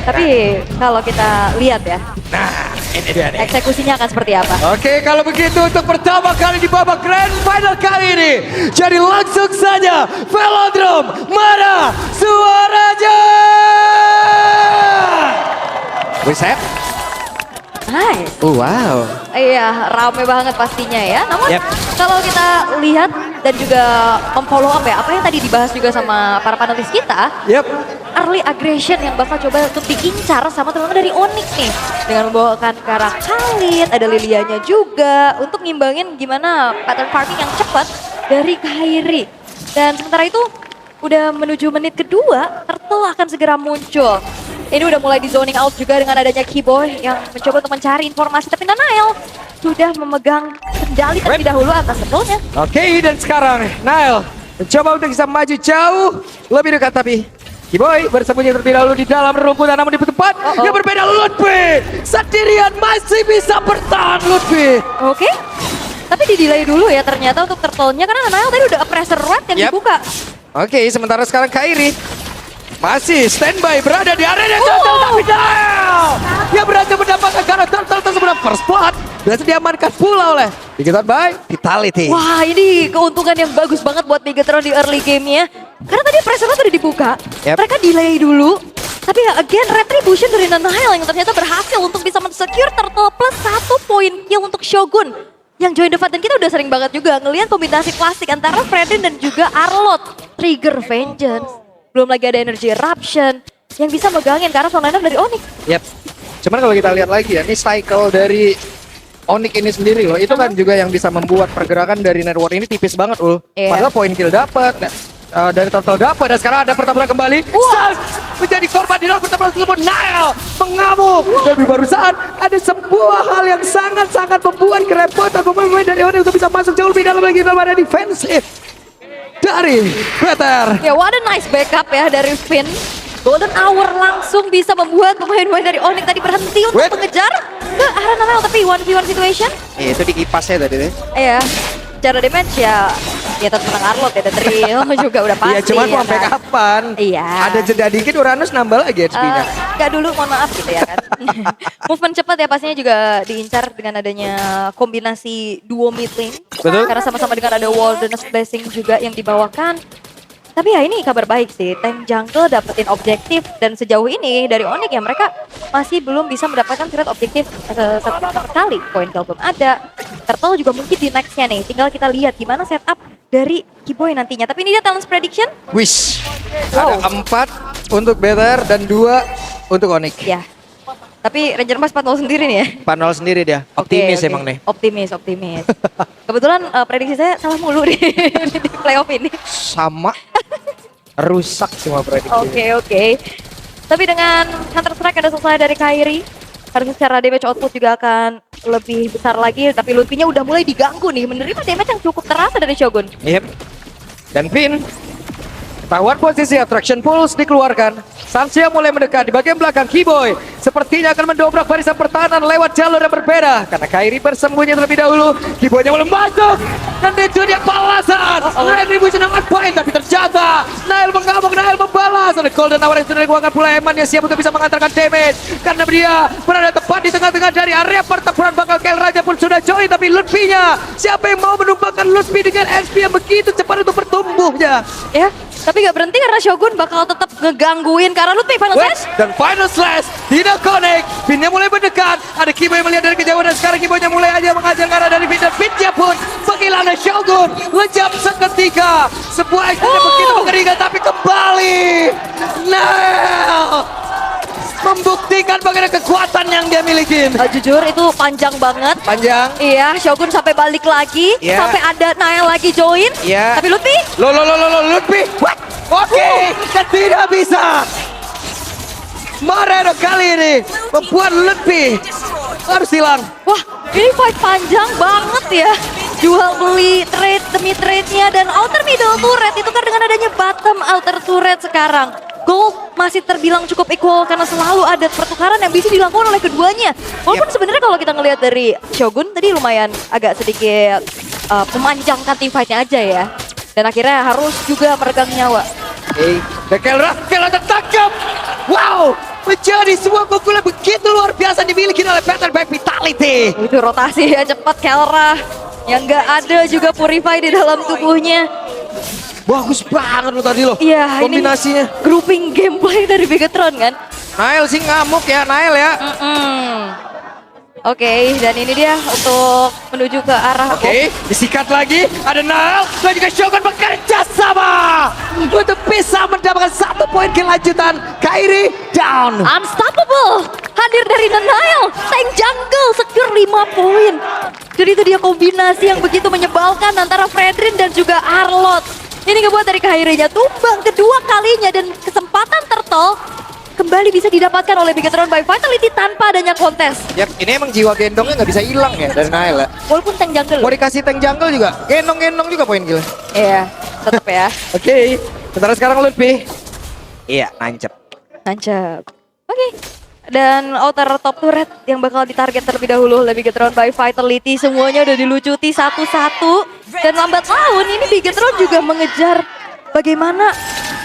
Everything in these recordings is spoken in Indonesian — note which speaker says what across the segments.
Speaker 1: Tapi kalau kita lihat ya,
Speaker 2: Nah, ini dia nih.
Speaker 1: eksekusinya akan seperti apa?
Speaker 2: Oke, kalau begitu untuk pertama kali di babak grand final kali ini. Jadi langsung saja Velodrome mana suaranya? Reset.
Speaker 1: Nice.
Speaker 2: Wow.
Speaker 1: Iya, rame banget pastinya ya. Namun
Speaker 2: Yep.
Speaker 1: kalau kita lihat dan juga memfollow up ya, apa yang tadi dibahas juga sama para panelis kita,
Speaker 2: Yep.
Speaker 1: early aggression yang bakal coba untuk diincar sama teman-teman dari Onyx nih. Dengan membawakan karakter Khalid, ada Lilianya juga untuk ngimbangin gimana pattern farming yang cepat dari Kairi. Dan sementara itu udah menuju menit kedua, Turtle akan segera muncul. Ini udah mulai di zoning out juga dengan adanya Keyboy yang mencoba untuk mencari informasi. Tapi Nanael sudah memegang kendali terlebih dahulu atas Turtle-nya.
Speaker 2: Oke, dan sekarang Nile mencoba untuk bisa maju jauh lebih dekat tapi Keyboy bersembunyi terlebih dahulu di dalam rumputan namun di tempat yang berbeda. Lutfi sendirian masih bisa bertahan Lutfi.
Speaker 1: Oke. Tapi di delay dulu ya ternyata untuk Turtle-nya karena Nanael tadi udah pressure red yang
Speaker 2: Yap.
Speaker 1: dibuka.
Speaker 2: Oke, sementara sekarang Kairi masih standby berada di area Turtle tapi Nile dia berhasil mendapatkan karena Turtle tersebut first blood berhasil diamankan pula oleh Bigetron by Vitality.
Speaker 1: Wah ini keuntungan yang bagus banget buat Bigetron di early game-nya. Karena tadi pressure red udah dibuka.
Speaker 2: Yap.
Speaker 1: Mereka delay dulu. Tapi ya again retribution dari Nanael yang ternyata berhasil untuk bisa men-secure Turtle plus 1 poin kill untuk Shogun. Yang join the fight dan kita udah sering banget juga ngelihat kombinasi klasik antara Fredrin dan juga Arlot. Trigger Vengeance. Belum lagi ada energy eruption yang bisa megangin karena front line dari Onyx.
Speaker 2: Yap. Cuman kalau kita lihat lagi ya, ini cycle dari Onyx ini sendiri loh, itu kan juga yang bisa membuat pergerakan dari network ini tipis banget loh.
Speaker 1: Iya.
Speaker 2: Padahal poin kill dapat, dari Turtle dapat, dan sekarang ada pertempuran kembali. Sans menjadi korban di dalam pertempuran tersebut. Nile mengamuk. Dan barusan ada sebuah hal yang sangat-sangat membuat kerepotan pemain dari Onyx untuk bisa masuk jauh lebih dalam lagi dalam area defensif dari Peter.
Speaker 1: Ya, what a nice backup ya dari Finn. Golden Hour langsung bisa membuat pemain-pemain dari Onyx tadi berhenti untuk
Speaker 2: Wait.
Speaker 1: mengejar ke arah Nanael. Tapi 1v1 situation.
Speaker 2: Itu di kipasnya tadi deh.
Speaker 1: Iya, cara damage ya tetap menang Arlot ya, dan Trio juga udah pasti.
Speaker 2: Iya, cuman
Speaker 1: ya
Speaker 2: sampai
Speaker 1: kan?
Speaker 2: kapan?
Speaker 1: Iya.
Speaker 2: Ada jeda dikit Uranus nambah lagi HP-nya.
Speaker 1: Enggak dulu, mohon maaf gitu ya kan. Movement cepat ya pastinya juga diincar dengan adanya kombinasi duo mid lane.
Speaker 2: Betul.
Speaker 1: Karena sama-sama dengan ada Wilderness Blessing juga yang dibawakan. Tapi ya ini kabar baik sih, tank jungle dapetin objektif dan sejauh ini dari Onyx ya mereka masih belum bisa mendapatkan threat objektif sekali. Poin kill belum ada, Turtle juga mungkin di nextnya nih, tinggal kita lihat gimana setup dari Keyboy nantinya. Tapi ini dia talent prediction.
Speaker 2: Wish.
Speaker 1: Wow.
Speaker 2: Ada 4 untuk Better dan 2 untuk Onyx.
Speaker 1: Ya, tapi Ranger Mas 4-0 sendiri nih ya.
Speaker 2: 4-0 sendiri dia. Optimis
Speaker 1: Oke, oke.
Speaker 2: emang nih.
Speaker 1: Optimis. Kebetulan prediksi saya salah mulu di playoff ini.
Speaker 2: Sama. Rusak semua prediksi.
Speaker 1: Oke. Tapi dengan Counter Strike ada selesai dari Kairi, harusnya secara damage output juga akan lebih besar lagi. Tapi Lutfi-nya udah mulai diganggu nih, menerima damage yang cukup terasa dari Shogun.
Speaker 2: Yep. Dan Finn. Ketahuan posisi attraction pulse dikeluarkan. Sansia mulai mendekat di bagian belakang Keyboy. Sepertinya akan mendobrak barisan pertahanan lewat jalur yang berbeda. Karena Kairi bersembunyi terlebih dahulu. Keyboy-nya belum masuk. Dan itu dia balasan. Retribution akan poin tapi terjaga. Nile mengamuk, Nile membalas. Ada Golden Hour yang sudah dikeluarkan pula Eman yang siap untuk bisa mengantarkan damage. Karena dia berada tepat di tengah-tengah dari area pertempuran. Bakal Kail Raja pun sudah join. Tapi Lutfi-nya, siapa yang mau menumpangkan Lutfi dengan XP yang begitu cepat untuk bertumbuhnya.
Speaker 1: Ya, tapi gak berhenti karena Shogun bakal tetap ngegangguin karena Lutfi final
Speaker 2: Wait,
Speaker 1: slash.
Speaker 2: dan final slash tidak connect. Pinnya mulai mendekat. Ada Keyboy melihat dari kejauhan dan sekarang Keyboy-nya mulai aja mengajar ke arah dari Pin dan Pinnya pun penghilangan Shogun lejap seketika. Sebuah action yang begitu mengerikan tapi kembali Nile membuktikan bagaimana kekuatan yang dia miliki.
Speaker 1: Jujur itu panjang banget.
Speaker 2: Panjang.
Speaker 1: Iya, Shogun sampai balik lagi,
Speaker 2: Iya.
Speaker 1: sampai ada Nile lagi join.
Speaker 2: Iya.
Speaker 1: Tapi Lutfi,
Speaker 2: Lo Lutfi. What? Oke, dan tidak bisa. Moreno kali ini membuat Lutfi harus hilang.
Speaker 1: wah ini fight panjang banget ya. Jual beli trade demi trade-nya dan outer middle turret itu kan dengan adanya bottom outer turret sekarang. Gold masih terbilang cukup equal karena selalu ada pertukaran yang bisa dilakukan oleh keduanya. Walaupun sebenarnya kalau kita ngelihat dari Shogun tadi lumayan agak sedikit memanjangkan team fight-nya aja ya. Dan akhirnya harus juga meregang nyawa.
Speaker 2: Oke, Dekel tertangkap. Wow, menjadi sebuah pukulan begitu luar biasa dimiliki oleh Pattern by Vitality.
Speaker 1: Itu rotasi ya cepat Kelra. Yang nggak ada juga Purify di dalam tubuhnya.
Speaker 2: Bagus banget lo tadi lo.
Speaker 1: Iya,
Speaker 2: kombinasinya.
Speaker 1: Ini grouping gameplay dari Bigetron kan.
Speaker 2: Nail sih ngamuk ya, Nail ya.
Speaker 1: Oke, dan ini dia untuk menuju ke arah.
Speaker 2: Oke, disikat lagi. Ada Nail dan juga Shogun bekerja sama untuk bisa mendapatkan 1 poin kelanjutan. Kairi down.
Speaker 1: Unstoppable hadir dari The Nile. Tank jungle secure 5 poin. Jadi itu dia kombinasi yang begitu menyebalkan antara Fredrin dan juga Arlott. Ini ngebuat dari Kairinya tumbang kedua kalinya dan kesempatan turtle kembali bisa didapatkan oleh Bigetron by Vitality tanpa adanya kontes.
Speaker 2: Yap, ini emang jiwa gendongnya nggak bisa hilang ya dari Nail ya.
Speaker 1: Walaupun tank jungle.
Speaker 2: Mau dikasih tank jungle juga, gendong-gendong juga poin gila.
Speaker 1: Iya, tetap ya.
Speaker 2: Oke, sementara sekarang Lutfi. Iya, nancep.
Speaker 1: Nancep. Oke. Dan outer top turret yang bakal ditarget terlebih dahulu oleh Bigetron by Vitality. Semuanya udah dilucuti satu-satu. Dan lambat laun ini Bigetron juga mengejar bagaimana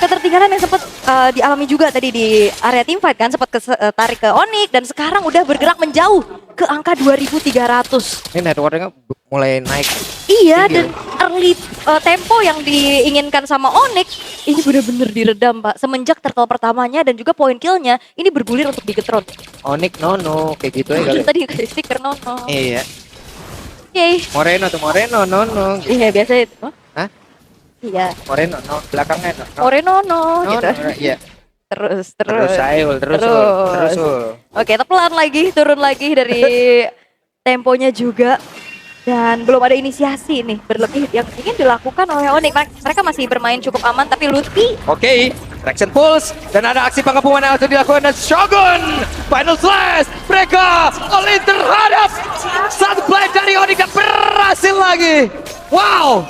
Speaker 1: ketertinggalan yang sempat dialami juga tadi di area teamfight kan. Sempat tarik ke Onyx dan sekarang udah bergerak menjauh ke angka 2.300.
Speaker 2: Ini networknya mulai naik.
Speaker 1: Iya, dan early tempo yang diinginkan sama Onyx ini benar-benar diredam Pak. Semenjak turtle pertamanya dan juga poin killnya ini bergulir untuk Bigetron.
Speaker 2: Onyx nono, kayak gitu ya kali.
Speaker 1: Tadi kasih stiker nono.
Speaker 2: Iya.
Speaker 1: Yeay.
Speaker 2: Moreno tuh Moreno nono.
Speaker 1: Iya biasa itu.
Speaker 2: Hah?
Speaker 1: Iya.
Speaker 2: Moreno no, belakangnya no.
Speaker 1: Morenono gitu.
Speaker 2: Iya.
Speaker 1: Terus.
Speaker 2: Terus Ul.
Speaker 1: Oke, pelan lagi, turun lagi dari temponya juga. Dan belum ada inisiasi nih berlebih yang ingin dilakukan oleh Onyx. Mereka masih bermain cukup aman tapi Lutfi.
Speaker 2: Oke, Traction Pulse dan ada aksi pengepungan yang harus dilakukan dan Shogun Final Slash. Mereka all in terhadap satu play dari Onyx yang berhasil lagi. Wow.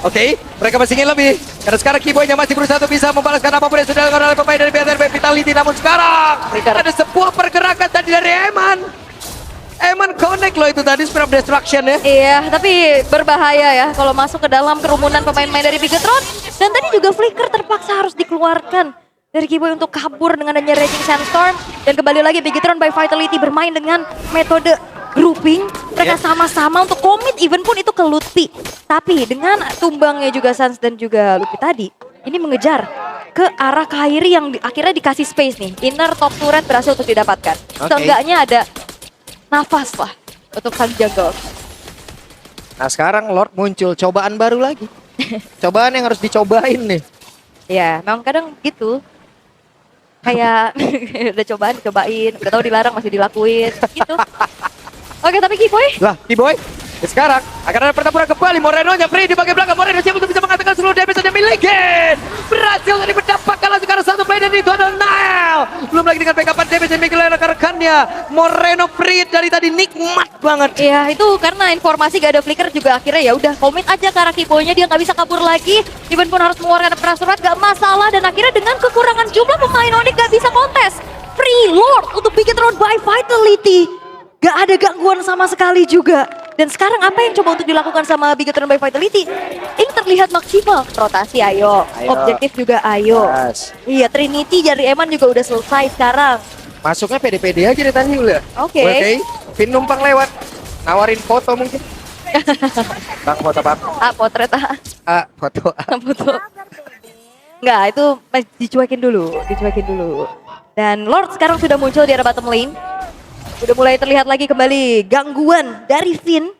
Speaker 2: Oke, mereka masih ingin lebih. Karena sekarang Keyboy-nya masih berusaha untuk bisa membalaskan apapun yang sudah dilakukan oleh pemain dari Pattern by Vitality. Namun sekarang ada sebuah pergerakan tadi dari Eman connect loh itu tadi Spirit of Destruction ya.
Speaker 1: Iya, tapi berbahaya ya kalau masuk ke dalam kerumunan pemain-pemain dari Bigetron. Dan tadi juga Flicker terpaksa harus dikeluarkan dari Keyboy untuk kabur dengan adanya Raging Sandstorm. Dan kembali lagi Bigetron by Vitality bermain dengan metode grouping. Mereka sama-sama untuk commit even pun itu ke Lutfi. Tapi dengan tumbangnya juga Sans dan juga Lutfi tadi, ini mengejar ke arah Kairi yang akhirnya dikasih space nih. Inner top turret berhasil untuk didapatkan. Seenggaknya ada nafas lah untuk sang jungle.
Speaker 2: Nah sekarang Lord muncul cobaan baru lagi. Cobaan yang harus dicobain nih.
Speaker 1: Ya memang kadang gitu. Kayak udah cobain, udah tahu dilarang masih dilakuin gitu. Oke tapi Keyboy.
Speaker 2: Lah Keyboy, sekarang akan ada pertempuran kembali. Moreno-nya free di bagian belakang. Moreno siap untuk bisa mengatakan seluruh damage yang dimiliki. Berhasil tadi mendapatkan langsung karena satu play dari itu adalah Nile. Belum lagi dengan backupan damage yang dimiliki oleh rekan-rekannya. Moreno free dari tadi nikmat banget.
Speaker 1: Iya itu karena informasi gak ada flicker juga akhirnya ya udah komit aja ke arah Keyboy-nya, dia nggak bisa kabur lagi. Even pun harus mengeluarkan perasurat gak masalah dan akhirnya dengan kekurangan jumlah pemain Onyx gak bisa kontes. Free Lord untuk Bigetron by Vitality. Gak ada gangguan sama sekali juga. Dan sekarang apa yang coba untuk dilakukan sama Bigetron by Vitality? Ini terlihat maksimal. Rotasi ayo. Objektif juga ayo. Iya Trinity dari Eman juga udah selesai sekarang.
Speaker 2: Masuknya pede-pede aja deh tadi udah.
Speaker 1: Oke.
Speaker 2: Vin numpang lewat. Nawarin foto mungkin. Bang foto bang.
Speaker 1: Potret
Speaker 2: Foto.
Speaker 1: foto. Enggak, itu dicuekin dulu. Dan Lord sekarang sudah muncul di arah bottom lane. Udah mulai terlihat lagi kembali gangguan dari Finn.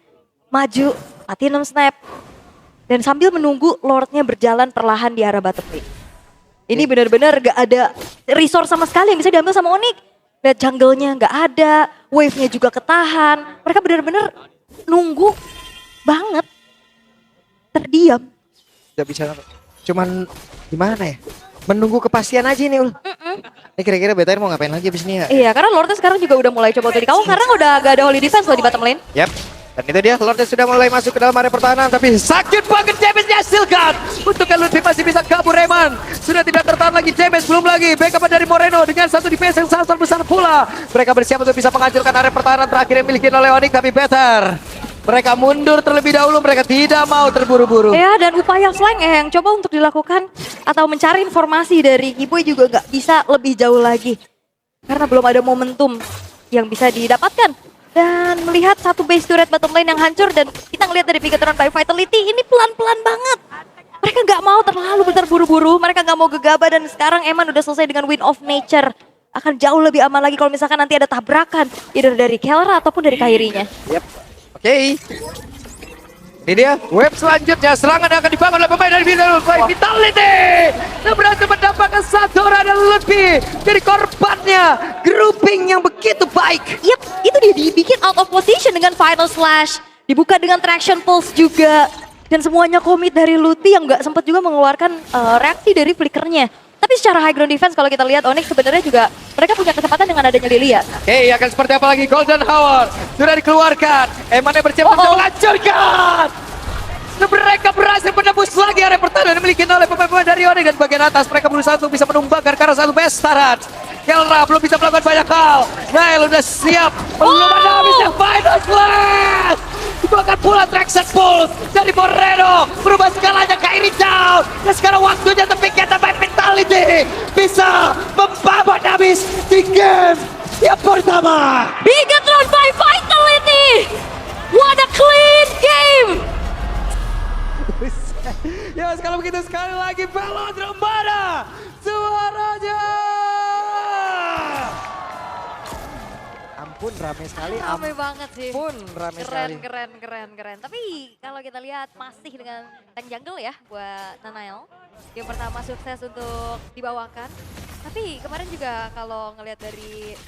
Speaker 1: Maju, Platinum Snap. Dan sambil menunggu Lordnya berjalan perlahan di arah bottom lane. Ini benar-benar gak ada resource sama sekali yang bisa diambil sama Onyx. Lihat jungle-nya gak ada, wave-nya juga ketahan. Mereka benar-benar nunggu banget. Terdiam.
Speaker 2: Gak bisa, cuman gimana ya? Menunggu kepastian aja nih Ul. Ini kira-kira BTR mau ngapain lagi abis ini ya?
Speaker 1: Iya, karena Lordnya sekarang juga udah mulai coba untuk dikawal karena udah gak ada holy defense loh di bottom lane.
Speaker 2: Yap. Dan itu dia, Lordnya sudah mulai masuk ke dalam area pertahanan. Tapi sakit banget damage-nya Silkan. Untuk Lutfi masih bisa kabur Eman. Sudah tidak tertahan lagi damage, belum lagi backup dari Moreno. Dengan satu defense yang sangat besar pula. Mereka bersiap untuk bisa menghancurkan area pertahanan terakhir yang dimiliki oleh Onyx. Tapi better Mereka mundur terlebih dahulu, mereka tidak mau terburu-buru.
Speaker 1: Ya, dan upaya Slang yang coba untuk dilakukan atau mencari informasi dari Kiboy juga nggak bisa lebih jauh lagi. Karena belum ada momentum yang bisa didapatkan. Dan melihat satu base turret bottom lane yang hancur dan kita ngelihat dari Bigatron by Vitality ini pelan-pelan banget. Mereka nggak mau terlalu terburu-buru, mereka nggak mau gegabah dan sekarang Eman udah selesai dengan Wind of Nature. Akan jauh lebih aman lagi kalau misalkan nanti ada tabrakan, either dari Kelra ataupun dari Kairinya.
Speaker 2: Yep. Oke. Ini dia wave selanjutnya, serangan yang akan dibangun oleh pemain dari Vitality. Dan berhasil mendapatkan satu orang dan lebih dari korbannya. Grouping yang begitu baik.
Speaker 1: Yep, itu dia dibikin out of position dengan Final Slash. Dibuka dengan Traction Pulse juga. Dan semuanya komit dari Lutfi yang nggak sempat juga mengeluarkan reaksi dari flickernya. Tapi secara high ground defense kalau kita lihat Onyx sebenarnya juga mereka punya kesempatan dengan adanya Lilia.
Speaker 2: Oke, akan seperti apa lagi? Golden Hour sudah dikeluarkan. Emannya bersiap untuk menghancurkan. Mereka berhasil menembus lagi area pertahanan yang dimiliki oleh pemain-pemain dari Onyx dan bagian atas mereka berusaha untuk bisa menumbangkan karena satu bestaran. Kelra belum bisa melakukan banyak hal. Nail udah siap. Belum ada habisnya Final Slash. Bahkan pula Traction Pulse dari Moreno berubah segalanya Kairi down. Dan sekarang waktunya terpikir main Vitality bisa membabat habis di game yang pertama.
Speaker 1: Bigatron by Vitality! What a clean game!
Speaker 2: Ya kalau begitu sekali lagi Velodrome mana suaranya? Ampun rame sekali.
Speaker 1: Rame banget sih.
Speaker 2: Ampun rame sekali.
Speaker 1: Keren. Tapi kalau kita lihat masih dengan tank jungle ya buat Nanael. Game pertama sukses untuk dibawakan. Tapi kemarin juga kalau ngelihat dari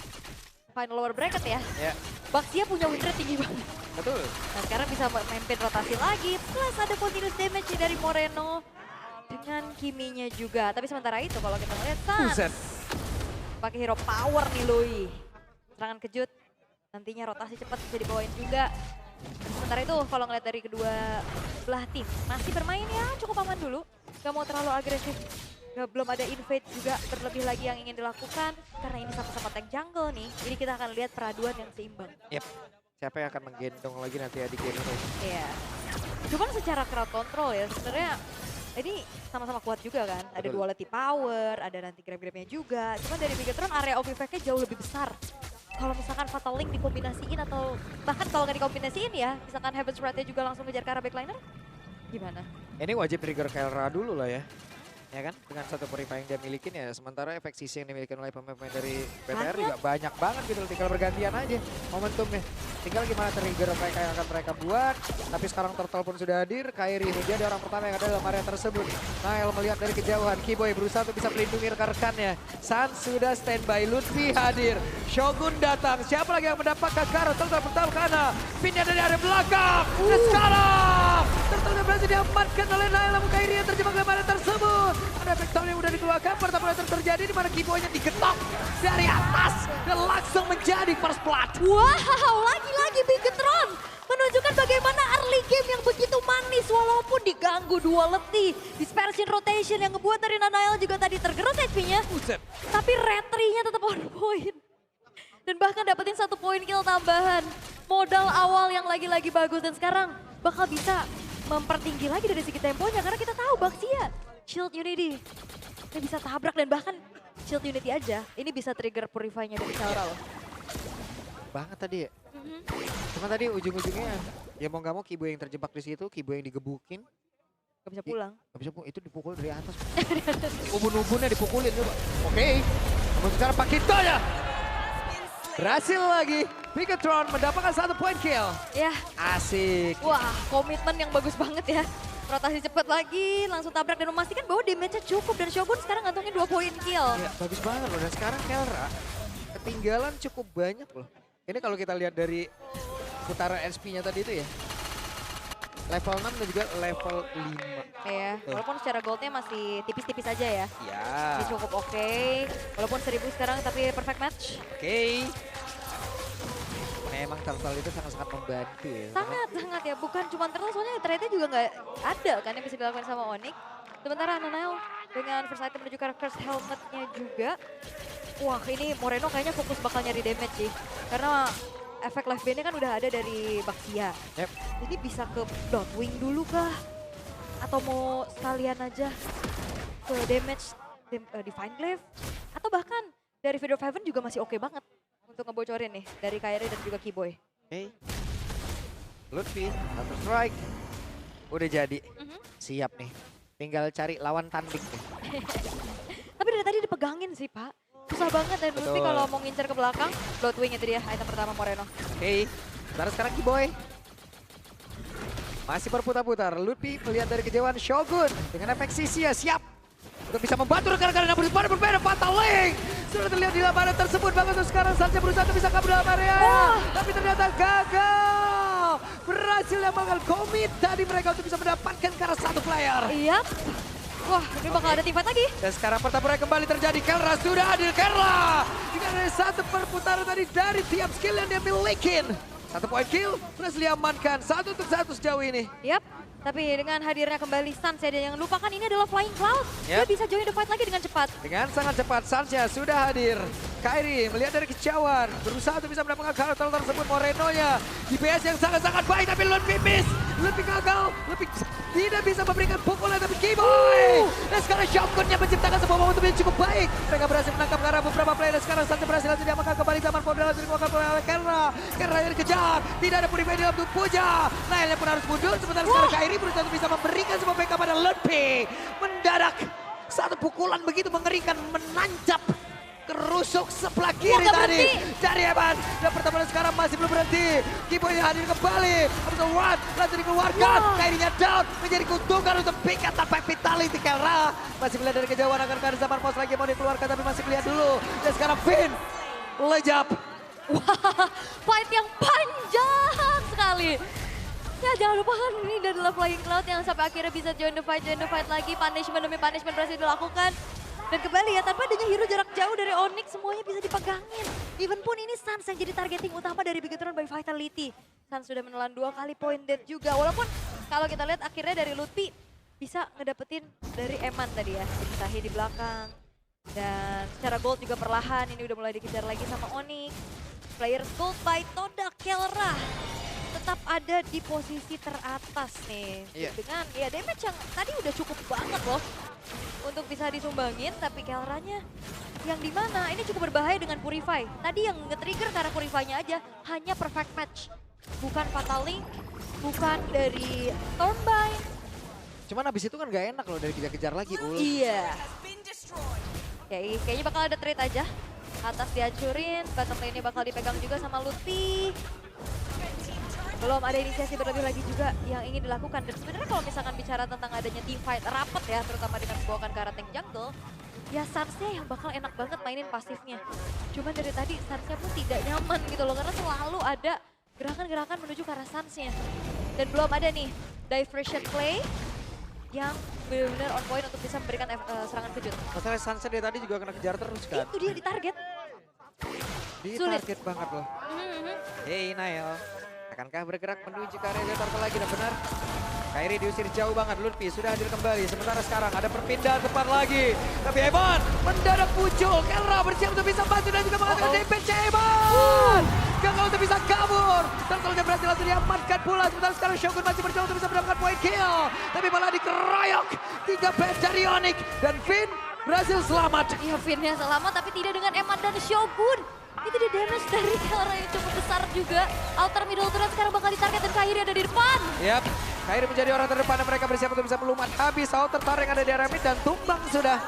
Speaker 1: final lower bracket ya. Baxia punya win rate tinggi banget.
Speaker 2: Betul.
Speaker 1: Nah sekarang bisa memimpin rotasi lagi. Plus ada continuous damage dari Moreno. Dengan Kiminya juga. Tapi sementara itu kalau kita ngeliat Sans. Pakai hero power nih Lui. Serangan kejut. Nantinya rotasi cepat bisa dibawain juga. Sementara itu kalau ngeliat dari kedua belah tim. Masih bermain ya cukup aman dulu. Gak mau terlalu agresif. Belum ada invade juga berlebih lagi yang ingin dilakukan. Karena ini sama-sama tank jungle nih. Jadi kita akan lihat peraduan yang seimbang.
Speaker 2: Yep. Siapa yang akan menggendong lagi nanti ya di game ini?
Speaker 1: Iya. Cuman secara crowd control ya sebenarnya ini sama-sama kuat juga kan. Ada duality power, ada nanti grab-grabnya juga. Cuman dari Bigatron area of effect-nya jauh lebih besar. Kalau misalkan Fatal Link dikombinasiin atau bahkan kalau nggak dikombinasiin ya, misalkan Heaven's Wrath-nya juga langsung ngejar ke arah backliner, gimana?
Speaker 2: Ini wajib trigger Kelra dulu lah ya. Ya kan, dengan satu purify yang dia milikin ya, sementara efek sisi yang dimiliki oleh pemain dari BTR juga banyak banget gitu, tinggal bergantian aja momentumnya. Tinggal gimana trigger mereka yang akan mereka buat, tapi sekarang Turtle pun sudah hadir, Kairi ini dia orang pertama yang ada dalam area tersebut. Nael melihat dari kejauhan, Kiboy berusaha untuk bisa melindungi rekan-rekannya. Sans sudah standby, Lutfi hadir, Shogun datang, siapa lagi yang mendapatkan Karo, Turtle pertama kana, pinnya dari area belakang, dan sekarang Turtle berhasil diamankan oleh Nael, namun Kairi yang terjebak dalam area tersebut. Ada efek tahun yang udah dikeluarkan, pertama yang terjadi di mana Kiboynya digetok dari atas dan langsung menjadi first blood.
Speaker 1: Wow, lagi-lagi Bigatron menunjukkan bagaimana early game yang begitu manis walaupun diganggu duality. Dispersion rotation yang ngebuat dari Nanael juga tadi tergerus HP-nya. Tapi retry-nya tetap on point. Dan bahkan dapetin 1 poin kill tambahan. Modal awal yang lagi-lagi bagus dan sekarang bakal bisa mempertinggi lagi dari segi temponya karena kita tahu Baxia Shield Unity ini bisa tabrak dan bahkan Shield Unity aja ini bisa trigger purify-nya dari Kelra loh.
Speaker 2: Banget tadi ya. Cuma tadi ujung-ujungnya ya mau gak mau Kiboy yang terjebak di situ, Kiboy yang digebukin.
Speaker 1: Gak bisa pulang.
Speaker 2: Gak bisa pulang, itu dipukul dari atas. Ubun-ubunnya dipukulin coba. Oke, namun sekarang Pakitonya berhasil lagi. Bigatron mendapatkan 1 poin kill.
Speaker 1: Ya.
Speaker 2: Asik.
Speaker 1: Wah, komitmen yang bagus banget ya. Rotasi cepat lagi, langsung tabrak dan memastikan bahwa damage-nya cukup. Dan Shogun sekarang ngantongin 2 poin kill.
Speaker 2: Ya, bagus banget loh. Dan sekarang Kelra ketinggalan cukup banyak loh. Ini kalau kita lihat dari putaran SP-nya tadi itu ya. Level 6 dan juga level 5.
Speaker 1: Iya, walaupun secara goldnya masih tipis-tipis aja ya.
Speaker 2: Iya.
Speaker 1: Masih cukup oke. Walaupun 1000 sekarang tapi perfect match.
Speaker 2: Oke. Memang Turtle itu sangat-sangat membantu ya.
Speaker 1: Sangat ya, bukan cuma Turtle soalnya trade-nya juga nggak ada kan yang bisa dilakukan sama Onyx. Sementara Nanael dengan first item menuju karakter helmetnya juga. Wah ini Moreno kayaknya fokus bakal nyari damage sih. Karena efek live band-nya kan udah ada dari Baxia.
Speaker 2: Yep.
Speaker 1: Jadi bisa ke Bloodwing dulu kah? Atau mau sekalian aja ke damage Divine Glaive? Atau bahkan dari Video of Heaven juga masih oke banget untuk ngebocorin nih dari Kairi dan juga Keyboy.
Speaker 2: Oke. Lutfi, counter strike. Udah jadi. Siap nih. Tinggal cari lawan tanding nih.
Speaker 1: Tapi dari tadi dipegangin sih Pak. Susah banget dan Lutfi
Speaker 2: Betul.
Speaker 1: kalau mau ngincer ke belakang. Bloodwing itu dia item pertama Moreno.
Speaker 2: Oke. Sekarang Keyboy. Masih berputar-putar. Lutfi melihat dari kejauhan Shogun. Dengan efek Sisia siap. Untuk bisa membantu rekan-rekan yang berbeda. Fatal Link. Sudah terlihat di lapangan tersebut. Bagus sekarang saja berusaha untuk bisa kabur dalam area. Tapi ternyata gagal. Berhasil melakukan komit tadi mereka untuk bisa mendapatkan ke arah satu player.
Speaker 1: Iya. Wah, ini bakal ada teamfight lagi.
Speaker 2: Dan sekarang pertempuran kembali terjadi. Kelra sudah hadir. Kelra dengan ada satu perputaran tadi dari tiap skill yang dia milikin. 1 poin kill berhasil diamankan. 1 untuk 1 sejauh ini.
Speaker 1: Yap. Tapi dengan hadirnya kembali Sans ya, dan jangan lupakan ini adalah Flying Cloud. Dia
Speaker 2: Yep.
Speaker 1: bisa join the fight lagi dengan cepat.
Speaker 2: Dengan sangat cepat Sansnya sudah hadir. Kairi melihat dari kejauhan. Berusaha untuk bisa mendapatkan karakter tersebut. Moreno-nya DPS yang sangat-sangat baik. Tapi lebih miss. Lebih gagal. Lebih tidak bisa memberikan pukulan. Tapi Keyboy. Dan sekarang Shogun-nya menciptakan sebuah momentum yang cukup baik. Mereka berhasil menangkap ke arah beberapa player. Dan sekarang Sansnya berhasil diamankan kembali. Zaman Fodel langsung dikeluarkan oleh Kelra. Kelra yang dikejar. Tidak ada Purify di dalam tubuh Puja. Nailnya pun harus mundur. Sementara sekarang Kairi berusaha untuk bisa memberikan sebuah backup pada Lutfi. Mendadak. Satu pukulan begitu mengerikan menancap kerusuk sebelah kiri
Speaker 1: Wah, nggak
Speaker 2: tadi
Speaker 1: berhenti.
Speaker 2: dari Evan. Dan pertempuran sekarang masih belum berhenti. Keyboy hadir kembali. Episode 1 langsung dikeluarkan.
Speaker 1: Wah.
Speaker 2: Kairinya down menjadi keuntungan untuk pikat tanpa vitality. Kelra masih melihat dari kejauhan akan ke zaman pos lagi mau dikeluarkan tapi masih melihat dulu. Dan sekarang Finn lejap.
Speaker 1: Wah, fight yang panjang sekali. Ya jangan lupa kan ini adalah Flying Cloud yang sampai akhirnya bisa join the fight lagi. Punishment demi punishment berhasil dilakukan. Dan kembali ya, tanpa adanya hero jarak jauh dari Onyx, semuanya bisa dipegangin. Even pun ini Sans yang jadi targeting utama dari Bigetron by Vitality. Sans sudah menelan 2 kali point dead juga. Walaupun kalau kita lihat akhirnya dari Lutfi bisa ngedapetin dari Eman tadi ya. Dipisahin di belakang. Dan secara gold juga perlahan, ini udah mulai dikejar lagi sama Onyx. Players gold by Toda Kelra. Tetap ada di posisi teratas nih.
Speaker 2: Iya.
Speaker 1: Dengan ya damage yang tadi udah cukup banget loh. Untuk bisa disumbangin, tapi Kelranya yang dimana ini cukup berbahaya dengan Purify. Tadi yang nge-trigger karena Purify-nya aja hanya perfect match. Bukan Fatal Link, bukan dari Stormbind.
Speaker 2: Cuman abis itu kan gak enak loh dari kejar-kejar lagi Ul.
Speaker 1: Iya. Kayaknya bakal ada trade aja. Atas dihancurin, bottom lane-nya bakal dipegang juga sama Lutfi. Belum ada inisiasi berlebih lagi juga yang ingin dilakukan. Dan sebenarnya kalau misalkan bicara tentang adanya team fight rapat ya, terutama dengan membawakan ke arah tank jungle, ya Sansnya yang bakal enak banget mainin pasifnya. Cuman dari tadi Sansnya pun tidak nyaman gitu loh, karena selalu ada gerakan-gerakan menuju ke arah Sansnya. Dan belum ada nih diversion play yang benar-benar on point untuk bisa memberikan serangan kejut.
Speaker 2: Masalah Sansa dari tadi juga kena kejar terus kan.
Speaker 1: Itu dia di target.
Speaker 2: Di
Speaker 1: Sulit.
Speaker 2: target banget loh. Hey Nail. Akankah bergerak menuju ke area Turtle lagi dan benar? Kairi diusir jauh banget, Lutfi sudah hadir kembali. Sementara sekarang ada perpindahan tempat lagi. Tapi Evan mendadak muncul. Kelra bersiap untuk bisa bantu dan juga mengatakan DPC Evan. Gagal untuk bisa kabur. Turtle berhasil langsung diamankan pula. Sementara sekarang Shogun masih berjuang untuk bisa mendapatkan point kill. Tapi malah dikeroyok 3 band dari Onyx. Dan Finn berhasil selamat.
Speaker 1: Iya, Finn-nya selamat tapi tidak dengan Eman dan Shogun. Itu di damage dari Kelra yang cukup besar juga. Alter middle turret sekarang bakal ditarget dan Kairi ada di depan.
Speaker 2: Yap, Kairi menjadi orang terdepan dan mereka bersiap untuk bisa melumat habis outer tower yang ada di area mid dan tumbang sudah.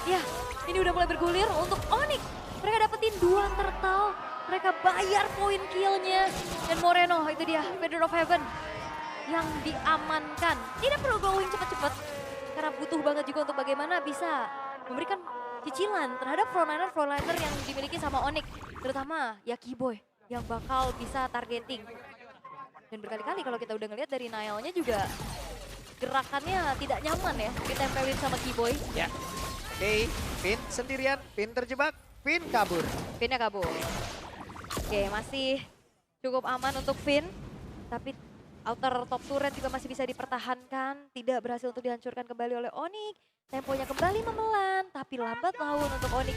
Speaker 1: Ya, ini udah mulai bergulir untuk Onyx. Mereka dapetin 2 turtle. Mereka bayar poin killnya. Dan Moreno, itu dia, Feather of Heaven. Yang diamankan. Tidak perlu going cepet-cepet. Karena butuh banget juga untuk bagaimana bisa memberikan cicilan terhadap frontliner yang dimiliki sama Onyx. Terutama ya Keyboy yang bakal bisa targeting. Dan berkali-kali kalau kita udah ngelihat dari Nailnya juga gerakannya tidak nyaman ya ditempelin sama Keyboy.
Speaker 2: Ya. Oke, Finn sendirian, Finn terjebak, Finn kabur.
Speaker 1: Finn-nya kabur. Oke, masih cukup aman untuk Finn. Tapi outer top turret juga masih bisa dipertahankan. Tidak berhasil untuk dihancurkan kembali oleh Onyx. Temponya kembali memelan, tapi lambat laun untuk Onyx.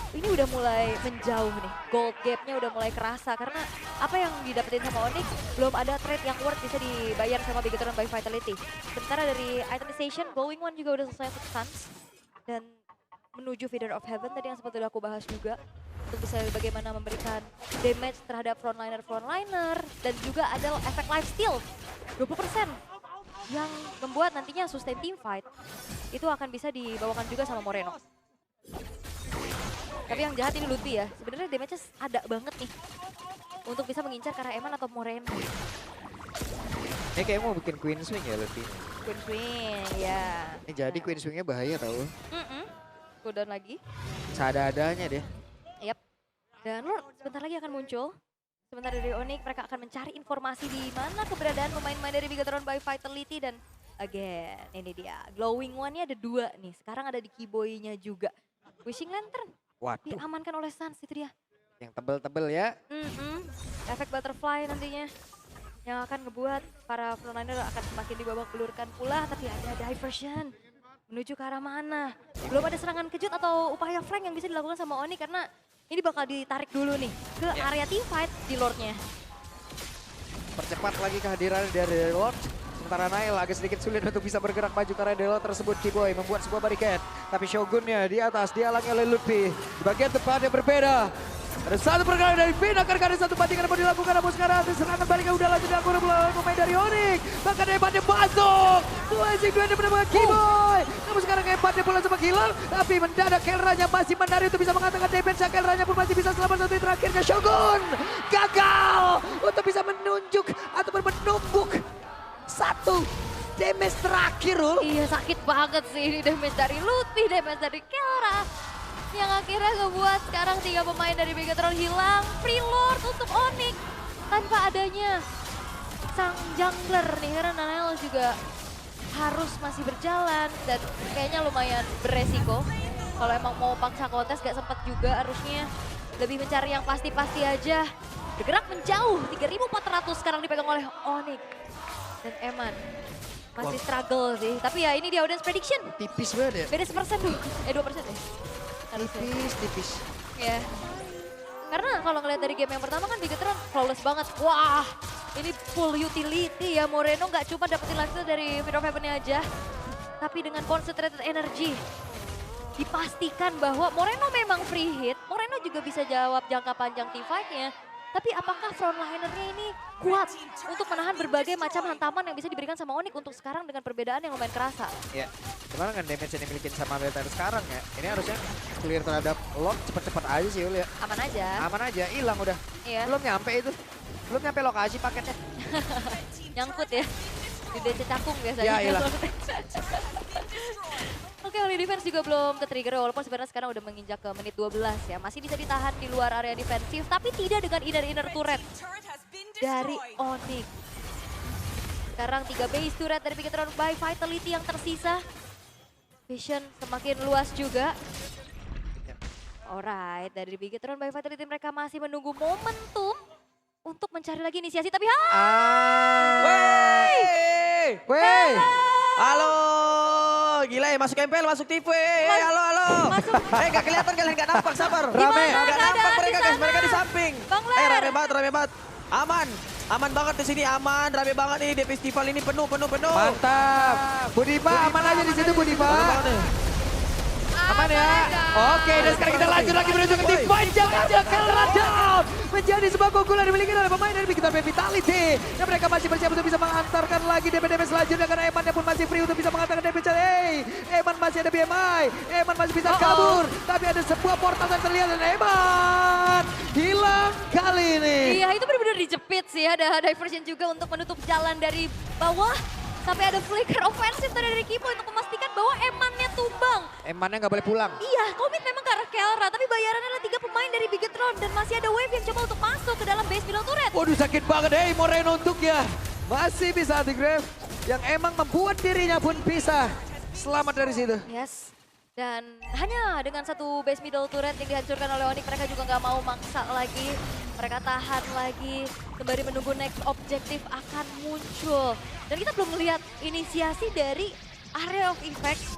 Speaker 1: ini udah mulai menjauh nih. Gold gap-nya udah mulai kerasa karena apa yang didapetin sama Onyx belum ada trade yang worth bisa dibayar sama Bigetron by Vitality. Sementara dari itemization, Glowing One juga udah selesai untuk Suns dan menuju Feeder of Heaven tadi yang sempat udah aku bahas juga untuk bisa bagaimana memberikan damage terhadap frontliner dan juga ada efek lifesteal 20% yang membuat nantinya sustain team fight itu akan bisa dibawakan juga sama Moreno. Tapi yang jahat ini Lutfi ya, sebenarnya damage-nya ada banget nih untuk bisa mengincar ke arah Eman atau Moreno.
Speaker 2: Ini kayak mau bikin Queen Swing ya Lutfi.
Speaker 1: Queen Swing, ya.
Speaker 2: Ini jadi Queen Swingnya bahaya tau.
Speaker 1: Cooldown lagi.
Speaker 2: Seadanya deh.
Speaker 1: Yap. Dan Lord sebentar lagi akan muncul. Sebentar dari Onyx, mereka akan mencari informasi di mana keberadaan pemain-pemain dari Bigetron by Vitality dan again, ini dia. Glowing One-nya ada 2 nih. Sekarang ada di Keyboy-nya juga. Wishing Lantern
Speaker 2: Waduh,
Speaker 1: diamankan oleh Suns, itu dia.
Speaker 2: yang tebel-tebel ya.
Speaker 1: Efek butterfly nantinya yang akan ngebuat para frontliner akan semakin dibabak belurkan pula, tapi ada diversion menuju ke arah mana. Belum ada serangan kejut atau upaya flank yang bisa dilakukan sama Oni karena ini bakal ditarik dulu nih ke area team fight di Lordnya.
Speaker 2: Percepat lagi kehadiran dari Lord. Sementara Nail agak sedikit sulit untuk bisa bergerak maju ke arah Delot tersebut. Keyboy membuat sebuah barricade. Tapi Shogunnya di atas dihalangi oleh Lutfi. Di bagian depan yang berbeda. Ada satu pergerakan dari Finn, akan ada satu bandingan yang mau dilakukan. Namun sekarang serangan balik yang udah lanjut dilakukan oleh pemain dari Onyx. Bahkan hebatnya masuk. Blazing Duel menemukan Keyboy. Namun sekarang hebatnya pula sempat hilang. Tapi mendadak Kelranya masih menarik untuk bisa mengatakan defense. Kelranya pun masih bisa selamat satu terakhirnya. Shogun gagal untuk bisa menunjuk ataupun menumbuk satu damage terakhir, Ul.
Speaker 1: Iya, sakit banget sih ini damage dari Lutfi, damage dari Kelra. Yang akhirnya ngebuat sekarang 3 pemain dari Bigetron hilang. Free Lord untuk Onyx tanpa adanya sang jungler nih, karena Nail juga harus masih berjalan dan kayaknya lumayan beresiko. Kalau emang mau paksa kontes gak sempat juga, harusnya lebih mencari yang pasti-pasti aja. Bergerak menjauh, 3.400 sekarang dipegang oleh Onyx. Dan Eman masih struggle sih, tapi ya ini dia audience prediction.
Speaker 2: Tipis banget ya.
Speaker 1: Beda 1% tuh, 2% ya.
Speaker 2: Tipis.
Speaker 1: Ya. Karena kalau ngeliat dari game yang pertama kan Bigetron flawless banget. Wah, ini full utility ya. Moreno nggak cuma dapetin lifesteal dari Fear of Heaven-nya aja, tapi dengan concentrated energy. Dipastikan bahwa Moreno memang free hit, Moreno juga bisa jawab jangka panjang team fight-nya. Tapi apakah frontliner-nya ini kuat untuk menahan berbagai macam hantaman yang bisa diberikan sama Onyx untuk sekarang dengan perbedaan yang lumayan kerasa?
Speaker 2: Ya, gimana kan damage yang dimiliki sama Belter sekarang ya? Ini harusnya clear terhadap Lord cepet-cepet aja sih, Ul ya.
Speaker 1: Aman aja.
Speaker 2: Aman aja, hilang udah.
Speaker 1: Iya.
Speaker 2: Belum nyampe itu. Belum nyampe lokasi paketnya.
Speaker 1: Nyangkut ya. Di DC cakung biasanya.
Speaker 2: Ya, hilang.
Speaker 1: Oke, Holy Defense juga belum ke-trigger walaupun sebenarnya sekarang udah menginjak ke menit 12 ya. Masih bisa ditahan di luar area defensif tapi tidak dengan inner turret dari Onyx. Sekarang 3 base turret dari Bigetron by Vitality yang tersisa. Vision semakin luas juga. Alright, dari Bigetron by Vitality mereka masih menunggu momentum untuk mencari lagi inisiasi tapi
Speaker 2: Wey!
Speaker 3: Halo, gila ya masuk MPL, masuk TV. Halo.
Speaker 1: Masuk.
Speaker 3: Gak kelihatan kalian, gak nampak, sabar.
Speaker 2: Rame.
Speaker 1: Gimana
Speaker 3: Gak nampak
Speaker 1: keadaan
Speaker 3: mereka
Speaker 1: di
Speaker 3: guys,
Speaker 1: sana?
Speaker 3: mereka di samping.
Speaker 1: Bang Ler.
Speaker 3: Rame banget. Aman banget di sini, aman, rame banget nih di festival ini penuh.
Speaker 2: Mantap. Budipa aman aja di situ Budipa.
Speaker 3: Penuh banget nih.
Speaker 2: Aman ya. Oke, dan sekarang kita lanjut lagi menuju ke tim point. Jangan Kelra down. Menjadi sebuah keunggulan dimiliki oleh pemain dari Bigetron Vitality. Dan mereka masih bersiap untuk bisa mengantarkan lagi DP selanjutnya karena Eman pun masih free untuk bisa mengantarkan DP. Eman masih ada BMI. Eman masih bisa kabur. Tapi ada sebuah portal yang terlihat dan Eman hilang kali ini.
Speaker 1: Iya, itu benar-benar dijepit sih. Ada diversion juga untuk menutup jalan dari bawah. Sampai ada flicker ofensif dari Keyboy untuk memastikan bahwa Eman-nya tumbang.
Speaker 2: Emannya nggak boleh pulang.
Speaker 1: Iya, komit memang ke arah Kelra, tapi bayarannya adalah 3 pemain dari Bigetron dan masih ada Wave yang coba untuk masuk ke dalam base middle turret.
Speaker 2: Waduh sakit banget Moreno untuknya. Masih bisa Grave yang emang membuat dirinya pun bisa selamat dari situ.
Speaker 1: Yes. Dan hanya dengan satu base middle turret yang dihancurkan oleh Onyx, mereka juga nggak mau maksa lagi. Mereka tahan lagi, sembari menunggu next objektif akan muncul. Dan kita belum melihat inisiasi dari area of effect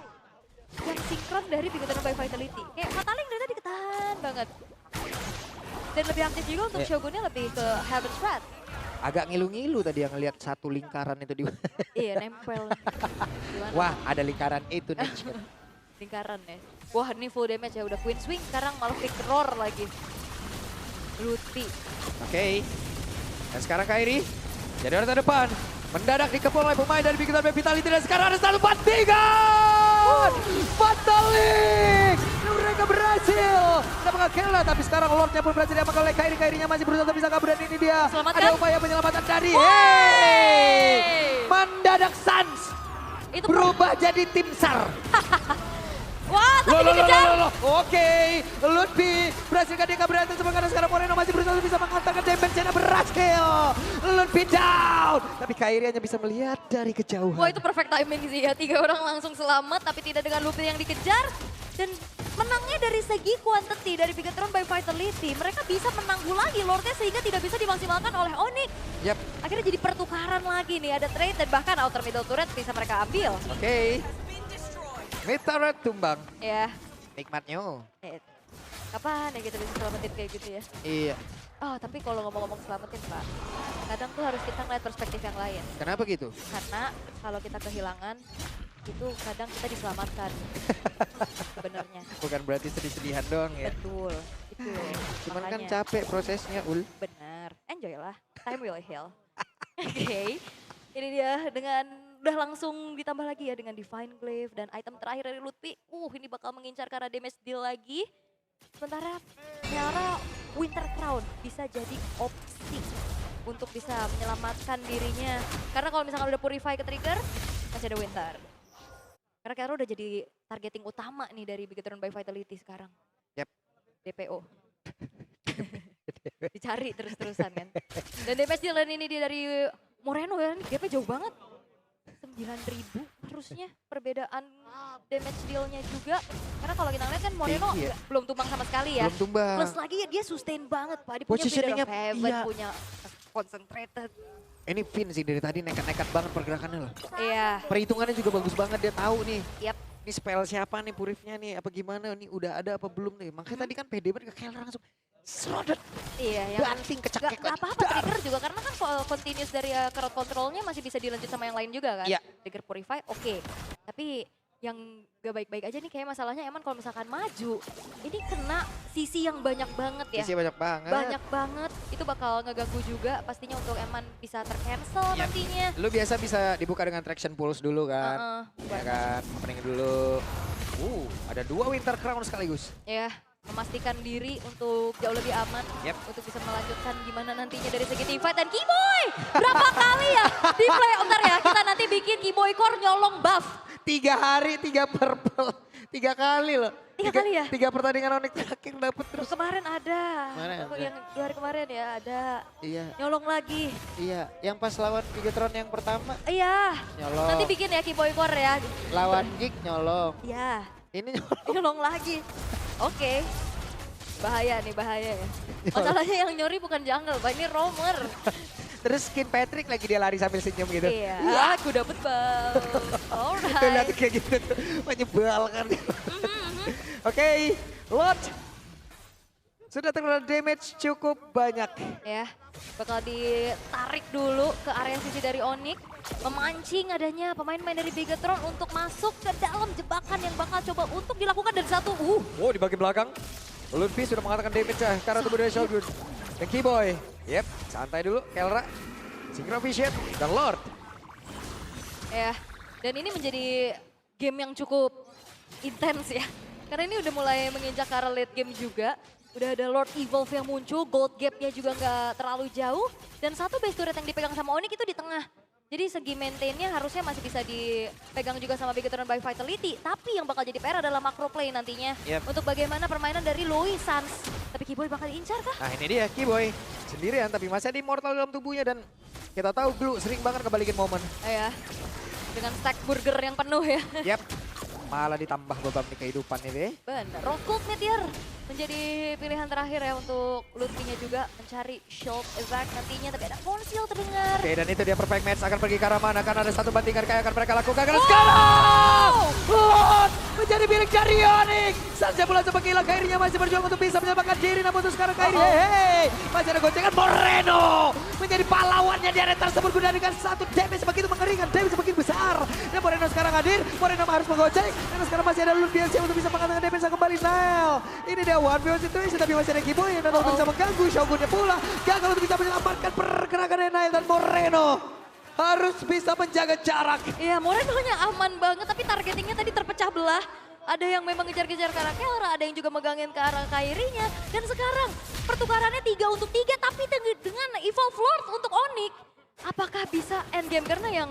Speaker 1: yang sinkron dari Bigetron by Vitality. Kayak Fataling dari tadi ketahan banget. banget. Dan lebih aktif juga untuk Shogunnya lebih ke Heaven's Wrath.
Speaker 2: Agak ngilu-ngilu tadi yang ngelihat satu lingkaran itu di.
Speaker 1: Iya, nempel. Gimana?
Speaker 2: Wah, ada lingkaran itu nih.
Speaker 1: Lingkaran ya. Wah, ini full damage ya. Udah Queen Swing, sekarang malah Pick Roar lagi. Luti.
Speaker 2: Oke. Dan sekarang Kairi jadi orang terdepan. Mendadak dikepung oleh pemain dari Big Time Vitality dan sekarang ada satu bandingan. Fatalik. Mereka berhasil. Mendapatkan kill tapi sekarang Lordnya pun berhasil diamankan oleh Kairi. Kairinya masih berusaha untuk bisa kabur dan ini dia.
Speaker 1: Selamatkan.
Speaker 2: Ada upaya penyelamatan dari.
Speaker 1: Hey!
Speaker 2: Mendadak Suns
Speaker 1: Itu
Speaker 2: berubah jadi tim SAR.
Speaker 1: Wah, tapi dikejar.
Speaker 2: Oke, Lutfi berhasil dia kabur dan karena sekarang Moreno masih berusaha untuk bisa menghantarkan damage nya berhasil. Lutfi down. Tapi Kairi hanya bisa melihat dari kejauhan.
Speaker 1: Wah, itu perfect timing sih ya. 3 orang langsung selamat tapi tidak dengan Luffy yang dikejar. Dan menangnya dari segi quantity dari Bigatron by Vitality. Mereka bisa menangguh lagi Lordnya sehingga tidak bisa dimaksimalkan oleh Onyx.
Speaker 2: Yap.
Speaker 1: Akhirnya jadi pertukaran lagi nih. Ada trade dan bahkan outer middle turret bisa mereka ambil.
Speaker 2: Oke. Mitaret tumbang.
Speaker 1: Ya.
Speaker 2: Nikmatnya.
Speaker 1: Kapan ya kita bisa selamatin kayak gitu ya?
Speaker 2: Iya.
Speaker 1: Oh, tapi kalau ngomong-ngomong selamatin, Pak. Kadang tuh harus kita ngeliat perspektif yang lain.
Speaker 2: Kenapa gitu?
Speaker 1: Karena kalau kita kehilangan, itu kadang kita diselamatkan. Sebenarnya.
Speaker 2: Bukan berarti sedih-sedihan doang ya.
Speaker 1: Betul. Itu loh.
Speaker 2: Cuman kan
Speaker 1: Makanya.
Speaker 2: capek prosesnya, Ul.
Speaker 1: Benar. Enjoy lah. Time will heal. Oke. Ini dia dengan udah langsung ditambah lagi ya dengan Divine Glaive dan item terakhir dari Lutfi. Ini bakal mengincar karena damage deal lagi. Sementara Tiara Winter Crown bisa jadi opsi untuk bisa menyelamatkan dirinya. Karena kalau misalkan udah Purify ke trigger, masih ada Winter. Karena Tiara udah jadi targeting utama nih dari Bigatron by Vitality sekarang.
Speaker 2: Yap.
Speaker 1: DPO. Dicari terus-terusan kan. Dan damage deal ini dia dari Moreno ya, gapnya jauh banget. 9.000 harusnya perbedaan damage dealnya juga. Karena kalau kita lihat kan Moreno
Speaker 2: Tinggi ya.
Speaker 1: belum tumbang sama sekali ya.
Speaker 2: Belum tumbang.
Speaker 1: Plus lagi ya dia sustain banget Pak. Dia punya
Speaker 2: Positioningnya,
Speaker 1: Feather of Heaven,
Speaker 2: iya.
Speaker 1: punya concentrated.
Speaker 2: Ini Finn sih dari tadi nekat-nekat banget pergerakannya loh.
Speaker 1: Iya,
Speaker 2: Perhitungannya juga bagus banget, dia tahu nih.
Speaker 1: yap.
Speaker 2: Ini spell siapa nih Purifnya nih, apa gimana nih, udah ada apa belum nih. Makanya tadi kan pede banget ke Keller langsung serodot.
Speaker 1: Iya, yang
Speaker 2: Banting kecekek
Speaker 1: Gak apa-apa trigger juga karena kan soal continuous dari crowd controlnya masih bisa dilanjut sama yang lain juga kan.
Speaker 2: Iya.
Speaker 1: Trigger Purify oke. Tapi yang gak baik-baik aja nih kayak masalahnya Eman kalau misalkan maju. Ini kena sisi yang banyak banget ya.
Speaker 2: Sisi banyak banget.
Speaker 1: Banyak banget. Itu bakal ngeganggu juga pastinya untuk Eman bisa tercancel
Speaker 2: Iya.
Speaker 1: nantinya.
Speaker 2: Lu biasa bisa dibuka dengan traction pulse dulu kan. Ya kan, opening dulu. Ada 2 Winter Crown sekaligus.
Speaker 1: Ya, memastikan diri untuk jauh lebih aman.
Speaker 2: Yep.
Speaker 1: Untuk bisa melanjutkan gimana nantinya dari segi teamfight. Dan Keyboy! Berapa kali ya di play? Bentar ya, kita nanti bikin Keyboy Core nyolong buff.
Speaker 2: 3 hari, 3 purple. 3 kali loh.
Speaker 1: 3 kali ya?
Speaker 2: 3 pertandingan Onyx terakhir dapet terus.
Speaker 1: Kemarin ada.
Speaker 2: Kemarin ada.
Speaker 1: Yang 2 hari kemarin ya ada.
Speaker 2: Iya,
Speaker 1: Nyolong lagi.
Speaker 2: iya. Yang pas lawan Bigatron yang pertama
Speaker 1: Iya.
Speaker 2: nyolong.
Speaker 1: Nanti bikin ya Keyboy Core ya.
Speaker 2: Lawan Geek nyolong.
Speaker 1: Iya.
Speaker 2: Ini nyolong.
Speaker 1: Nyolong lagi. Oke. Bahaya nih, bahaya ya. Masalahnya yang nyuri bukan jungle, Pak. Ini roamer.
Speaker 2: Terus skin Patrick lagi dia lari sambil senyum gitu.
Speaker 1: Iya, aku dapet bal.
Speaker 2: Tuh lihat
Speaker 1: Alright.
Speaker 2: kayak gitu tuh, menyebalkan. Oke, Lord. Sudah terkena damage cukup banyak.
Speaker 1: Ya, bakal ditarik dulu ke area sisi dari Onyx. Memancing adanya pemain-pemain dari Bigatron untuk masuk ke dalam jebakan yang bakal coba untuk dilakukan dari satu.
Speaker 2: Di bagian belakang. Lutfi sudah mengatakan damage karena tubuh dari Shogun. Dan Keyboy. Yep, santai dulu. Kelra, Synchro Vision, dan Lord.
Speaker 1: Ya, dan ini menjadi game yang cukup intens ya. Karena ini udah mulai menginjak ke arah late game juga. Udah ada Lord Evolve yang muncul, gold gapnya juga nggak terlalu jauh. Dan satu base turret yang dipegang sama Onyx itu di tengah. Jadi segi maintain-nya harusnya masih bisa dipegang juga sama Bigatron by Vitality. Tapi yang bakal jadi PR adalah macro play nantinya.
Speaker 2: Yep.
Speaker 1: Untuk bagaimana permainan dari Louis Sans. Tapi Keyboy bakal diincar kah?
Speaker 2: Nah ini dia Keyboy. Sendirian tapi masih ada immortal dalam tubuhnya. Dan kita tahu Blue sering banget kebalikin momen.
Speaker 1: Ya, dengan stack burger yang penuh ya.
Speaker 2: Yap, malah ditambah beban di kehidupan ini.
Speaker 1: Bener, Rock Cult Meteor menjadi pilihan terakhir ya untuk Lutfi-nya juga mencari shield effect nantinya, tapi ada konsil terdengar.
Speaker 2: Oke, dan itu dia perfect match akan pergi ke arah mana, akan ada satu bandingan kayak akan mereka lakukan karena sekarang Lord menjadi milik dari Onyx. Saja bola coba gila, Kairinya masih berjuang untuk bisa menyelamatkan diri, namun untuk sekarang Kairi masih ada goncengan. Moreno menjadi pahlawannya di area tersebut guna dengan satu damage begitu mengerikan, damage begitu besar. Dan Moreno sekarang hadir, Moreno harus menggocek, dan sekarang masih ada Lutfi untuk bisa mengatakan damage kembali. Nile, ini dia one v1 situation, tapi masih ada Kiboy yang datang untuk bisa mengganggu. Shogunnya pula gagal untuk bisa menyelamatkan pergerakan Nile, dan Moreno harus bisa menjaga jarak.
Speaker 1: Iya, Moreno-nya aman banget, tapi targetingnya tadi terpecah belah. Ada yang memang ngejar-ngejar ke arah Kelra, ada yang juga megangin ke arah Kairinya. Dan sekarang pertukarannya 3 untuk 3, tapi dengan Evolve Lord untuk Onyx. Apakah bisa endgame? Karena yang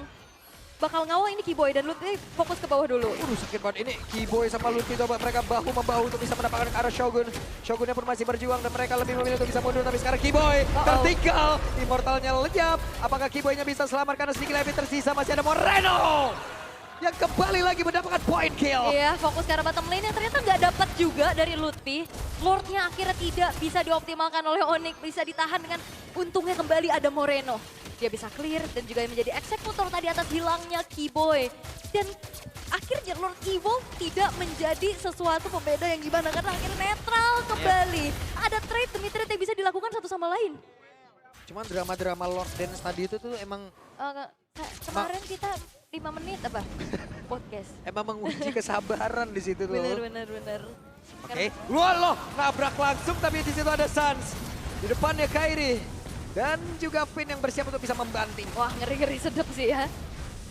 Speaker 1: bakal ngawal ini Kiboy dan Lutfi fokus ke bawah dulu.
Speaker 2: Sakit banget ini. Kiboy sama Lutfi coba mereka bahu-membahu untuk bisa mendapatkan ke arah Shogun. Shogunnya pun masih berjuang dan mereka lebih memilih untuk bisa mundur. Tapi sekarang Kiboy tertinggal. Immortalnya lenyap. Apakah Kiboynya bisa selamat karena sedikit lebih tersisa masih ada Moreno yang kembali lagi mendapatkan point kill.
Speaker 1: Iya, fokus ke arah bottom lane yang ternyata nggak dapat juga dari Lutfi. Lordnya akhirnya tidak bisa dioptimalkan oleh Onyx, bisa ditahan dengan untungnya kembali ada Moreno. Dia bisa clear dan juga menjadi eksekutor tadi atas hilangnya Kiboy. Dan akhirnya Lord Evil tidak menjadi sesuatu pembeda yang gimana karena akhirnya netral kembali. Ada trade demi trade yang bisa dilakukan satu sama lain.
Speaker 2: Cuman drama-drama Lord Dance tadi itu tuh emang
Speaker 1: Kemarin kita 5 menit apa podcast.
Speaker 2: emang menguji kesabaran di situ tuh.
Speaker 1: Bener.
Speaker 2: Oke, loh, nabrak langsung tapi di situ ada Sans. Di depannya Kairi. Dan juga Finn yang bersiap untuk bisa membanting.
Speaker 1: Wah, ngeri-ngeri sedap sih ya.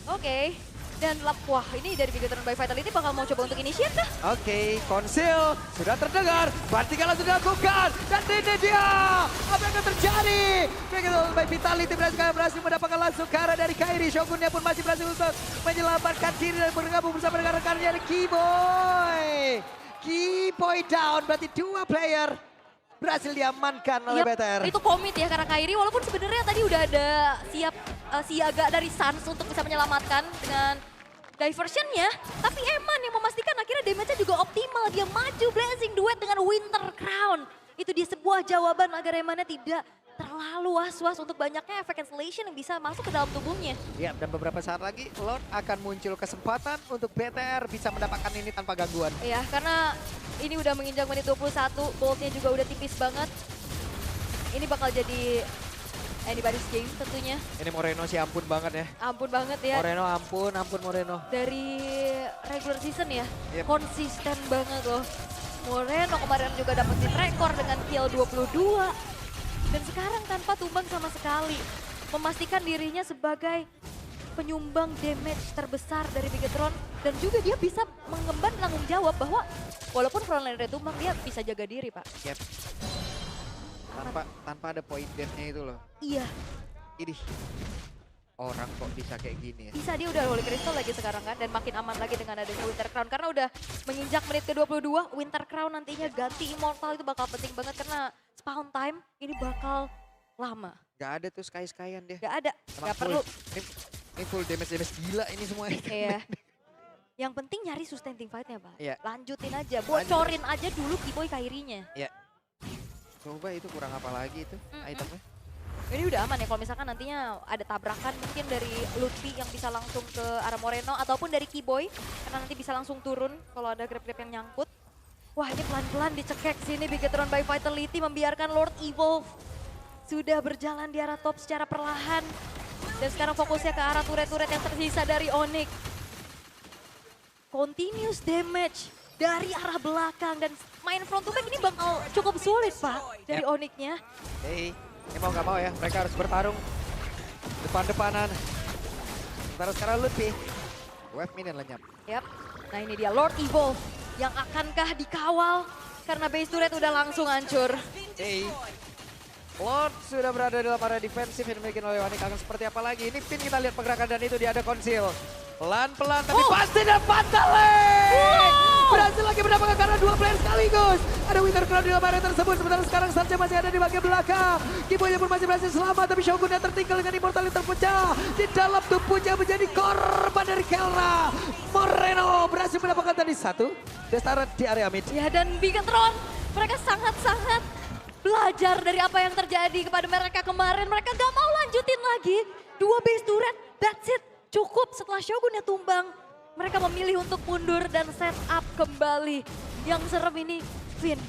Speaker 1: Oke. Dan wah ini dari Bigoton by Vitality bakal mau coba untuk initiate kah?
Speaker 2: Oke, konsil sudah terdengar. Bantingan sudah dilakukan. Dan ini dia. Apa yang akan terjadi? Bigoton by Vitality berhasil mendapatkan langsung ke arah dari Kairi. Shogunnya pun masih berhasil untuk menyelamatkan diri dan bergabung bersama dengan rekannya ada Kiboy. Kiboy down, berarti 2 player berhasil diamankan oleh BTR.
Speaker 1: Itu komit ya karena Kairi walaupun sebenarnya tadi udah ada siaga dari Sans untuk bisa menyelamatkan dengan diversionnya. Tapi Eman yang memastikan akhirnya damage-nya juga optimal. Dia maju Blazing Duet dengan Winter Crown. Itu dia sebuah jawaban agar Emannya tidak terlalu was-was untuk banyaknya efek cancellation yang bisa masuk ke dalam tubuhnya.
Speaker 2: Ya, dan beberapa saat lagi Lord akan muncul kesempatan untuk BTR bisa mendapatkan ini tanpa gangguan.
Speaker 1: Iya, karena ini udah menginjak menit 21, goldnya juga udah tipis banget. Ini bakal jadi anybody's game tentunya.
Speaker 2: Ini Moreno sih ampun banget ya.
Speaker 1: Ampun banget ya.
Speaker 2: Moreno ampun Moreno.
Speaker 1: Dari regular season ya,
Speaker 2: Yep.
Speaker 1: konsisten banget loh. Moreno kemarin juga dapetin rekor dengan kill 22. Dan sekarang tanpa tumbang sama sekali. Memastikan dirinya sebagai penyumbang damage terbesar dari Bigetron. Dan juga dia bisa mengemban tanggung jawab bahwa walaupun frontline tumbang dia bisa jaga diri Pak.
Speaker 2: Yep. Tanpa ada point death-nya itu loh.
Speaker 1: Iya,
Speaker 2: Ini orang kok bisa kayak gini ya.
Speaker 1: bisa dia udah Holy Crystal lagi sekarang kan. Dan makin aman lagi dengan adanya Winter Crown. Karena udah menginjak menit ke-22, Winter Crown nantinya ganti Immortal itu bakal penting banget. Karena spawn time ini bakal lama.
Speaker 2: Gak ada tuh sky-skyan dia.
Speaker 1: Gak ada,
Speaker 2: Emang
Speaker 1: gak
Speaker 2: full.
Speaker 1: perlu.
Speaker 2: Ini full damage gila ini semua.
Speaker 1: Iya. Yang penting nyari sustain team fight-nya Pak.
Speaker 2: Iya.
Speaker 1: Lanjutin aja, bocorin aja dulu Kiboy Kairinya.
Speaker 2: Ya. Coba itu kurang apa lagi itu itemnya.
Speaker 1: Ini udah aman ya kalau misalkan nantinya ada tabrakan mungkin dari Lutfi yang bisa langsung ke arah Moreno ataupun dari Kiboy karena nanti bisa langsung turun kalau ada grab-grab yang nyangkut. Wah ini pelan-pelan dicekek sini Bigetron by Vitality membiarkan Lord Evolve sudah berjalan di arah top secara perlahan. Dan sekarang fokusnya ke arah turret-turret yang tersisa dari Onyx. Continuous damage dari arah belakang dan main front to back ini bakal cukup sulit Pak dari Onyx-nya.
Speaker 2: Hey, ini mau gak mau ya, mereka harus bertarung depan-depanan. Sementara sekarang Lutfi, wave minion lenyap.
Speaker 1: Yap, nah ini dia Lord Evolve yang akankah dikawal karena base turret udah langsung hancur.
Speaker 2: Hey, Lord sudah berada dalam area defensif yang dimiliki oleh Onyx. Akan seperti apa lagi? Ini Finn kita lihat pergerakan dan itu dia ada konsil. Pelan-pelan tapi pasti dan Fatale! Berhasil lagi mendapatkan karena 2 player sekaligus. Ada Winter Crown di dalam area tersebut. Sementara sekarang Sarja masih ada di bagian belakang. Kiboy pun masih berhasil selamat. Tapi Shogunnya tertinggal dengan Immortal yang terpecah. Di dalam tubuhnya menjadi korban dari Kelra. Moreno berhasil mendapatkan tadi 1. Destara di area mid.
Speaker 1: Ya dan Bigetron Mereka sangat-sangat belajar dari apa yang terjadi kepada mereka kemarin. Mereka gak mau lanjutin lagi. 2 base turret, that's it. Cukup setelah Shogunnya tumbang. Mereka memilih untuk mundur dan set up kembali. Yang serem ini, Finn.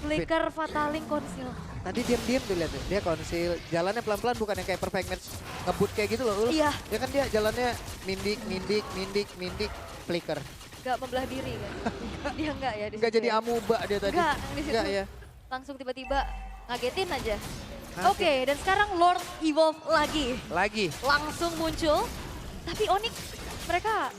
Speaker 1: Flicker, Fataling, Konsil.
Speaker 4: Tadi diam-diam tuh lihat tuh. Dia konsil, jalannya pelan-pelan bukan yang kayak perfect match ngebut kayak gitu loh. Ul.
Speaker 1: Iya.
Speaker 4: Ya kan dia jalannya mindik, flicker.
Speaker 1: Gak membelah diri kan? Dia enggak ya di
Speaker 4: Enggak
Speaker 1: situ
Speaker 4: jadi
Speaker 1: ya?
Speaker 4: amuba dia tadi.
Speaker 1: Enggak, di situ
Speaker 4: Enggak ya.
Speaker 1: langsung tiba-tiba ngagetin aja.
Speaker 4: Ngaget.
Speaker 1: Oke, dan sekarang Lord Evolve lagi.
Speaker 4: Lagi.
Speaker 1: Langsung muncul. Tapi Onyx mereka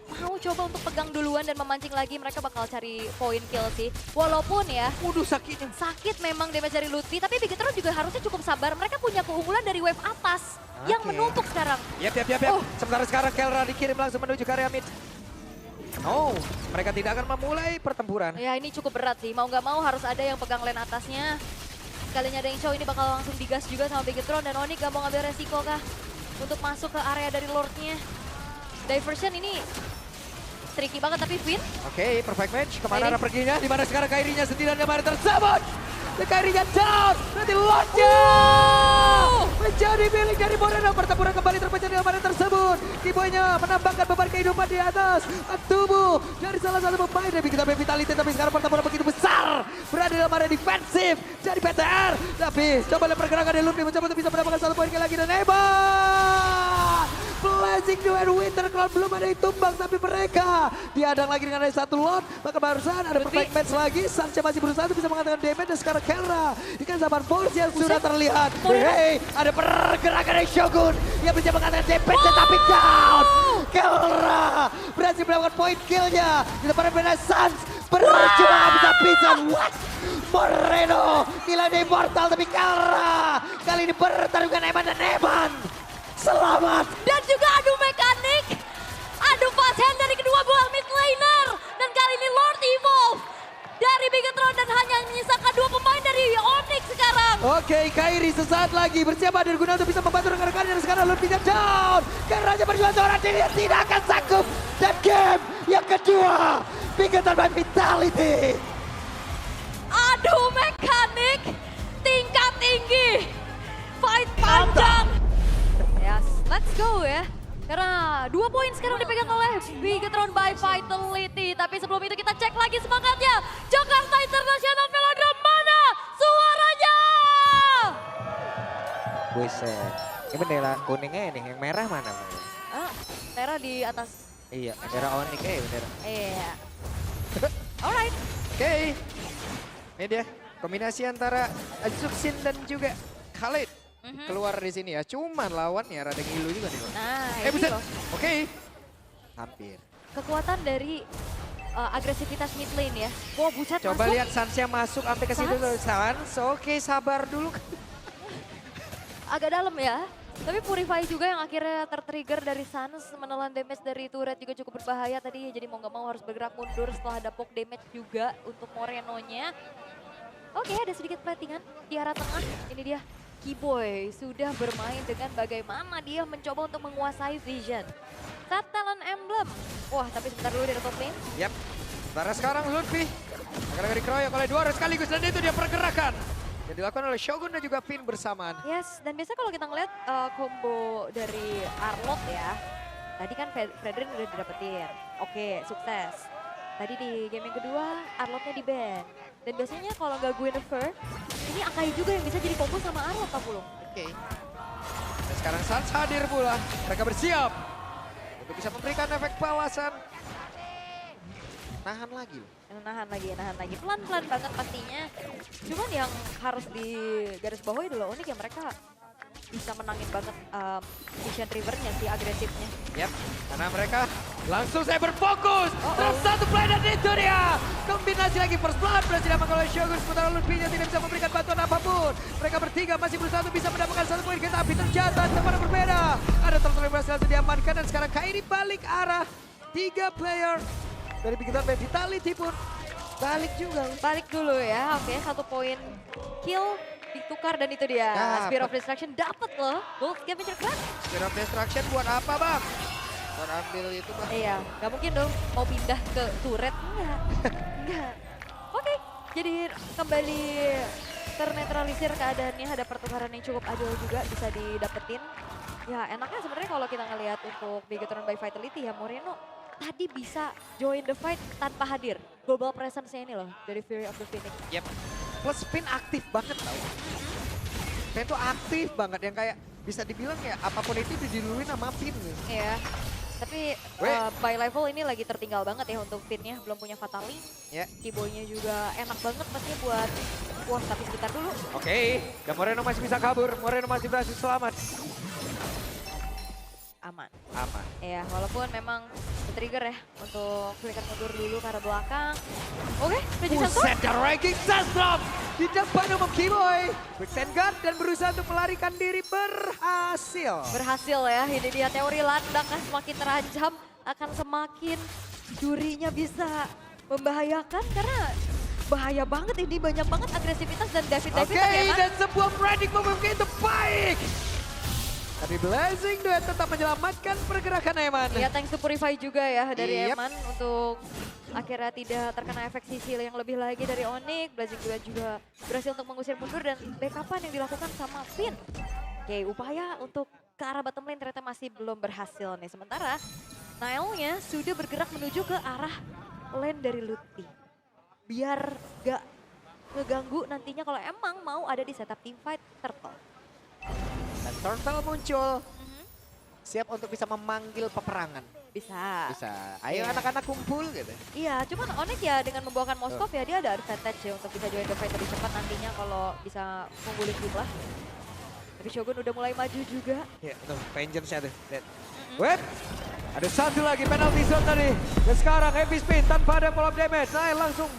Speaker 1: mau coba untuk pegang duluan dan memancing lagi. Mereka bakal cari poin kill sih. Walaupun ya,
Speaker 4: Waduh sakitnya.
Speaker 1: sakit memang damage dari Lutfi. Tapi Bigetron juga harusnya cukup sabar. Mereka punya keunggulan dari wave atas. Yang
Speaker 4: Oke.
Speaker 1: menumpuk sekarang.
Speaker 2: Yap.
Speaker 1: Oh.
Speaker 2: Sementara sekarang Kelra dikirim langsung menuju ke area mid. Oh, mereka tidak akan memulai pertempuran.
Speaker 1: Ya ini cukup berat sih. Mau nggak mau harus ada yang pegang lane atasnya. Kalinya ada yang show ini bakal langsung digas juga sama Bigetron. Dan Onyx gak mau ngambil resiko kah? Untuk masuk ke area dari Lordnya. Diversion ini tricky banget tapi Finn.
Speaker 2: Oke, perfect match. Kemana
Speaker 1: Kairi.
Speaker 2: arah perginya? Dimana sekarang Kairinya sendirian kemarin tersebut. Dan Kairinya down. Nanti Lordnya menjadi milik dari Moreno. Pertempuran kembali terpecah di kemarin tersebut. Kiboynya menambahkan beban kehidupan di atas tubuh dari salah satu pemain. Dan kita Vitality tapi sekarang pertempuran begitu besar. Berada dalam area defensif. Jadi PTR. Tapi coba lihat pergerakan dari Luffy. Mencoba untuk bisa mendapatkan satu poin lagi. Dan hebat. Blazing Duel Winter Cloud belum ada yang tumbang. Tapi mereka dihadang lagi dengan ada satu lot. Maka barusan ada
Speaker 1: Luffy.
Speaker 2: perfect match lagi. Sancha masih berusaha untuk bisa mengatakan damage. Dan sekarang Kelra ikan zaman force yang sudah terlihat.
Speaker 1: Moreno.
Speaker 2: Hey, ada pergerakan dari Shogun yang bisa mengatakan damage tapi down. Kelra berhasil melakukan point killnya di depan Bena Sans. Berjuang habis-habisan. What? Moreno nilai immortal tapi Kelra kali ini bertarung dengan Eman dan Eman. Selamat.
Speaker 1: Dan juga adu mekanik. Adu fast hand dari kedua buah mid laner. Dan kali ini Lord Evolve dari Bigetron dan hanya menyisakan 2 pemain dari Onyx sekarang.
Speaker 2: Oke, Kairi sesaat lagi bersiap hadir guna untuk bisa membantu rekan-rekannya dan sekarang Ludwig down. Raja berjuang seorang diri yang tidak akan sanggup. Dan game yang kedua, Bigetron by Vitality.
Speaker 1: Adu mekanik tingkat tinggi. Fight panjang. Yes, let's go ya. Karena 2 poin sekarang dipegang oleh Bigetron by Vitality. Tapi sebelum itu kita cek lagi semangatnya. Jakarta International Velodrome mana suaranya?
Speaker 4: Buset. Ini bendera kuningnya nih, yang merah mana?
Speaker 1: Ah, Tera di atas.
Speaker 4: Iya, bendera Onyx ya bendera.
Speaker 1: Iya. Alright.
Speaker 2: Oke, ini dia kombinasi antara Azuksin dan juga Khalid. Keluar di sini ya, cuman lawannya rada ngilu juga nih.
Speaker 1: Nah, ini
Speaker 2: Buset.
Speaker 1: loh.
Speaker 2: Oke.
Speaker 4: Hampir.
Speaker 1: Kekuatan dari agresivitas mid lane ya. Wah, buset
Speaker 2: Coba
Speaker 1: masuk.
Speaker 2: lihat Sansnya masuk sampai ke situ tuh. Sans, oke sabar dulu.
Speaker 1: Agak dalam ya. Tapi Purify juga yang akhirnya tertrigger dari Sans menelan damage dari turret juga cukup berbahaya tadi. Jadi mau nggak mau harus bergerak mundur setelah ada poke damage juga untuk Moreno-nya. Oke, ada sedikit platingan di arah tengah. Ini dia. Kiboy sudah bermain dengan bagaimana dia mencoba untuk menguasai Vision. Saat talent emblem. Wah, tapi sebentar dulu dari top lane.
Speaker 2: Yap. Sementara sekarang Lutfi akan dikeroyok oleh 2 orang sekaligus dan itu dia pergerakan yang dilakukan oleh Shogun dan juga Finn bersamaan.
Speaker 1: Yes, dan biasa kalau kita ngeliat combo dari Arlott ya. Tadi kan Fredrin udah didapetin. Oke, sukses. Tadi di game yang kedua Arlottnya di ban. Dan biasanya kalau nggak Guinevere, ini Akai juga yang bisa jadi combo sama Arlott Pak Pulung.
Speaker 2: Oke. Dan sekarang Sans hadir pula. Mereka bersiap untuk bisa memberikan efek balasan.
Speaker 4: Nahan lagi loh.
Speaker 1: Nahan lagi. Pelan-pelan banget pastinya. Cuman yang harus di garis bawah itu loh, unik ya mereka bisa menangin banget Vision River-nya sih, agresifnya.
Speaker 2: Yap, karena mereka langsung saya berfokus. Terus satu play dan itu dia. Kombinasi lagi first blood berhasil diamankan oleh Shogun. Sementara Lutfi-nya tidak bisa memberikan bantuan apapun. Mereka bertiga masih berusaha untuk bisa mendapatkan 1 poin. Tapi ternyata tempat berbeda. Ada terlalu berhasil langsung diamankan dan sekarang Kairi balik arah. 3 player dari Bigetron by Vitality pun balik juga.
Speaker 1: Balik dulu ya, oke 1 poin kill ditukar dan itu dia.
Speaker 2: Dapet.
Speaker 1: Spear of Destruction dapat loh. Gold Scavenger Crash.
Speaker 2: Spear of Destruction buat apa bang?
Speaker 4: Buat ambil itu Bang.
Speaker 1: Iya, nggak mungkin dong mau pindah ke turret. Enggak. Oke, Jadi kembali ternetralisir keadaannya, ada pertukaran yang cukup adil juga bisa didapetin. Ya enaknya sebenarnya kalau kita ngelihat untuk Bigetron by Vitality ya, Moreno tadi bisa join the fight tanpa hadir. Global presence-nya ini loh dari Fury of the Phoenix.
Speaker 4: Yep. Plus Finn aktif banget tau. Finn tuh aktif banget yang kayak bisa dibilang ya apapun itu diduluin sama Finn gitu.
Speaker 1: Iya. Tapi by level ini lagi tertinggal banget ya untuk Finn-nya, belum punya Fatali.
Speaker 4: Ya.
Speaker 1: Keyboy-nya juga enak banget pastinya buat wah, tapi sebentar dulu.
Speaker 2: Oke, dan Moreno masih bisa kabur. Moreno masih berhasil selamat.
Speaker 1: Aman.
Speaker 2: Aman.
Speaker 1: Ya, walaupun memang trigger ya untuk flicker mundur dulu ke arah belakang. Oke, Reggie Santos.
Speaker 2: Buset, dan ranking Sandstrom di depan umum Keyboy. Quick guard dan berusaha untuk melarikan diri berhasil.
Speaker 1: Berhasil ya, ini dia teori landak kan semakin terancam akan semakin jurinya bisa membahayakan karena bahaya banget ini, banyak banget agresivitas dan David
Speaker 2: Oke,
Speaker 1: ya kan?
Speaker 2: dan sebuah branding move begitu baik. Tapi Blazing Duet tetap menyelamatkan pergerakan Eman.
Speaker 1: Iya, thanks to Purify juga ya dari
Speaker 2: Yep.
Speaker 1: Eman untuk akhirnya tidak terkena efek sisil yang lebih lagi dari Onyx. Blazing Duet juga berhasil untuk mengusir mundur dan backupan yang dilakukan sama Finn. Oke, upaya untuk ke arah bottom lane ternyata masih belum berhasil nih. Sementara Nile-nya sudah bergerak menuju ke arah lane dari Lutfi. Biar gak ngeganggu nantinya kalau emang mau ada di setup teamfight Turtle.
Speaker 4: Dan Turtle muncul. Siap untuk bisa memanggil peperangan.
Speaker 1: Bisa.
Speaker 4: Bisa. Ayo
Speaker 1: Iya.
Speaker 4: anak-anak kumpul gitu.
Speaker 1: Iya, cuman Onyx ya dengan membawakan Moskov ya dia ada advantage ya untuk bisa join the fight lebih cepat nantinya kalau bisa menggulung jumlah. Tapi Shogun udah mulai maju juga.
Speaker 2: Ya, tuh, Vengeance-nya tuh. Lihat. Web, ada satu lagi penalty zone tadi. Dan sekarang heavy spin tanpa ada follow up damage. Nah, langsung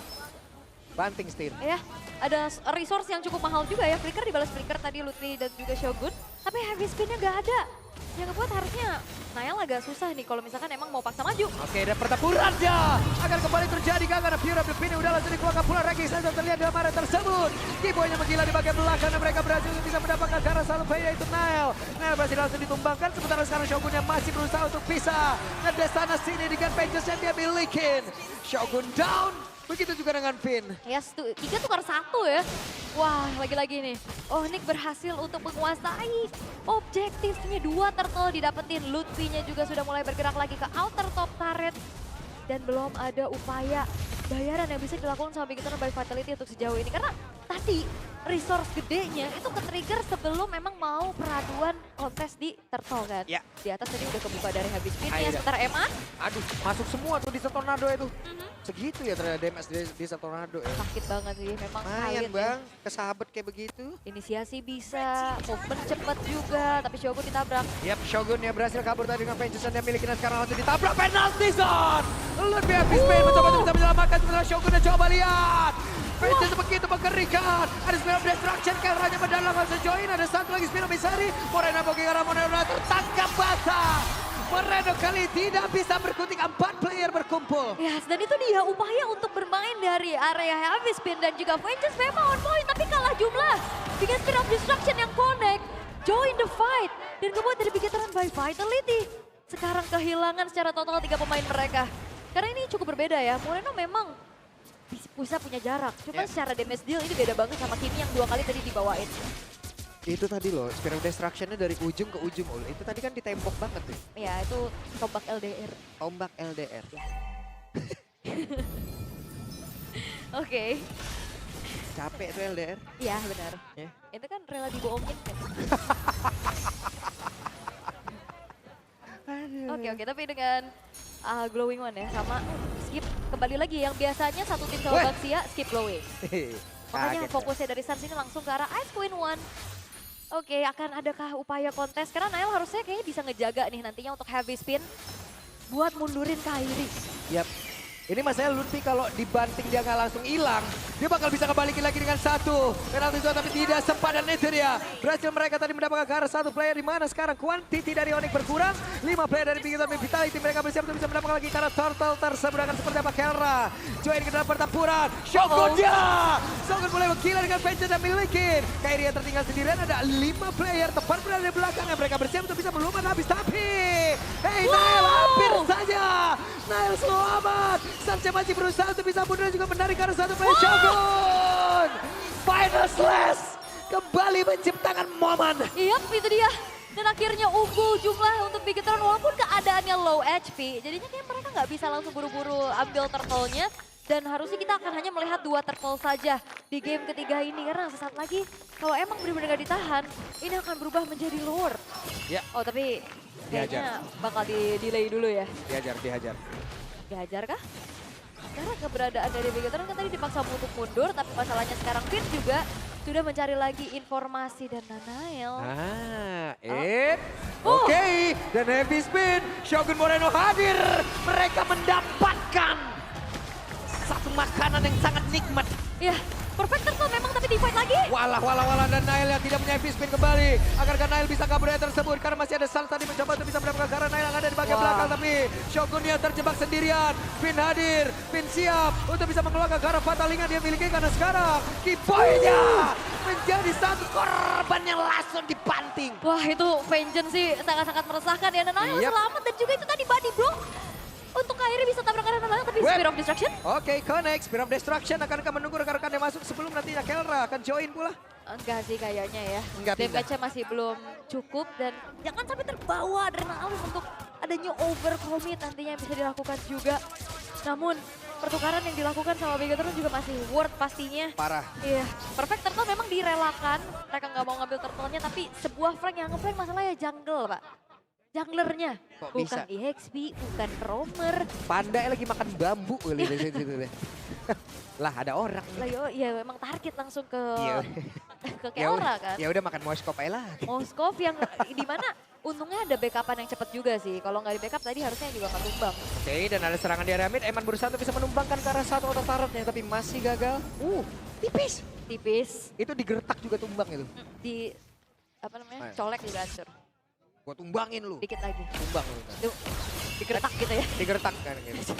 Speaker 4: Banting Steel.
Speaker 1: Ya, ada resource yang cukup mahal juga ya. Flicker dibalas Flicker tadi Lutfi dan juga Shogun. Tapi heavy spinnya nggak ada. Yang ngebuat harusnya Nail agak susah nih kalau misalkan emang mau paksa maju.
Speaker 2: Oke, dan pertempuran ya akan kembali terjadi karena Fury of the Phoenix udah langsung dikeluarkan pula. Ranking Sandstrom terlihat dalam area tersebut. Keyboy-nya menggila di bagian belakang dan mereka berhasil untuk bisa mendapatkan karena satu player yaitu Nile. Nile berhasil langsung ditumbangkan sementara sekarang Shogun yang masih berusaha untuk bisa ngedes sana sini dengan Vengeance yang dia milikin. Shogun down. Begitu juga dengan Finn.
Speaker 1: Yes, 3 tukar 1 ya. Wah, lagi-lagi nih. Onyx berhasil untuk menguasai objektifnya. 2 turtle didapetin. Lutfi-nya juga sudah mulai bergerak lagi ke outer top turret. Dan belum ada upaya bayaran yang bisa dilakukan sama Bigetron by Vitality untuk sejauh ini. Karena tadi resource gedenya itu ke-trigger sebelum memang mau peraduan kontes di turtle kan.
Speaker 2: Ya.
Speaker 1: Di atas tadi udah kebuka dari habis spin
Speaker 2: Ayo
Speaker 1: ya.
Speaker 2: dah.
Speaker 1: Sementara Eman
Speaker 2: Aduh, masuk semua tuh di tornado itu. Segitu ya ternyata damage di tornado ya.
Speaker 1: sakit banget sih. Memang
Speaker 4: Lumayan
Speaker 1: kaget ya.
Speaker 4: bang, kesahabat kayak begitu.
Speaker 1: Inisiasi bisa, movement cepat juga, tapi Shogun ditabrak.
Speaker 2: Yap, Shogun yang berhasil kabur tadi dengan Vengeance yang dia miliki dan sekarang langsung ditabrak penalty zone. Lebih habis main mencoba untuk bisa menyelamatkan sementara Shogun dan coba lihat. Vengeance begitu mengerikan. Ada Spin of Destruction, Kelranya mendalam langsung join. Ada satu lagi Spin of Misari. Moreno bagi arah Moreno tertangkap basah. Moreno kali tidak bisa berkutik, 4 player berkumpul.
Speaker 1: Yes, dan itu dia upaya untuk bermain dari area heavy spin dan juga Vengeance memang on point, tapi kalah jumlah. Bikin Spin of Destruction yang connect, join the fight. Dan kemudian dari Bigetron by Vitality. Sekarang kehilangan secara total 3 pemain mereka. Karena ini cukup berbeda ya, Moreno memang bisa punya jarak. Cuma secara damage deal ini beda banget sama Kimi yang 2 kali tadi dibawain.
Speaker 4: Itu tadi loh, Spiral Destruction-nya dari ujung ke ujung. Itu tadi kan ditembok banget tuh.
Speaker 1: Ya itu tombak LDR.
Speaker 4: Tombak LDR.
Speaker 1: Oke.
Speaker 4: Capek tuh LDR.
Speaker 1: Iya benar.
Speaker 4: Ya.
Speaker 1: Itu kan rela dibohongin kan. Oke, tapi dengan glowing one ya sama skip kembali lagi yang biasanya satu tim sama
Speaker 2: Weh.
Speaker 1: Baxia skip glowing. Makanya
Speaker 4: Kaget,
Speaker 1: fokusnya dari Suns ini langsung ke arah Ice Queen One. Oke, akan adakah upaya kontes? Karena Nail harusnya kayaknya bisa ngejaga nih nantinya untuk heavy spin buat mundurin Kairi.
Speaker 2: Yap. Ini masalahnya Lutfi kalau dibanting dia nggak langsung hilang. Dia bakal bisa kembalikin lagi dengan satu. Penalti zone tapi tidak sempat dan itu dia. Berhasil mereka tadi mendapatkan ke arah satu player di mana sekarang quantity dari Onyx berkurang. 5 player dari Bigetron Vitality mereka bersiap untuk bisa mendapatkan lagi karena Turtle tersebut akan seperti apa Kelra. Join ke dalam pertempuran. Shogun dia. Shogun mulai menggila dengan Vengeance yang milikin. Kairi yang tertinggal sendirian ada 5 player tepat berada di belakangnya. Mereka bersiap untuk bisa melumat habis tapi. Hey Nail hampir saja. Nail selamat. Sanche masih berusaha untuk bisa mundur dan juga menarik ke arah satu player Shogun. Final Slash kembali menciptakan momen.
Speaker 1: Iya, itu dia. Dan akhirnya unggul jumlah untuk Bigetron walaupun keadaannya low HP. Jadinya kayak mereka nggak bisa langsung buru-buru ambil turtle-nya. Dan harusnya kita akan hanya melihat 2 turtle saja di game ketiga ini. Karena sesaat lagi kalau emang benar-benar gak ditahan, ini akan berubah menjadi lore.
Speaker 2: Ya.
Speaker 1: Oh tapi kayaknya bakal di-delay dulu ya.
Speaker 2: Dihajar.
Speaker 1: Dihajar kah? Karena keberadaan dari Bigetron kan tadi dipaksa untuk mundur. Tapi masalahnya sekarang Finn juga sudah mencari lagi informasi dan Nanael.
Speaker 2: Oke. Dan heavy spin, Shogun Moreno hadir. Mereka mendapatkan satu makanan yang sangat nikmat.
Speaker 1: Ya, perfect turtle memang tapi di-fight lagi.
Speaker 2: Walah, dan Nail yang tidak punya heavy spin kembali. Agarkan Nail bisa kabur dari tersebut karena masih ada Sans tadi mencoba untuk bisa mendapatkan karena Nail yang ada di bagian belakang. Tapi Shogunnya terjebak sendirian. Finn hadir, Finn siap untuk bisa mengeluarkan karena fataling yang dia miliki karena sekarang Kiboy-nya menjadi satu korban yang langsung dipanting.
Speaker 1: Wah itu vengeance sih sangat-sangat meresahkan ya. Nanael selamat dan juga itu tadi body block. Untuk Kairi bisa tabrak karena Nanael tapi Spear of Destruction.
Speaker 2: Oke, connect. Spear of Destruction akankah menunggu rekan-rekan yang masuk sebelum nantinya Kelra akan join pula?
Speaker 1: Enggak sih kayaknya ya.
Speaker 2: Enggak pindah.
Speaker 1: Damage-nya masih belum cukup dan jangan sampai terbawa adrenalin untuk adanya overcommit nantinya yang bisa dilakukan juga. Namun pertukaran yang dilakukan sama Bigetron juga masih worth pastinya.
Speaker 2: Parah.
Speaker 1: Iya, perfect turtle memang direlakan. Mereka nggak mau ngambil turtle-nya tapi sebuah flank yang nge-flank masalahnya jungle, Pak. Junglernya,
Speaker 2: Kok
Speaker 1: bukan
Speaker 2: bisa?
Speaker 1: EXP, bukan roamer.
Speaker 2: Panda lagi makan bambu kali di situ. Lah ada orang.
Speaker 1: Lah yo, ya memang target langsung ke
Speaker 2: Iya.
Speaker 1: ke Keora kan.
Speaker 2: Ya udah makan moskop aja lah.
Speaker 1: Moskov yang di mana untungnya ada backupan yang cepat juga sih. Kalau nggak di backup tadi harusnya juga nggak tumbang.
Speaker 2: Oke, dan ada serangan di area mid. Eman berusaha untuk bisa menumbangkan ke arah satu auto turretnya tapi masih gagal. Tipis.
Speaker 1: Tipis
Speaker 2: Itu digertak juga tumbang itu.
Speaker 1: di apa namanya?
Speaker 2: Ayo.
Speaker 1: Colek juga hancur.
Speaker 2: Gua tumbangin lu.
Speaker 1: Dikit lagi.
Speaker 2: Tumbang lu.
Speaker 1: Tuh, digertak gitu ya.
Speaker 2: Digertak kan gitu.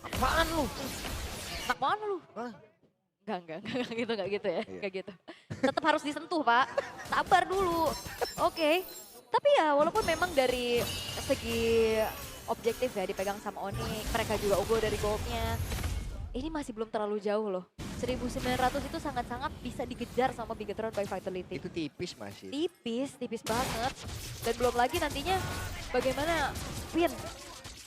Speaker 2: Apaan lu?
Speaker 1: Enak banget lu.
Speaker 2: Hah?
Speaker 1: Enggak gitu ya.
Speaker 2: Iya.
Speaker 1: Enggak gitu. Tetap harus disentuh, Pak. Sabar dulu. Oke. Tapi ya walaupun memang dari segi objektif ya dipegang sama Onyx, mereka juga unggul dari goldnya. Ini masih belum terlalu jauh loh. 1900 itu sangat-sangat bisa dikejar sama Bigetron by Vitality.
Speaker 2: Itu tipis masih.
Speaker 1: Tipis banget. Dan belum lagi nantinya bagaimana Finn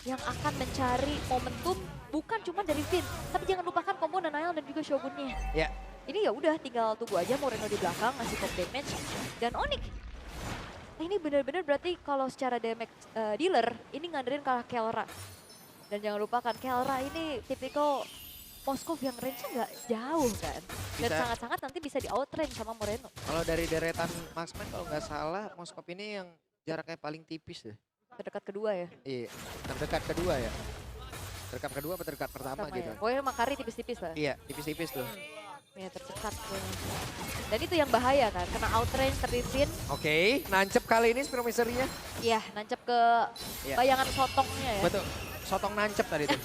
Speaker 1: yang akan mencari momentum bukan cuma dari Finn, tapi jangan lupakan combo Nanael dan juga Shogunnya.
Speaker 2: Ya.
Speaker 1: Ini ya udah tinggal tunggu aja Moreno di belakang ngasih top damage dan Onyx. Nah, ini benar-benar berarti kalau secara damage dealer ini ngandelin kalah Kelra. Dan jangan lupakan Kelra ini tipikal Moskov yang range-nya nggak jauh kan. Dan
Speaker 2: Bisa.
Speaker 1: sangat-sangat nanti bisa di outrange sama Moreno.
Speaker 2: Kalau dari deretan marksman kalau nggak salah moskop ini yang jaraknya paling tipis deh.
Speaker 1: Terdekat kedua ya.
Speaker 2: Iya, terdekat kedua ya. Terdekat kedua atau terdekat pertama
Speaker 1: Sama
Speaker 2: gitu.
Speaker 1: ya. Pokoknya Makari tipis-tipis lah.
Speaker 2: Iya, tipis-tipis tuh.
Speaker 1: Ya terdekat kayaknya. Dan itu yang bahaya kan, kena outrange tapi Finn.
Speaker 2: Oke, nancep kali ini Spear of Misery-nya.
Speaker 1: Iya, nancep ke
Speaker 2: Iya.
Speaker 1: bayangan sotongnya ya.
Speaker 2: Betul. Sotong nancep tadi tuh.